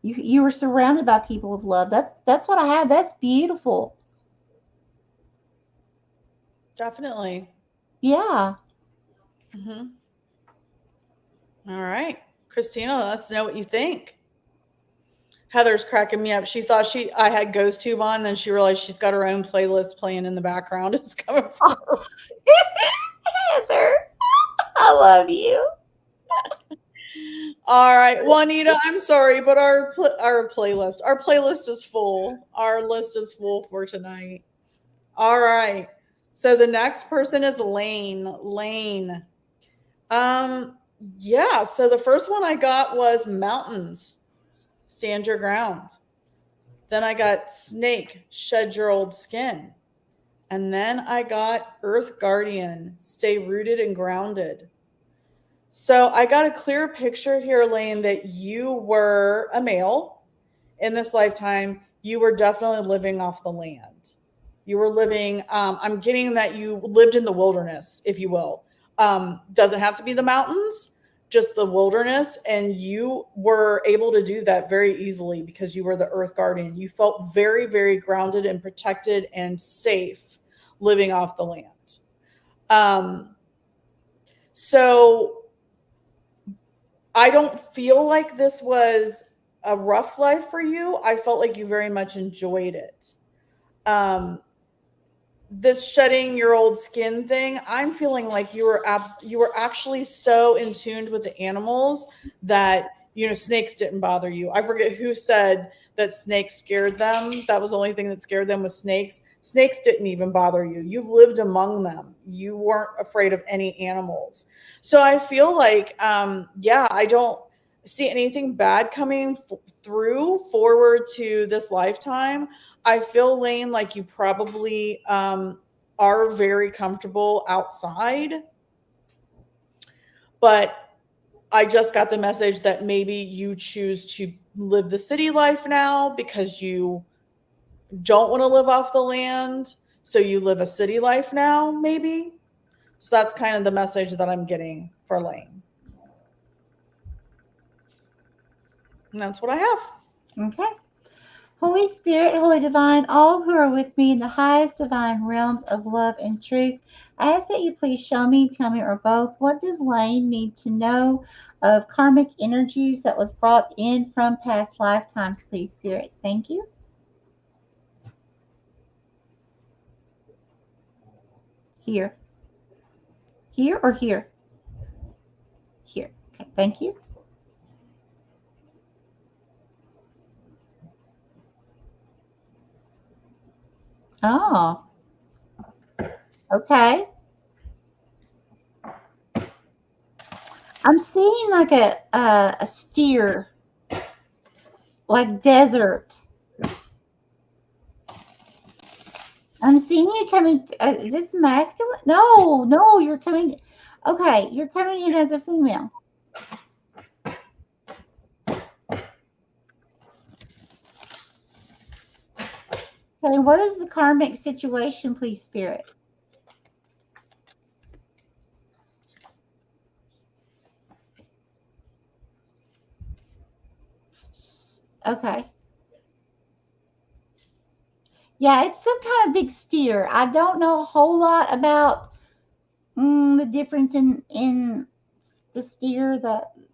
You were surrounded by people with love. That's what I have. That's beautiful. Definitely. Yeah. Hmm. All right. Christina, let us know what you think. Heather's cracking me up. She thought I had Ghost Tube on, then she realized she's got her own playlist playing in the background. It's coming from her. Heather, I love you. All right, Juanita, I'm sorry, but our playlist is full. Our list is full for tonight. All right. So the next person is Lane. Lane. Um, yeah, so the first one I got was mountains, stand your ground. Then I got snake, shed your old skin. And then I got earth guardian, stay rooted and grounded. So I got a clear picture here, Lane, that you were a male in this lifetime. You were definitely living off the land. You were living, I'm getting that you lived in the wilderness, if you will. Doesn't have to be the mountains, just the wilderness. And you were able to do that very easily because you were the earth guardian. You felt very, very grounded and protected and safe living off the land. Um, so I don't feel like this was a rough life for you. I felt like you very much enjoyed it. Um, this shedding your old skin thing, I'm feeling like you were actually so in tune with the animals that snakes didn't bother you. I forget who said that snakes scared them. That was the only thing that scared them was snakes. Snakes didn't even bother you. You lived among them. You weren't afraid of any animals. So I feel like, yeah, I don't see anything bad coming through forward to this lifetime. I feel, Lane, like you probably are very comfortable outside, but I just got the message that maybe you choose to live the city life now because you don't want to live off the land. So you live a city life now, maybe. So that's kind of the message that I'm getting for Lane. And that's what I have. Okay. Holy Spirit, Holy Divine, all who are with me in the highest divine realms of love and truth, I ask that you please show me, tell me, or both, what does Lane need to know of karmic energies that was brought in from past lifetimes, please, Spirit. Thank you. Here. Here or here? Here. Okay, thank you. Oh, okay. I'm seeing like a steer, like desert. I'm seeing you coming. Is this masculine? No, no, you're coming. Okay, you're coming in as a female. Okay, what is the karmic situation, please, Spirit? Okay. Yeah, it's some kind of big steer. I don't know a whole lot about the difference in the steer.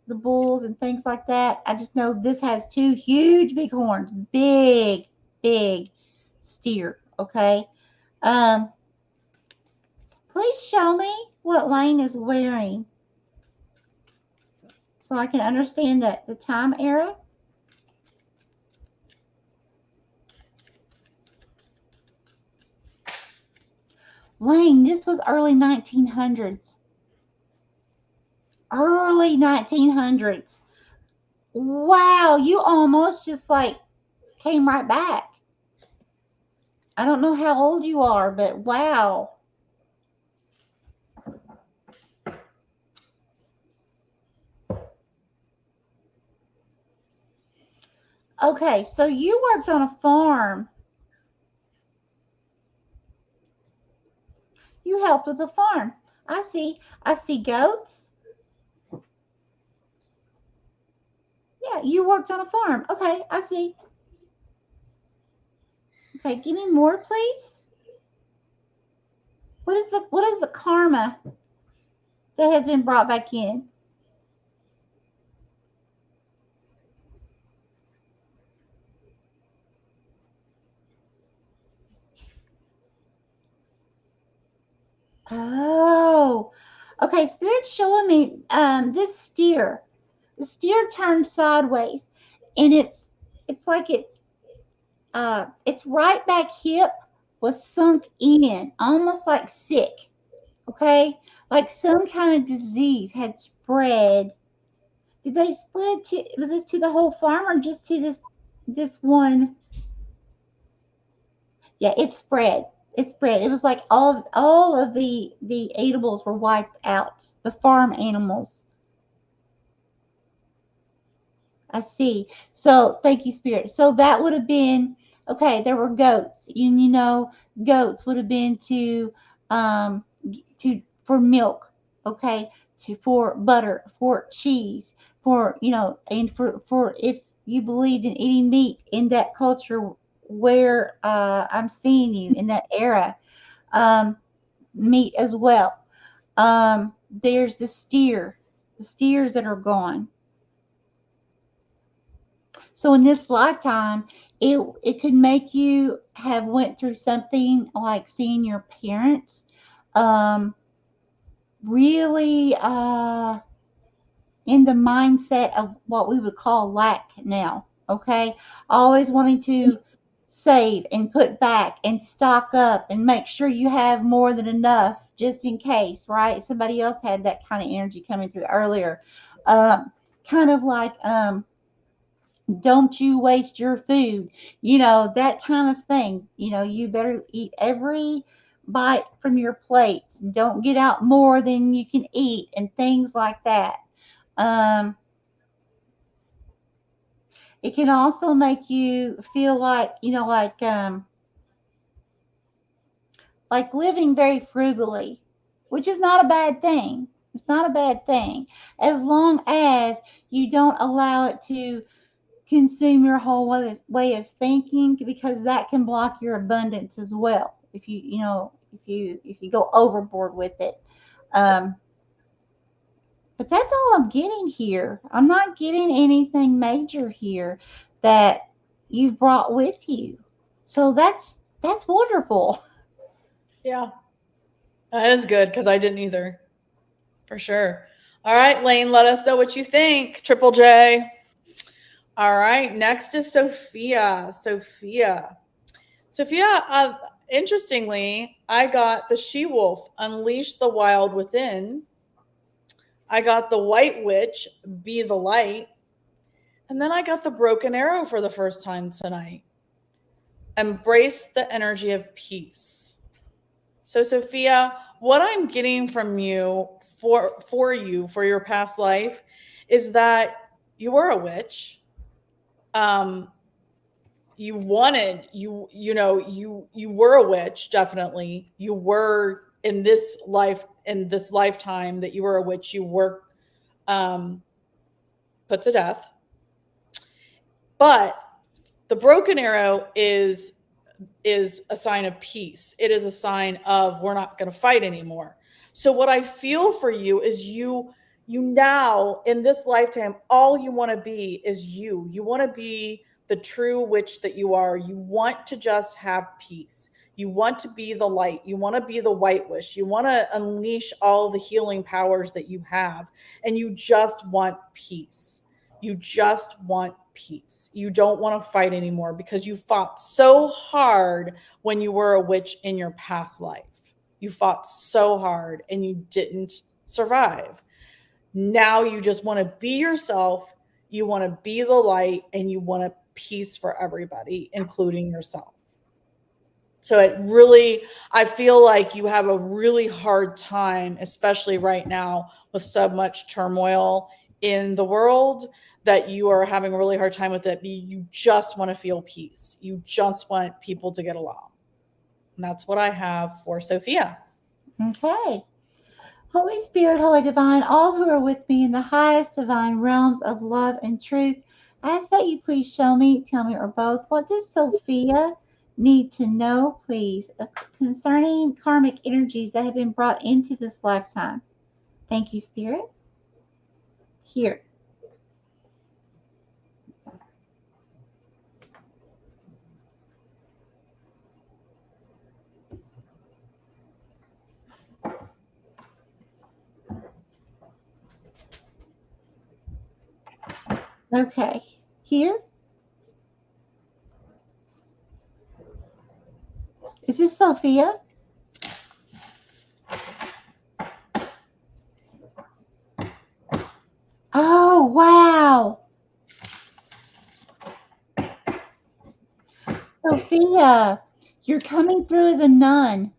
the bulls and things like that. I just know this has two huge big horns. Big, big steer. Okay. Um, please show me what Lane is wearing so I can understand that the time era. Lane, this was early 1900s. Early 1900s. Wow, you almost just like came right back. I don't know how old you are, but wow. Okay, so you worked on a farm. You helped with the farm. I see goats. Yeah, you worked on a farm. Okay, I see. Okay, give me more, please. What is the karma that has been brought back in? Oh, okay. Spirit's showing me this steer. The steer turned sideways, and it's like its right back hip was sunk in, almost like sick. Okay, like some kind of disease had spread. Did they spread to? Was this to the whole farm or just to this one? Yeah, it spread. It spread. It was like all of the edibles were wiped out. The farm animals. I see. So thank you, Spirit. So that would have been okay. There were goats. Goats would have been to for milk. Okay, to for butter, for cheese, for and for if you believed in eating meat in that culture where I'm seeing you in that era, um, meat as well. There's the steers that are gone. So in this lifetime, it could make you have went through something like seeing your parents um, really in the mindset of what we would call lack now. Okay, always wanting to save and put back and stock up and make sure you have more than enough just in case, right? Somebody else had that kind of energy coming through earlier. Um, kind of like don't you waste your food, that kind of thing. You better eat every bite from your plate. Don't get out more than you can eat and things like that. um, it can also make you feel like like living very frugally, which is not a bad thing. It's not a bad thing as long as you don't allow it to consume your whole way of thinking, because that can block your abundance as well if if you go overboard with it. um but that's all I'm getting here. I'm not getting anything major here that you've brought with you, so that's wonderful. Yeah, that is good because I didn't either, for sure. All right, Lane, let us know what you think. Triple J. All right, next is Sophia. Sophia, interestingly, I got the she wolf, unleash the wild within. I got the white witch, be the light. And then I got the broken arrow for the first time tonight. Embrace the energy of peace. So, Sophia, what I'm getting from you for your past life is that you were a witch. Um, you wanted you were a witch, definitely. You were in this lifetime that you were a witch. You were um, put to death, but the broken arrow is a sign of peace. It is a sign of we're not going to fight anymore. So what I feel for you is You now, in this lifetime, all you want to be is you. You want to be the true witch that you are. You want to just have peace. You want to be the light. You want to be the white witch. You want to unleash all the healing powers that you have. And you just want peace. You just want peace. You don't want to fight anymore because you fought so hard when you were a witch in your past life. You fought so hard and you didn't survive. Now you just want to be yourself, you want to be the light, and you want a peace for everybody, including yourself. So it really, I feel like you have a really hard time, especially right now with so much turmoil in the world, that you are having a really hard time with it. You just want to feel peace. You just want people to get along. And that's what I have for Sophia. Okay. Holy Spirit, Holy Divine, all who are with me in the highest divine realms of love and truth, I ask that you please show me, tell me, or both, what does Sophia need to know, please, concerning karmic energies that have been brought into this lifetime? Thank you, Spirit. Here. Okay. Here. Is this Sophia? Oh, wow. Sophia, you're coming through as a nun.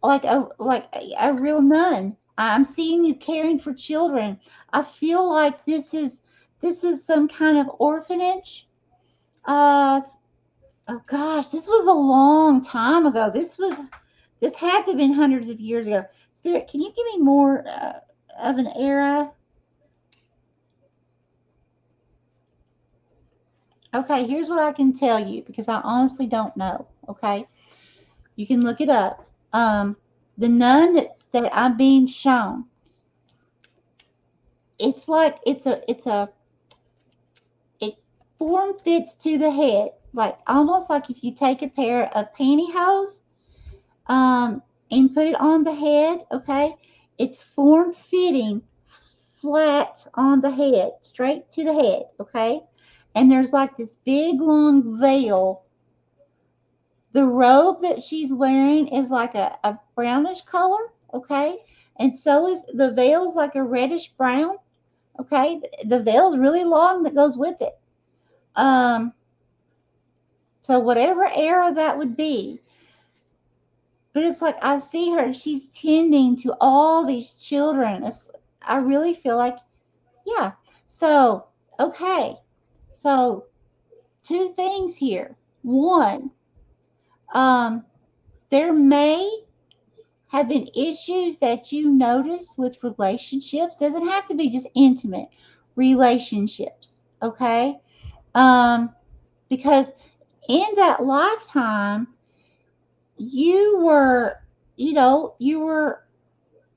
Like a real nun. I'm seeing you caring for children. I feel like this is some kind of orphanage. Oh gosh, this was a long time ago. This had to have been hundreds of years ago. Spirit, can you give me more of an era? Okay, here's what I can tell you because I honestly don't know. Okay, you can look it up. The nun that I'm being shown, it's like it form fits to the head, like almost like if you take a pair of pantyhose and put it on the head. Okay, it's form fitting, flat on the head, straight to the head. Okay, and there's like this big long veil. The robe that she's wearing is like a brownish color. Okay, and so is the veil's like a reddish brown. Okay, the veil's really long that goes with it. Um, so whatever era that would be, but it's like I see her, she's tending to all these children. I really feel like, yeah. So, okay. So, two things here. One, there may have been issues that you notice with relationships. Doesn't have to be just intimate relationships. Okay. Because in that lifetime, you were, you were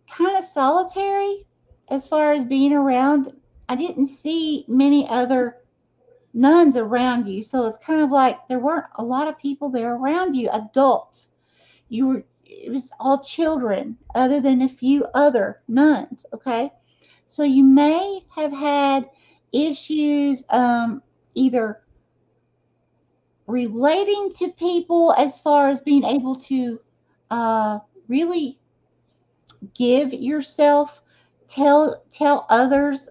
kind of solitary as far as being around. I didn't see many other nuns around you. So it's kind of like there weren't a lot of people there around you, adults. It was all children other than a few other nuns. Okay. So you may have had issues, either relating to people as far as being able to really give yourself, tell others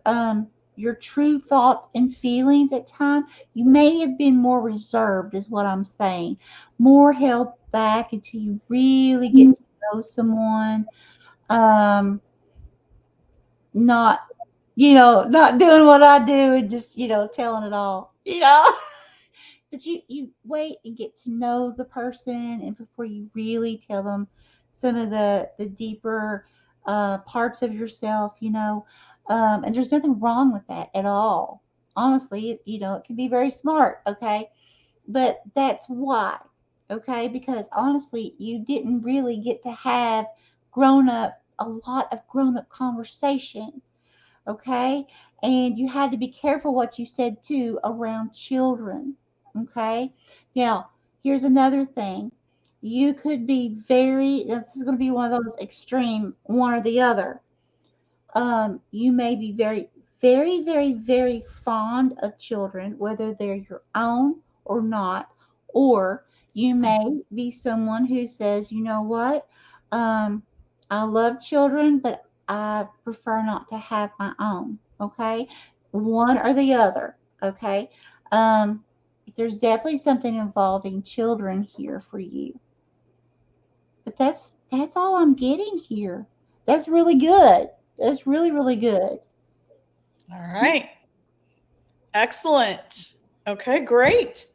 your true thoughts and feelings at times. You may have been more reserved, is what I'm saying, more held back until you really get to know someone. Not, not doing what I do and just, telling it all. But you wait and get to know the person, and before you really tell them some of the deeper parts of yourself, and there's nothing wrong with that at all. Honestly, it can be very smart. Okay, but that's why. Okay, because honestly, you didn't really get to have grown up a lot of grown-up conversation, okay? And you had to be careful what you said too around children, okay? Now, here's another thing. You could be this is going to be one of those extreme, one or the other. You may be very, very, very, very fond of children, whether they're your own or not, or you may be someone who says, you know what, I love children, but I prefer not to have my own. Okay, one or the other. Okay, there's definitely something involving children here for you, but that's all I'm getting here. That's really good. That's really, really good. All right. Excellent. Okay, great.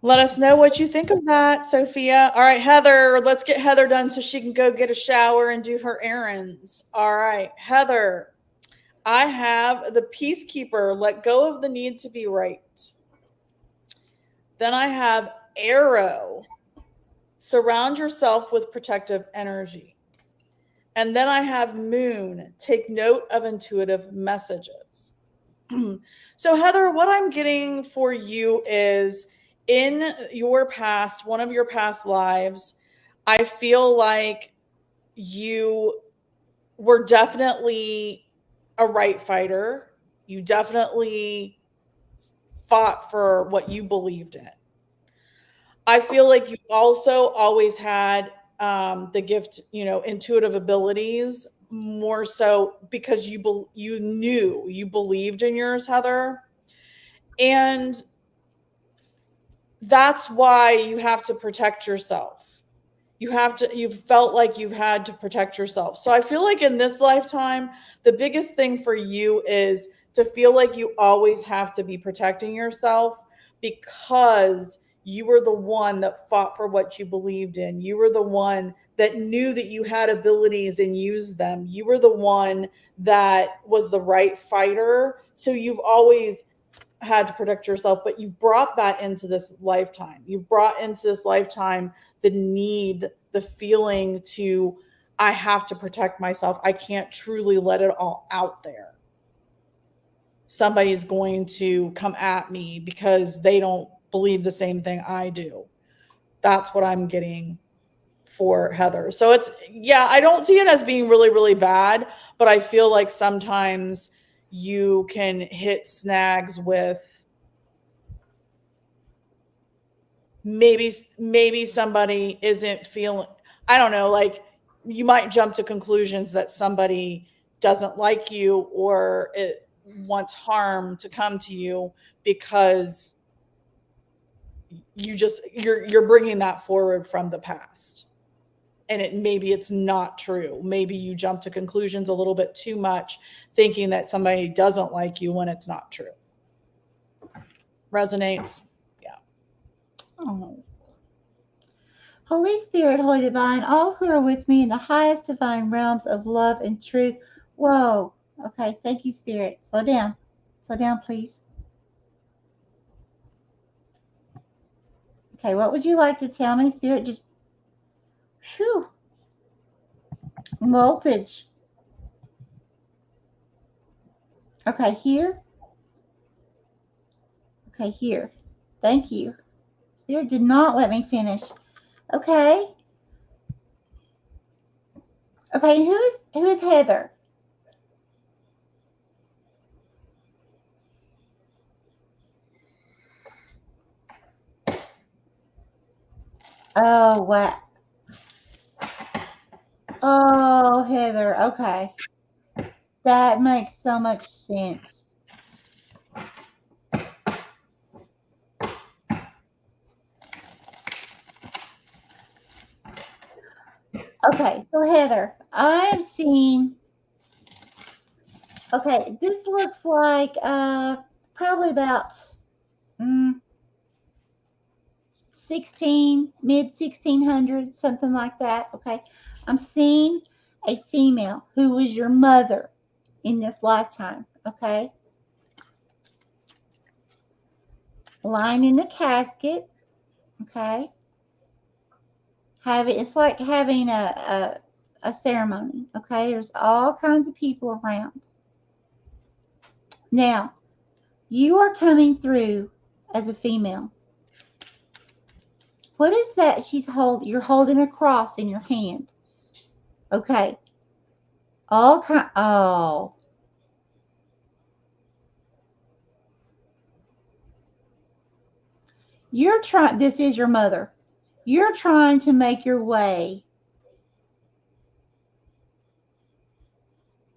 Let us know what you think of that, Sophia. All right, Heather, let's get Heather done so she can go get a shower and do her errands. All right, Heather, I have the peacekeeper, let go of the need to be right. Then I have arrow, surround yourself with protective energy. And then I have moon, take note of intuitive messages. So, Heather, what I'm getting for you is in your past, one of your past lives, I feel like you were definitely a right fighter. You definitely fought for what you believed in. I feel like you also always had the gift, intuitive abilities more so because you knew you believed in yours, Heather, and that's why you have to protect yourself. You've felt like you've had to protect yourself. So I feel like in this lifetime, the biggest thing for you is to feel like you always have to be protecting yourself because you were the one that fought for what you believed in. You were the one that knew that you had abilities and used them. You were the one that was the right fighter. So you've always had to protect yourself, but you brought that into this lifetime. You've brought into this lifetime the need, the feeling to, I have to protect myself. I can't truly let it all out there. Somebody's going to come at me because they don't believe the same thing I do. That's what I'm getting for Heather. So I don't see it as being really, really bad, but I feel like sometimes you can hit snags with maybe somebody isn't feeling, I don't know, like you might jump to conclusions that somebody doesn't like you or it wants harm to come to you because you're bringing that forward from the past, and maybe it's not true. Maybe you jump to conclusions a little bit too much thinking that somebody doesn't like you when it's not true. Resonates? Yeah. Oh. Holy Spirit, Holy Divine, all who are with me in the highest divine realms of love and truth. Whoa. Okay, thank you, Spirit. Slow down. Slow down, please. Okay, what would you like to tell me, Spirit? Just, whew. Voltage. Okay, here. Okay, here. Thank you. Spirit did not let me finish. Okay. Okay, who is Heather? Oh, what? Oh, Heather. Okay. That makes so much sense. Okay, so Heather, I am seeing. Okay, this looks like probably about mid 1600s, something like that. Okay, I'm seeing a female who was your mother in this lifetime. Okay, lying in a casket. Okay, it's like having a a ceremony. Okay, there's all kinds of people around. Now, you are coming through as a female. What is that you're holding a cross in your hand. Okay. Oh. This is your mother. You're trying to make your way.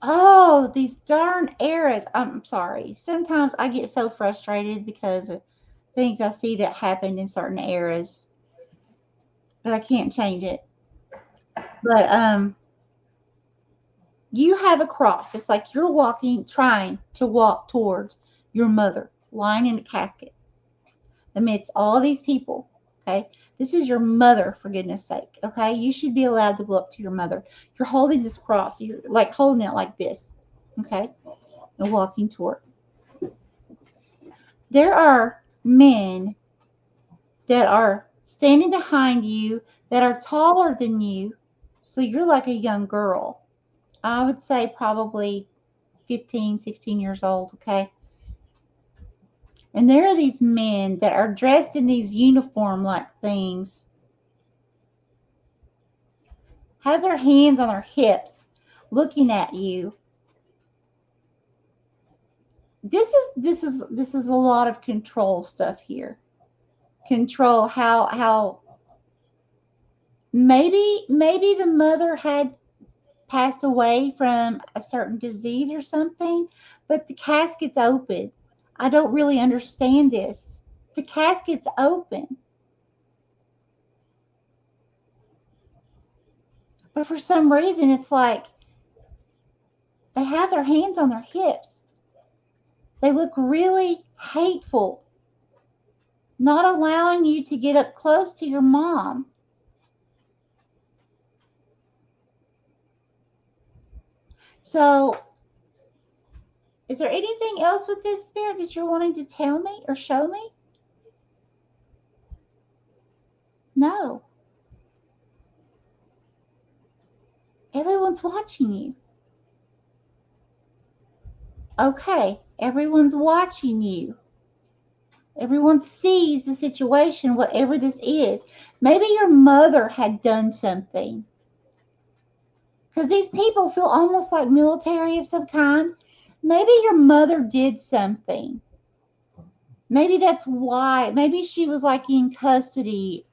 Oh, these darn eras. I'm sorry. Sometimes I get so frustrated because of things I see that happened in certain eras. But I can't change it. But you have a cross. It's like you're trying to walk towards your mother, lying in a casket amidst all these people. Okay, this is your mother, for goodness sake. Okay, you should be allowed to go up to your mother. You're holding this cross. You're like holding it like this. Okay, and walking toward. There are men that are standing behind you that are taller than you, so you're like a young girl. I would say probably 15, 16 years old, okay? And there are these men that are dressed in these uniform-like things, have their hands on their hips, looking at you. This is a lot of control stuff here. Control how maybe the mother had passed away from a certain disease or something, but the casket's open. I don't really understand this. The casket's open. But for some reason, it's like they have their hands on their hips. They look really hateful, not allowing you to get up close to your mom. So, is there anything else with this spirit that you're wanting to tell me or show me? No. Everyone's watching you. Okay, everyone's watching you. Everyone sees the situation, whatever this is. Maybe your mother had done something. Because these people feel almost like military of some kind. Maybe your mother did something. Maybe that's why. Maybe she was like in custody,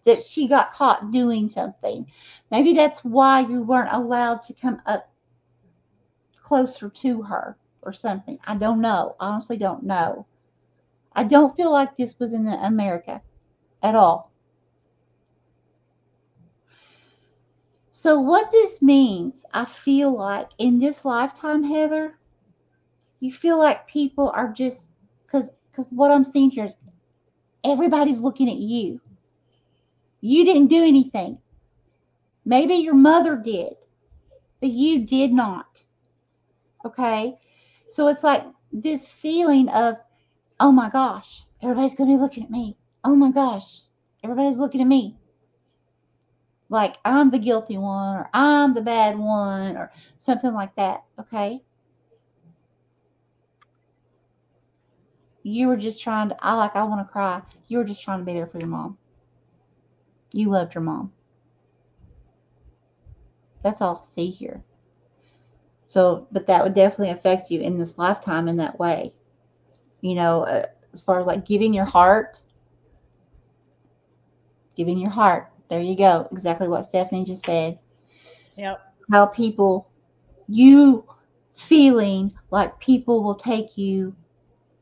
that she got caught doing something. Maybe that's why you weren't allowed to come up closer to her or something. I don't know. Honestly, don't know. I don't feel like this was in America at all. So what this means, I feel like in this lifetime, Heather, you feel like people are just, because what I'm seeing here is everybody's looking at you. You didn't do anything. Maybe your mother did, but you did not. Okay? So it's like this feeling of, oh my gosh, everybody's going to be looking at me. Oh my gosh, everybody's looking at me. Like I'm the guilty one, or I'm the bad one, or something like that. Okay? You were just trying to, I want to cry. You were just trying to be there for your mom. You loved your mom. That's all I see here. So, but that would definitely affect you in this lifetime in that way. You know, as far as like giving your heart. There you go. Exactly what Stephanie just said. Yep. How people, you feeling like people will take you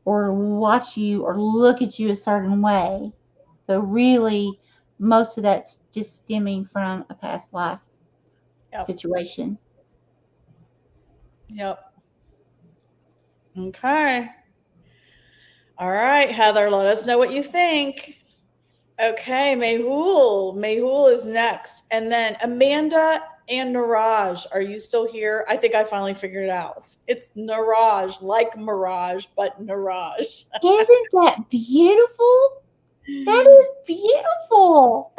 or watch you or look at you a certain way. But really, most of that's just stemming from a past life situation. Yep. Okay. All right, Heather, let us know what you think. Okay, Mehul is next. And then Amanda and Niraj, are you still here? I think I finally figured it out. It's Niraj, like Mirage, but Niraj. Isn't that beautiful? That is beautiful.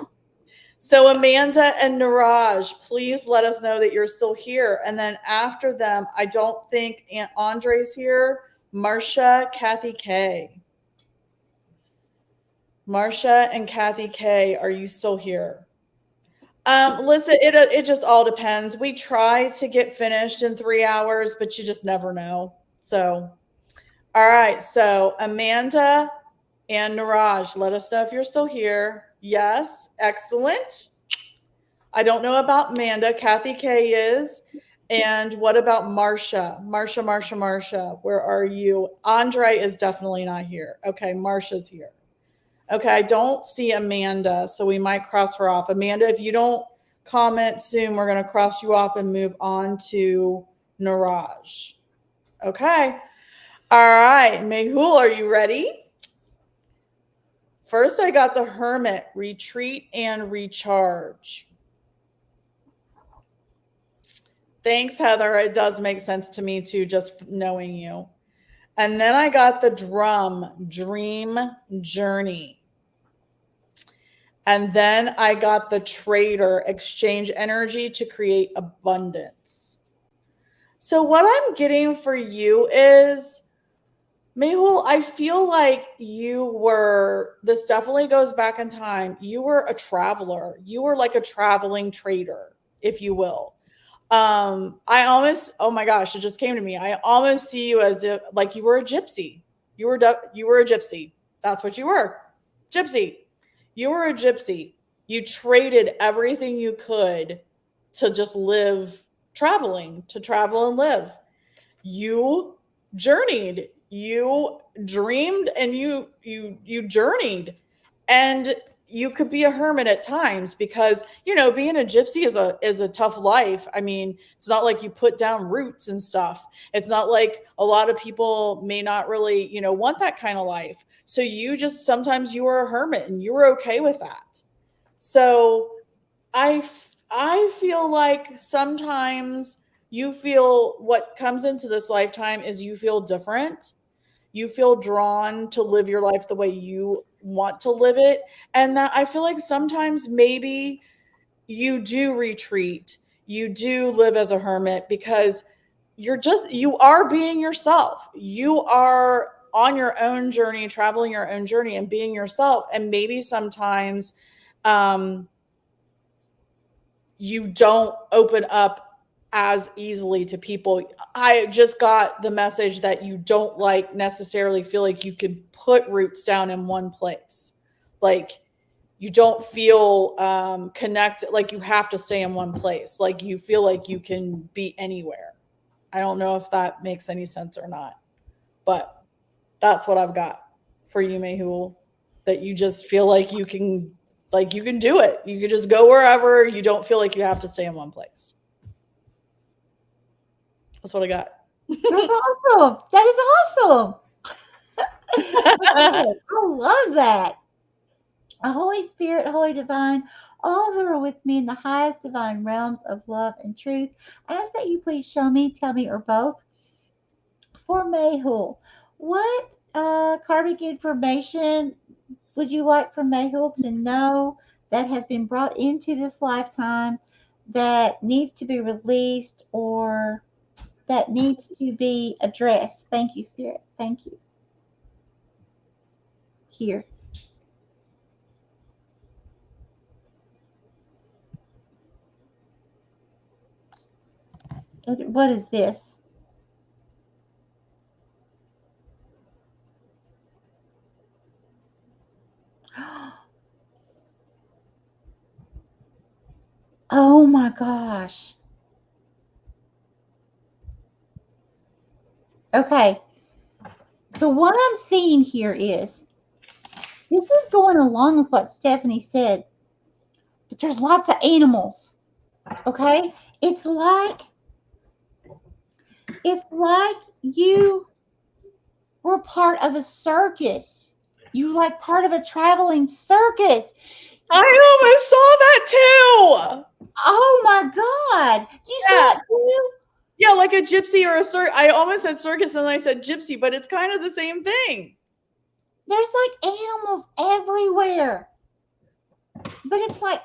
So Amanda and Niraj, please let us know that you're still here. And then after them, I don't think Aunt Andre's here. Marcia, Kathy K. Marcia and Kathy K, are you still here? Listen, it just all depends. We try to get finished in 3 hours, but you just never know. So, all right. So Amanda and Niraj, let us know if you're still here. Yes, excellent. I don't know about Amanda. Kathy K is. And what about Marcia? Marcia, where are you? Andre is definitely not here. Okay, Marcia's here. Okay, I don't see Amanda, so we might cross her off. Amanda, if you don't comment soon, we're going to cross you off and move on to Niraj. Okay. All right, Mehul, are you ready? First, I got the Hermit, retreat and recharge. Thanks, Heather. It does make sense to me too, just knowing you. And then I got the Drum, dream journey. And then I got the Trader, exchange energy to create abundance. So what I'm getting for you is, Mehul, I feel like this definitely goes back in time. You were a traveler. You were like a traveling trader, if you will. I almost, oh my gosh, it just came to me. I almost see you as if like you were a gypsy. You were a gypsy. That's what you were. Gypsy. You were a gypsy. You traded everything you could to just live traveling, to travel and live. You journeyed. You dreamed and you journeyed. And you could be a hermit at times because, being a gypsy is a tough life. I mean, it's not like you put down roots and stuff. It's not like a lot of people may not really, want that kind of life. So sometimes you were a hermit and you were okay with that. So I feel like sometimes you feel what comes into this lifetime is you feel different. You feel drawn to live your life the way you want to live it. And that I feel like sometimes maybe you do retreat. You do live as a hermit because you are being yourself. You are on your own journey, traveling your own journey and being yourself. And maybe sometimes you don't open up as easily to people. I just got the message that you don't necessarily feel like you could put roots down in one place. Like you don't feel connected, like you have to stay in one place. Like you feel like you can be anywhere. I don't know if that makes any sense or not, but that's what I've got for you, Mehul, that you just feel like you can do it. You can just go wherever. You don't feel like you have to stay in one place. That's what I got. That's awesome. That is awesome. I love that. A Holy Spirit, Holy Divine, all who are with me in the highest divine realms of love and truth, I ask that you please show me, tell me, or both. For Mehul, what karmic information would you like for Mehul to know that has been brought into this lifetime that needs to be released or that needs to be addressed? Thank you, Spirit. Thank you. Here. What is this? Oh my gosh. Okay. So what I'm seeing here is this is going along with what Stephanie said, but there's lots of animals. Okay? It's like you were part of a circus. You were like part of a traveling circus. I almost saw that too. Oh my God. You saw it too? Yeah, like a gypsy or a circus. I almost said circus and then I said gypsy, but it's kind of the same thing. There's like animals everywhere. But it's like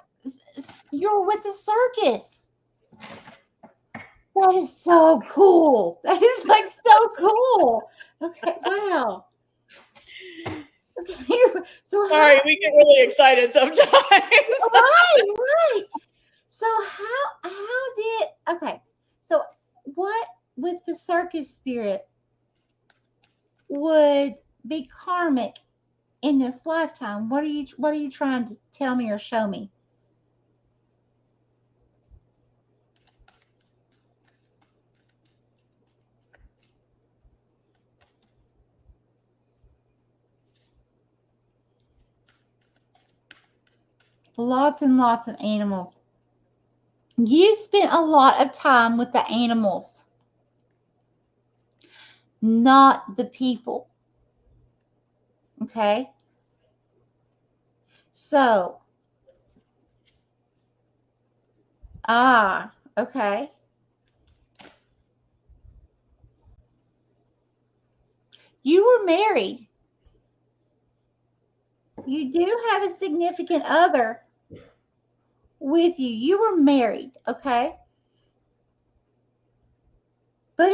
You're with the circus. That is so cool. That is like so cool. Okay, wow. Okay, so Sorry, we get really excited sometimes. right. So how did okay? So what with the circus spirit would be karmic in this lifetime? What are you trying to tell me or show me? Lots and lots of animals. You spent a lot of time with the animals, not the people. Okay? So, okay. You were married. You do have a significant other with you. You were married, okay? But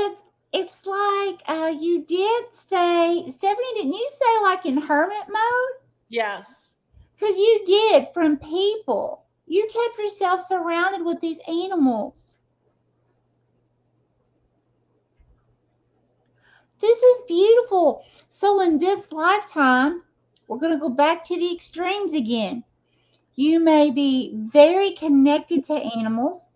it's like you did say, Stephanie, didn't you say like in hermit mode? Yes. Because you did from people. You kept yourself surrounded with these animals. This is beautiful. So in this lifetime, we're going to go back to the extremes again. You may be very connected to animals.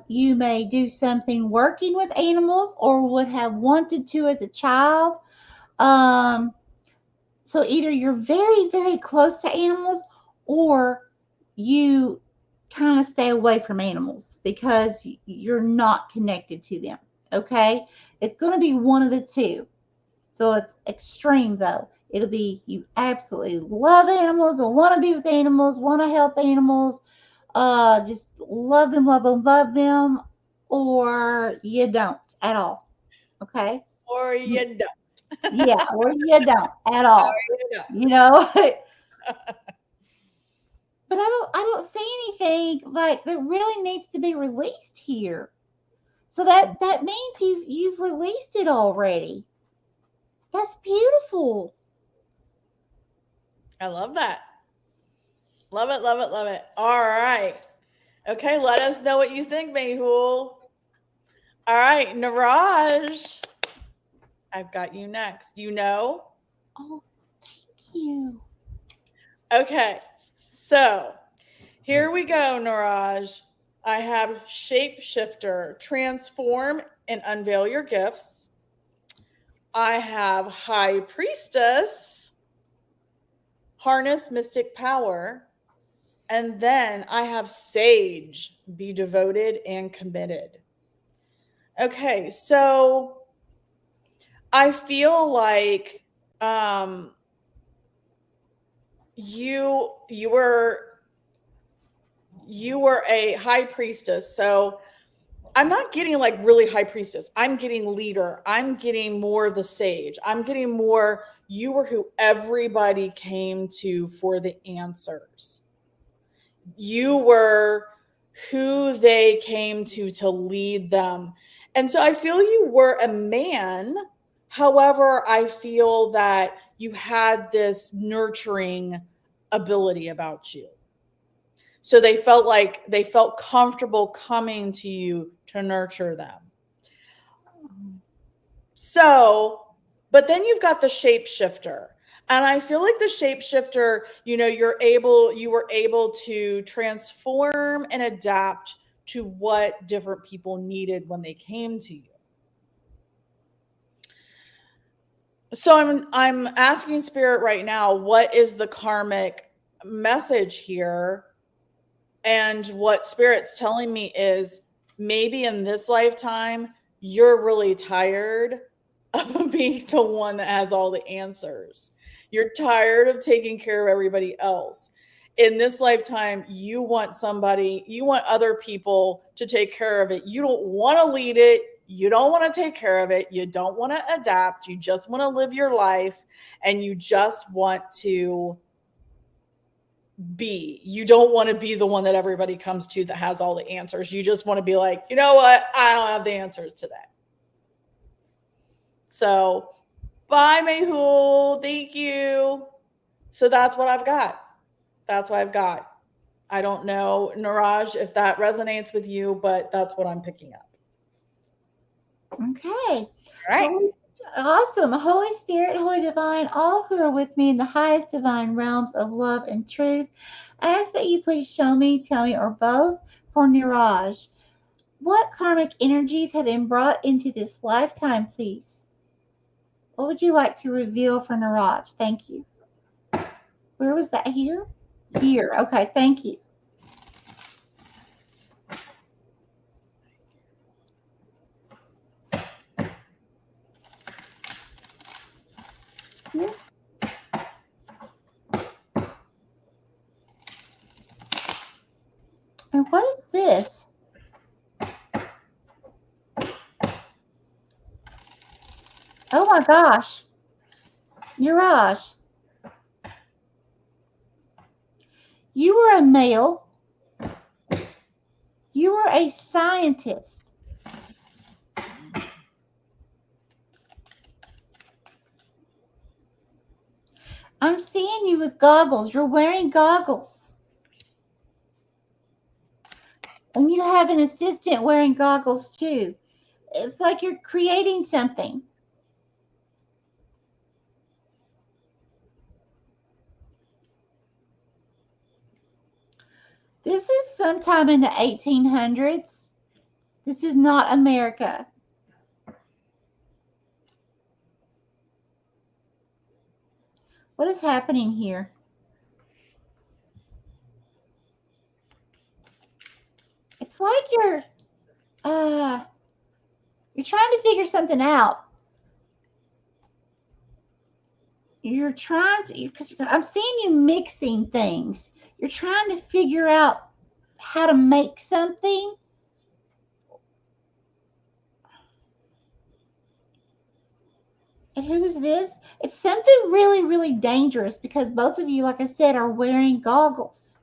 You may do something working with animals or would have wanted to as a child. So either you're very, very close to animals or you kind of stay away from animals because you're not connected to them. Okay? It's going to be one of the two. So it's extreme though. It'll be you absolutely love animals or want to be with animals, want to help animals, just love them, or you don't at all. Okay? Or you don't. Yeah, or you don't at all. Or you don't. You know? But I don't see anything like that really needs to be released here. So that means you've released it already. That's beautiful. I love that. Love it, love it, love it. All right. Okay, let us know what you think, Mehul. All right, Niraj. I've got you next. You know? Oh, thank you. Okay, so here we go, Niraj. I have Shapeshifter, transform and unveil your gifts. I have High Priestess, harness mystic power. And then I have Sage, be devoted and committed. Okay, so I feel like you were a high priestess. So I'm not getting like really high priestess. I'm getting leader. I'm getting more the sage. I'm getting more you were who everybody came to for the answers. You were who they came to lead them. And so I feel you were a man. However, I feel that you had this nurturing ability about you. So they felt comfortable coming to you to nurture them. So, but then you've got the shapeshifter. And I feel like the shapeshifter, you were able to transform and adapt to what different people needed when they came to you. So I'm asking spirit right now, what is the karmic message here? And what spirit's telling me is maybe in this lifetime, you're really tired of being the one that has all the answers. You're tired of taking care of everybody else. In this lifetime, you want other people to take care of it. You don't want to lead it. You don't want to take care of it. You don't want to adapt. You just want to live your life and you just want to be. You don't want to be the one that everybody comes to that has all the answers. You just want to be like, you know what? I don't have the answers today. So, bye, Mehul. Thank you. So that's what I've got. That's what I've got. I don't know, Niraj, if that resonates with you, but that's what I'm picking up. Okay. All right. Awesome. Holy Spirit, Holy Divine, all who are with me in the highest divine realms of love and truth, I ask that you please show me, tell me, or both for Niraj. What karmic energies have been brought into this lifetime, please? What would you like to reveal for Niraj? Thank you. Where was that? Here? Here. Okay, thank you. Here. And what is this? Oh my gosh. Niraj. You were a male. You were a scientist. I'm seeing you with goggles. You're wearing goggles. And you have an assistant wearing goggles too. It's like you're creating something. This is sometime in the 1800s. This is not America. What is happening here? It's like you're trying to figure something out. You're trying to, because I'm seeing you mixing things. You're trying to figure out how to make something. And who is this? It's something really, really dangerous because both of you, like I said, are wearing goggles.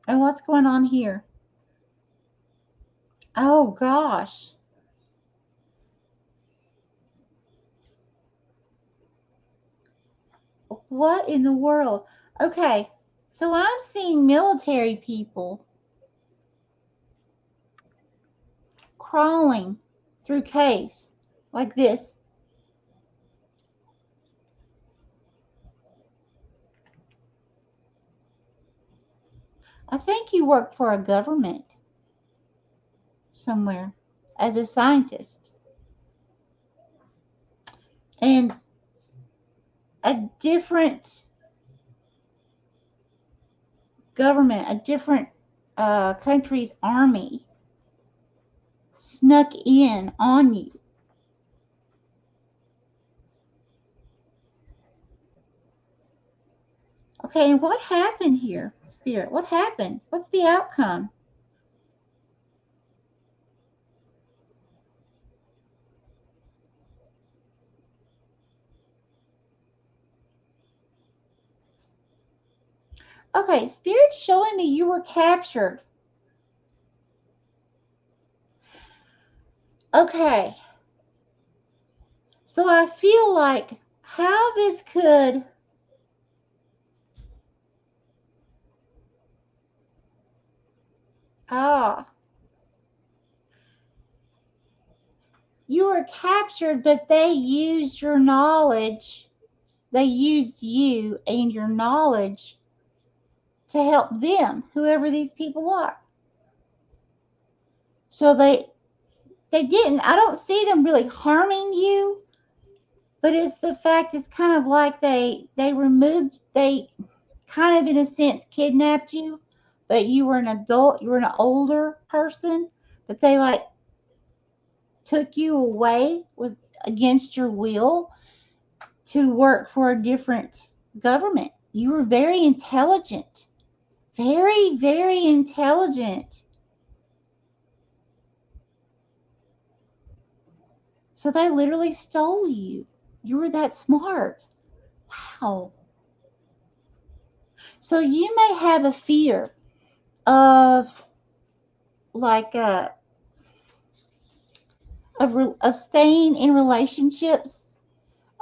And what's going on here? Oh, gosh. What in the world? Okay, so I'm seeing military people crawling through caves like this. I think you work for a government somewhere as a scientist. And a different government, a different country's army snuck in on you. Okay, and what happened here, Spirit? What happened? What's the outcome? Okay, Spirit's showing me you were captured. Okay. So I feel like how this could you were captured, but they used your knowledge. They used you and your knowledge to help them, whoever these people are. So they didn't, I don't see them really harming you, but it's the fact it's kind of like they kind of in a sense kidnapped you, but you were an adult, you were an older person, but they like took you away with against your will to work for a different government. You were very intelligent. Very, very intelligent. So they literally stole you. You were that smart. Wow. So you may have a fear of like of staying in relationships.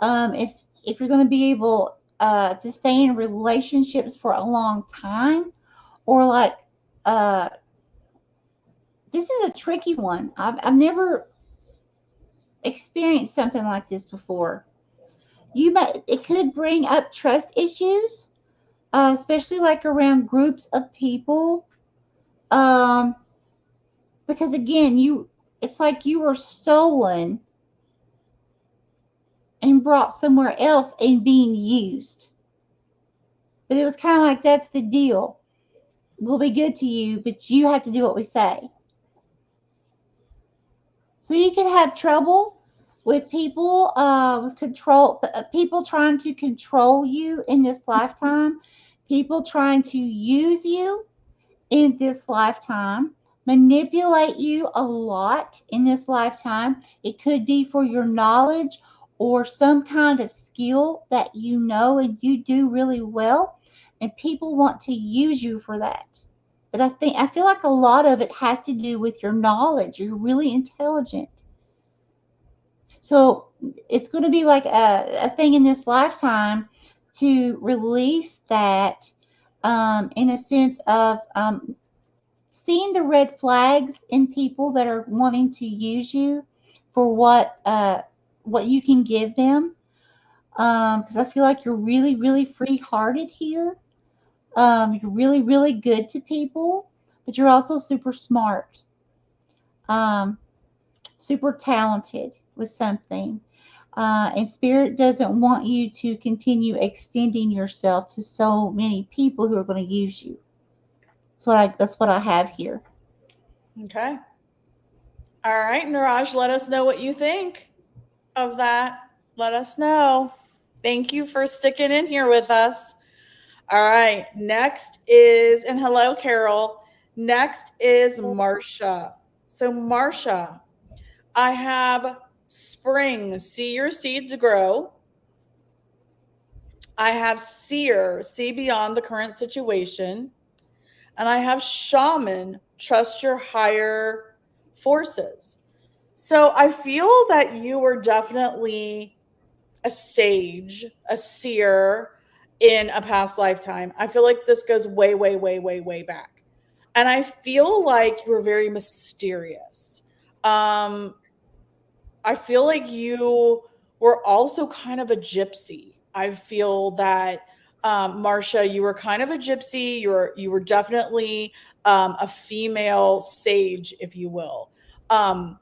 If you're going to be able to stay in relationships for a long time, or like this is a tricky one. I've never experienced something like this before. It could bring up trust issues, especially like around groups of people. Um, because again, it's like you were stolen and brought somewhere else and being used. But it was kind of like, that's the deal. We'll be good to you, but you have to do what we say. So you can have trouble with people, with control, people trying to control you in this lifetime, people trying to use you in this lifetime, manipulate you a lot in this lifetime. It could be for your knowledge or some kind of skill that you know and you do really well, and people want to use you for that. But I feel like a lot of it has to do with your knowledge. You're really intelligent. So it's going to be like a thing in this lifetime to release that, in a sense of seeing the red flags in people that are wanting to use you for what you can give them. Because I feel like you're really, really free-hearted here. You're really, really good to people, but you're also super smart, um, super talented with something. And Spirit doesn't want you to continue extending yourself to so many people who are going to use you. That's what I have here. Okay. All right, Niraj, let us know what you think of that. Let us know. Thank you for sticking in here with us. All right, next is, and hello, Carol. Next is Marsha. So, Marsha, I have spring, see your seeds grow. I have seer, see beyond the current situation. And I have shaman, trust your higher forces. So I feel that you were definitely a sage, a seer in a past lifetime. I feel like this goes way, way, way, way, way back. And I feel like you were very mysterious. Um, I feel like you were also kind of a gypsy. I feel that Marcia, you were kind of a gypsy. You were definitely a female sage, if you will. Um,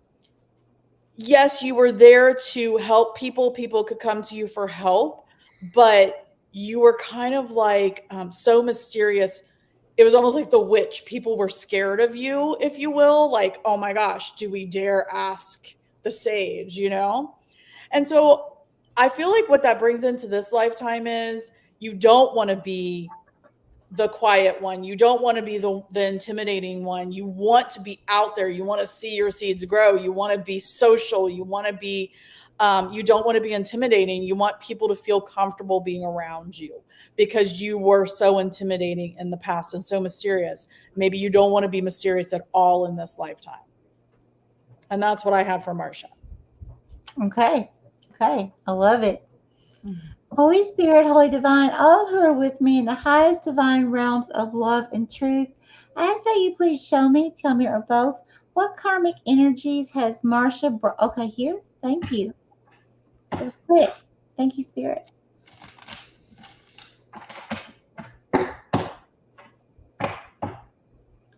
yes, you were there to help people. People could come to you for help, but you were kind of like so mysterious. It was almost like the witch. People were scared of you, if you will. Like, oh my gosh, do we dare ask the sage, you know? And so I feel like what that brings into this lifetime is you don't want to be the quiet one. You don't want to be the intimidating one. You want to be out there. You want to see your seeds grow. You want to be social. You want to be, you don't want to be intimidating. You want people to feel comfortable being around you because you were so intimidating in the past and so mysterious. Maybe you don't want to be mysterious at all in this lifetime. And that's what I have for Marcia. Okay. Okay. I love it. Holy Spirit, Holy Divine, all who are with me in the highest divine realms of love and truth, I ask that you please show me, tell me, or both, what karmic energies has Marcia brought? Okay, here. Thank you. It was quick. Thank you, Spirit.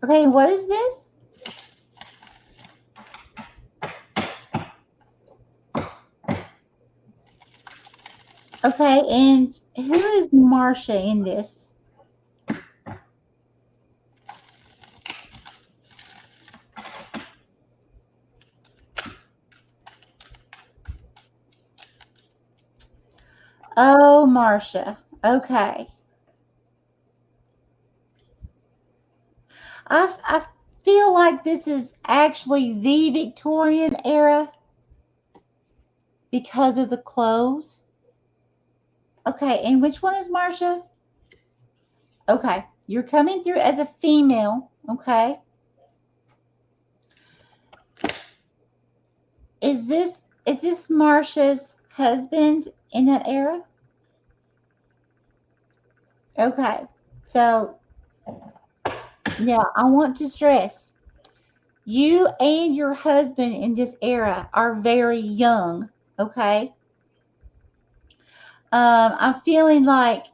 Okay, what is this? Okay, and who is Marcia in this? Oh, Marcia. Okay. I feel like this is actually the Victorian era. because of the clothes. Okay, and which one is Marsha? Okay, you're coming through as a female, okay? Is this Marsha's husband in that era? Okay. So, yeah, I want to stress you and your husband in this era are very young, okay? I'm feeling like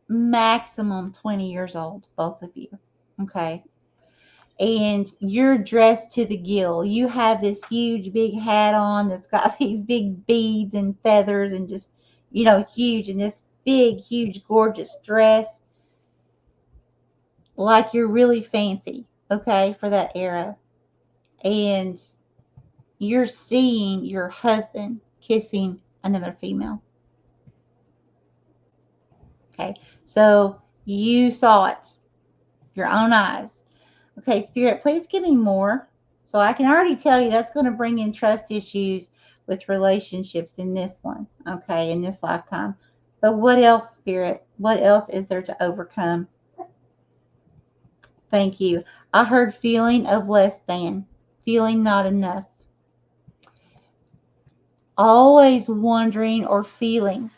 maximum 20 years old, both of you, okay? And you're dressed to the gill. You have this huge big hat on that's got these big beads and feathers and just, huge, and this big, huge, gorgeous dress, like you're really fancy, okay, for that era. And you're seeing your husband kissing another female. Okay, so you saw it, your own eyes. Okay, Spirit, please give me more. So I can already tell you that's going to bring in trust issues with relationships in this one, okay, in this lifetime. But what else, Spirit? What else is there to overcome? Thank you. I heard feeling of less than, feeling not enough. Always wondering or feeling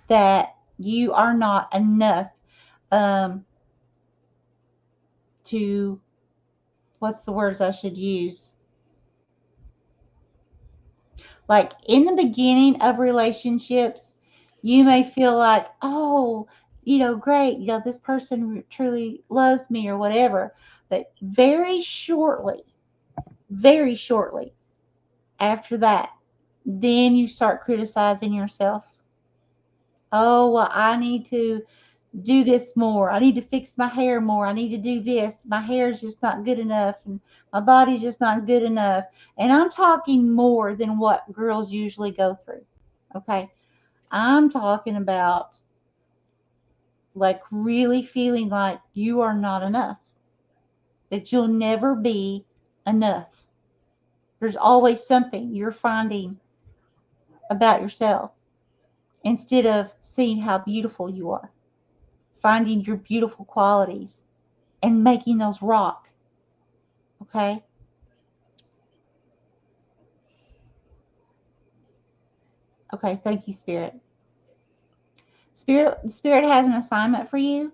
that you are not enough to, what's the words I should use? Like in the beginning of relationships, you may feel like, oh, great, this person truly loves me or whatever. But very shortly after that, then you start criticizing yourself. Oh, well, I need to do this more. I need to fix my hair more. I need to do this. My hair is just not good enough. And my body's just not good enough. And I'm talking more than what girls usually go through. Okay. I'm talking about like really feeling like you are not enough, that you'll never be enough. There's always something you're finding about yourself instead of seeing how beautiful you are, finding your beautiful qualities and making those rock. Okay. Okay. Thank you, Spirit. Spirit has an assignment for you,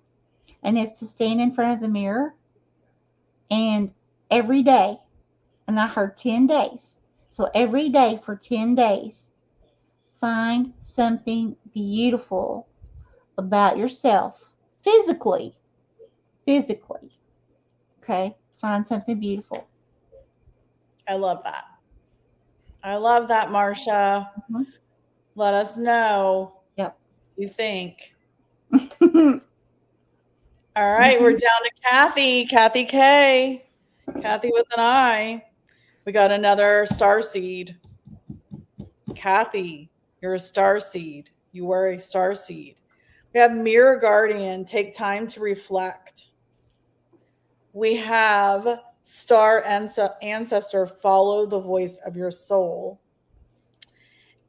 and it's to stand in front of the mirror and every day, and I heard 10 days. So every day for 10 days, find something beautiful about yourself physically. Physically. Okay. Find something beautiful. I love that. I love that, Marsha. Mhm. Let us know Yep. what you think. Mhm. All right, we're down to Kathy. Kathy K. Kathy with an I. We got another star seed. Kathy, you're a star seed. You were a star seed. We have Mirror Guardian. Take time to reflect. We have Star Ancestor. Follow the voice of your soul.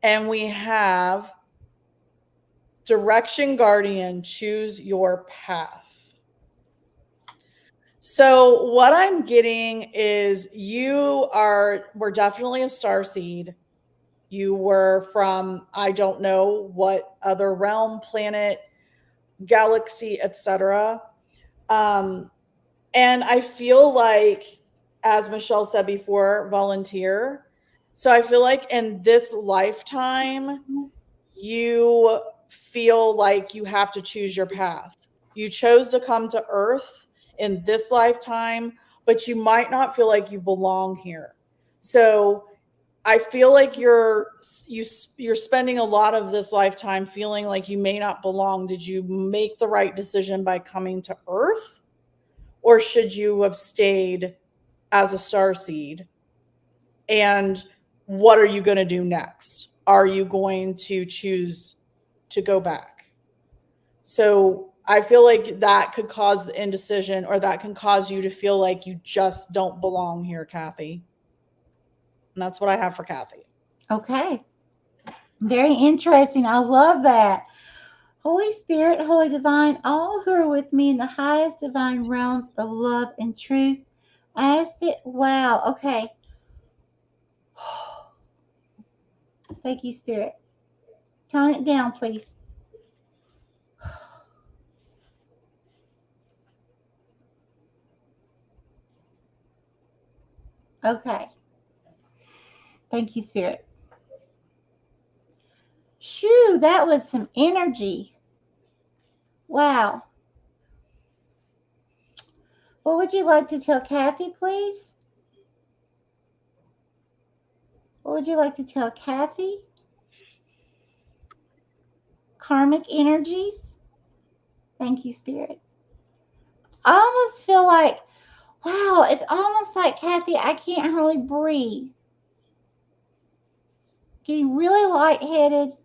And we have Direction Guardian. Choose your path. So what I'm getting is we're definitely a star seed. You were from, I don't know what other realm, planet, galaxy, etc. And I feel like, as Michelle said before, volunteer. So I feel like in this lifetime, you feel like you have to choose your path. You chose to come to Earth in this lifetime, but you might not feel like you belong here. So I feel like you're spending a lot of this lifetime feeling like you may not belong. Did you make the right decision by coming to Earth, or should you have stayed as a star seed? And what are you going to do next? Are you going to choose to go back? So I feel like that could cause the indecision, or that can cause you to feel like you just don't belong here, Kathy. And that's what I have for Kathy. Okay. Very interesting. I love that. Holy Spirit, Holy Divine, all who are with me in the highest divine realms of love and truth, I ask that, wow, okay. Thank you, Spirit. Tone it down, please. Okay. Thank you, Spirit. Shoo, that was some energy. Wow. What would you like to tell Kathy, please? What would you like to tell Kathy? Karmic energies? Thank you, Spirit. I almost feel like, wow, it's almost like, Kathy, I can't really breathe. Getting really lightheaded.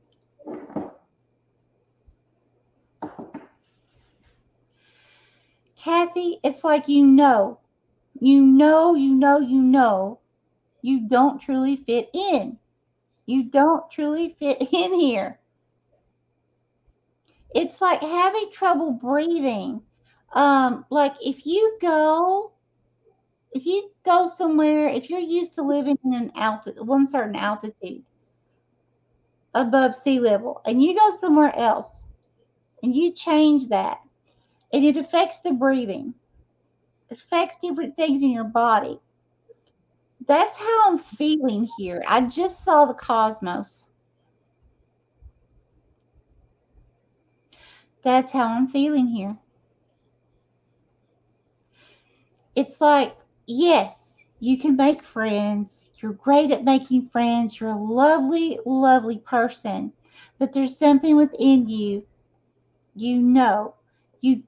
Kathy, it's like you don't truly fit in. You don't truly fit in here. It's like having trouble breathing. Like if you go somewhere, if you're used to living in one certain altitude above sea level, and you go somewhere else and you change that, and it affects the breathing, it affects different things in your body. That's how I'm feeling here. I just saw the cosmos. That's how I'm feeling here. It's like, yes, you can make friends. You're great at making friends. You're a lovely, lovely person. But there's something within you, you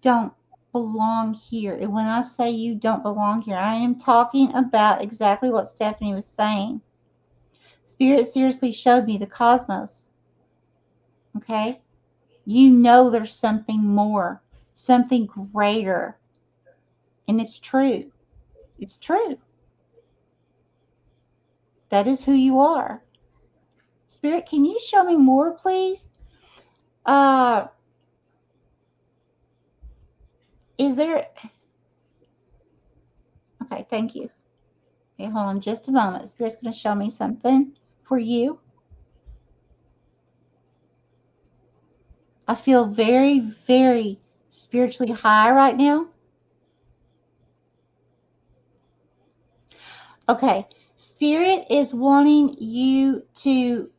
don't belong here. And when I say you don't belong here, I am talking about exactly what Stephanie was saying. Spirit seriously showed me the cosmos. Okay? You know there's something more, something greater. And it's true. It's true. That is who you are. Spirit, can you show me more, please? Is there... Okay, thank you. Okay, hold on just a moment. Spirit's going to show me something for you. I feel very, very spiritually high right now. Okay, Spirit is wanting you to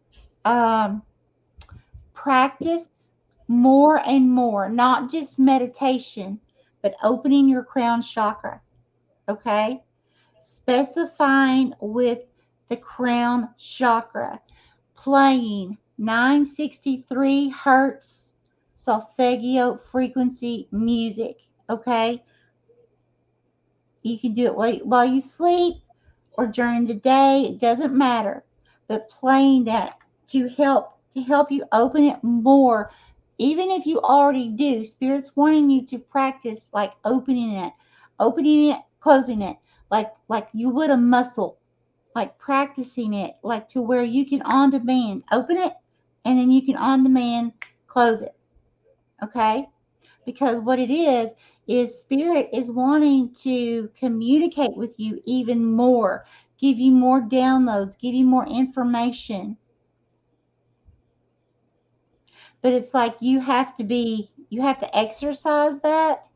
practice more and more, not just meditation, but opening your crown chakra. Okay? Specifying with the crown chakra, playing 963 hertz solfeggio frequency music. Okay? You can do it while you sleep or during the day, it doesn't matter. But playing that to help you open it more. Even if you already do, Spirit's wanting you to practice like opening it, closing it, like you would a muscle, like practicing it, like to where you can on demand open it and then you can on demand close it. Okay? Because what it is Spirit is wanting to communicate with you even more, give you more downloads, give you more information. But it's like you have to exercise that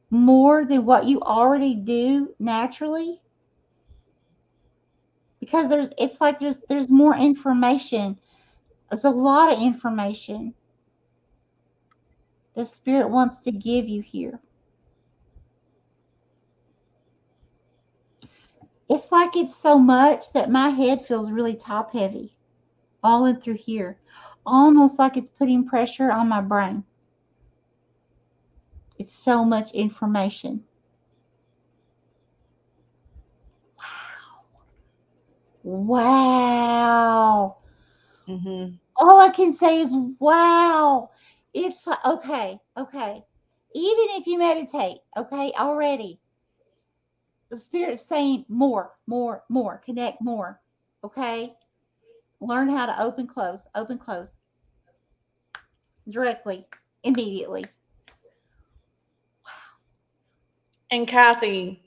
more than what you already do naturally. Because there's more information. There's a lot of information the Spirit wants to give you here. It's like it's so much that my head feels really top heavy. All in through here. Almost like it's putting pressure on my brain. It's so much information. Wow. Mm-hmm. All I can say is wow. It's like, okay. Even if you meditate, okay, already, the Spirit's saying more, connect more, okay? Learn how to open, close directly, immediately. And Kathy,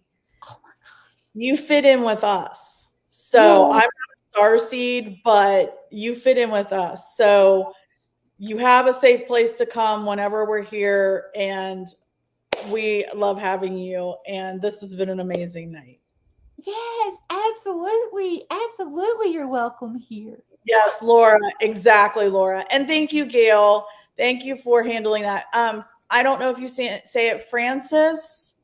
Oh my gosh. you fit in with us. So I'm Yes, not a star seed, but you fit in with us. So you have a safe place to come whenever we're here, and we love having you. And this has been an amazing night. yes, absolutely. Absolutely. You're welcome here. Yes, Laura, exactly, Laura. And thank you, Gail. Thank you for handling that. I don't know if you say it, Francis.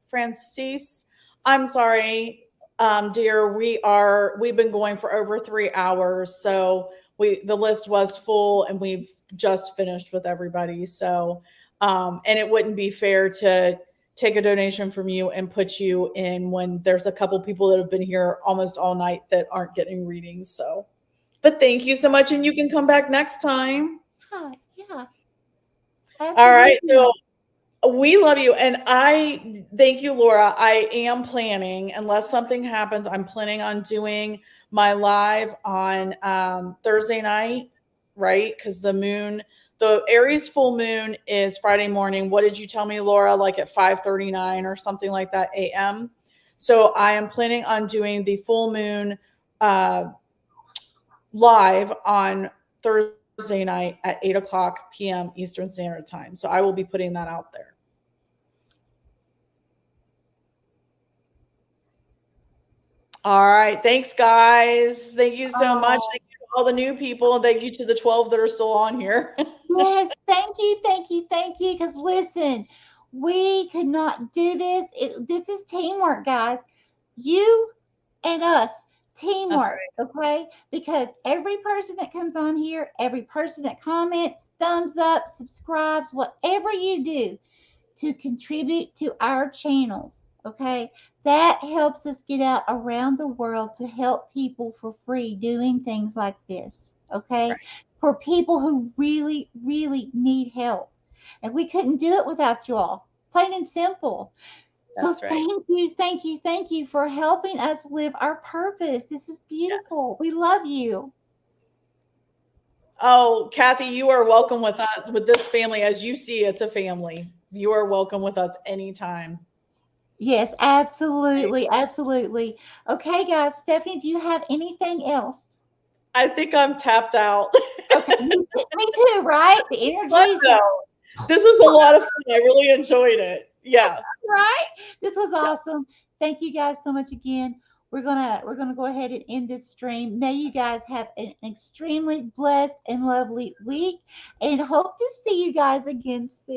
I'm sorry, dear. We've been going for over 3 hours, so the list was full, and we've just finished with everybody. So, and it wouldn't be fair to take a donation from you and put you in when there's a couple people that have been here almost all night that aren't getting readings. So. But thank you so much, and you can come back next time. Yeah, yeah, All right. absolutely. So we love you. And I thank you, Laura. I am planning, unless something happens, I'm planning on doing my live on Thursday night, right? Because the Aries full moon is Friday morning. What did you tell me, Laura? Like at 5:39 or something like that AM. So I am planning on doing the full moon live on Thursday night at 8 o'clock p.m. Eastern Standard Time. So I will be putting that out there. All right. Thanks, guys. Thank you so much. Oh, Thank you to all the new people, and thank you to the 12 that are still on here. yes. Thank you. Thank you. Thank you. Because listen, we could not do this. This is teamwork, guys. You and us, That's teamwork, okay? Because every person that comes on here, every person that comments, thumbs up, subscribes, whatever you do to contribute to our channels, okay? That helps us get out around the world to help people for free doing things like this, okay? right. For people who really, really need help. And we couldn't do it without you all, plain and simple. So That's right. thank you for helping us live our purpose. This is Yes. beautiful. We love you. Oh, Kathy, you are welcome with us, with this family. As you see, it's a family. You are welcome with us anytime. Yes, absolutely, absolutely. Okay, guys, Stephanie, do you have anything else? I think I'm tapped out. Okay, me too, right? The What energy is just though? This was a lot of fun. I really enjoyed it. Yeah. right. This was Yeah. awesome. Thank you guys so much again. We're gonna go ahead and end this stream. May you guys have an extremely blessed and lovely week, and hope to see you guys again soon.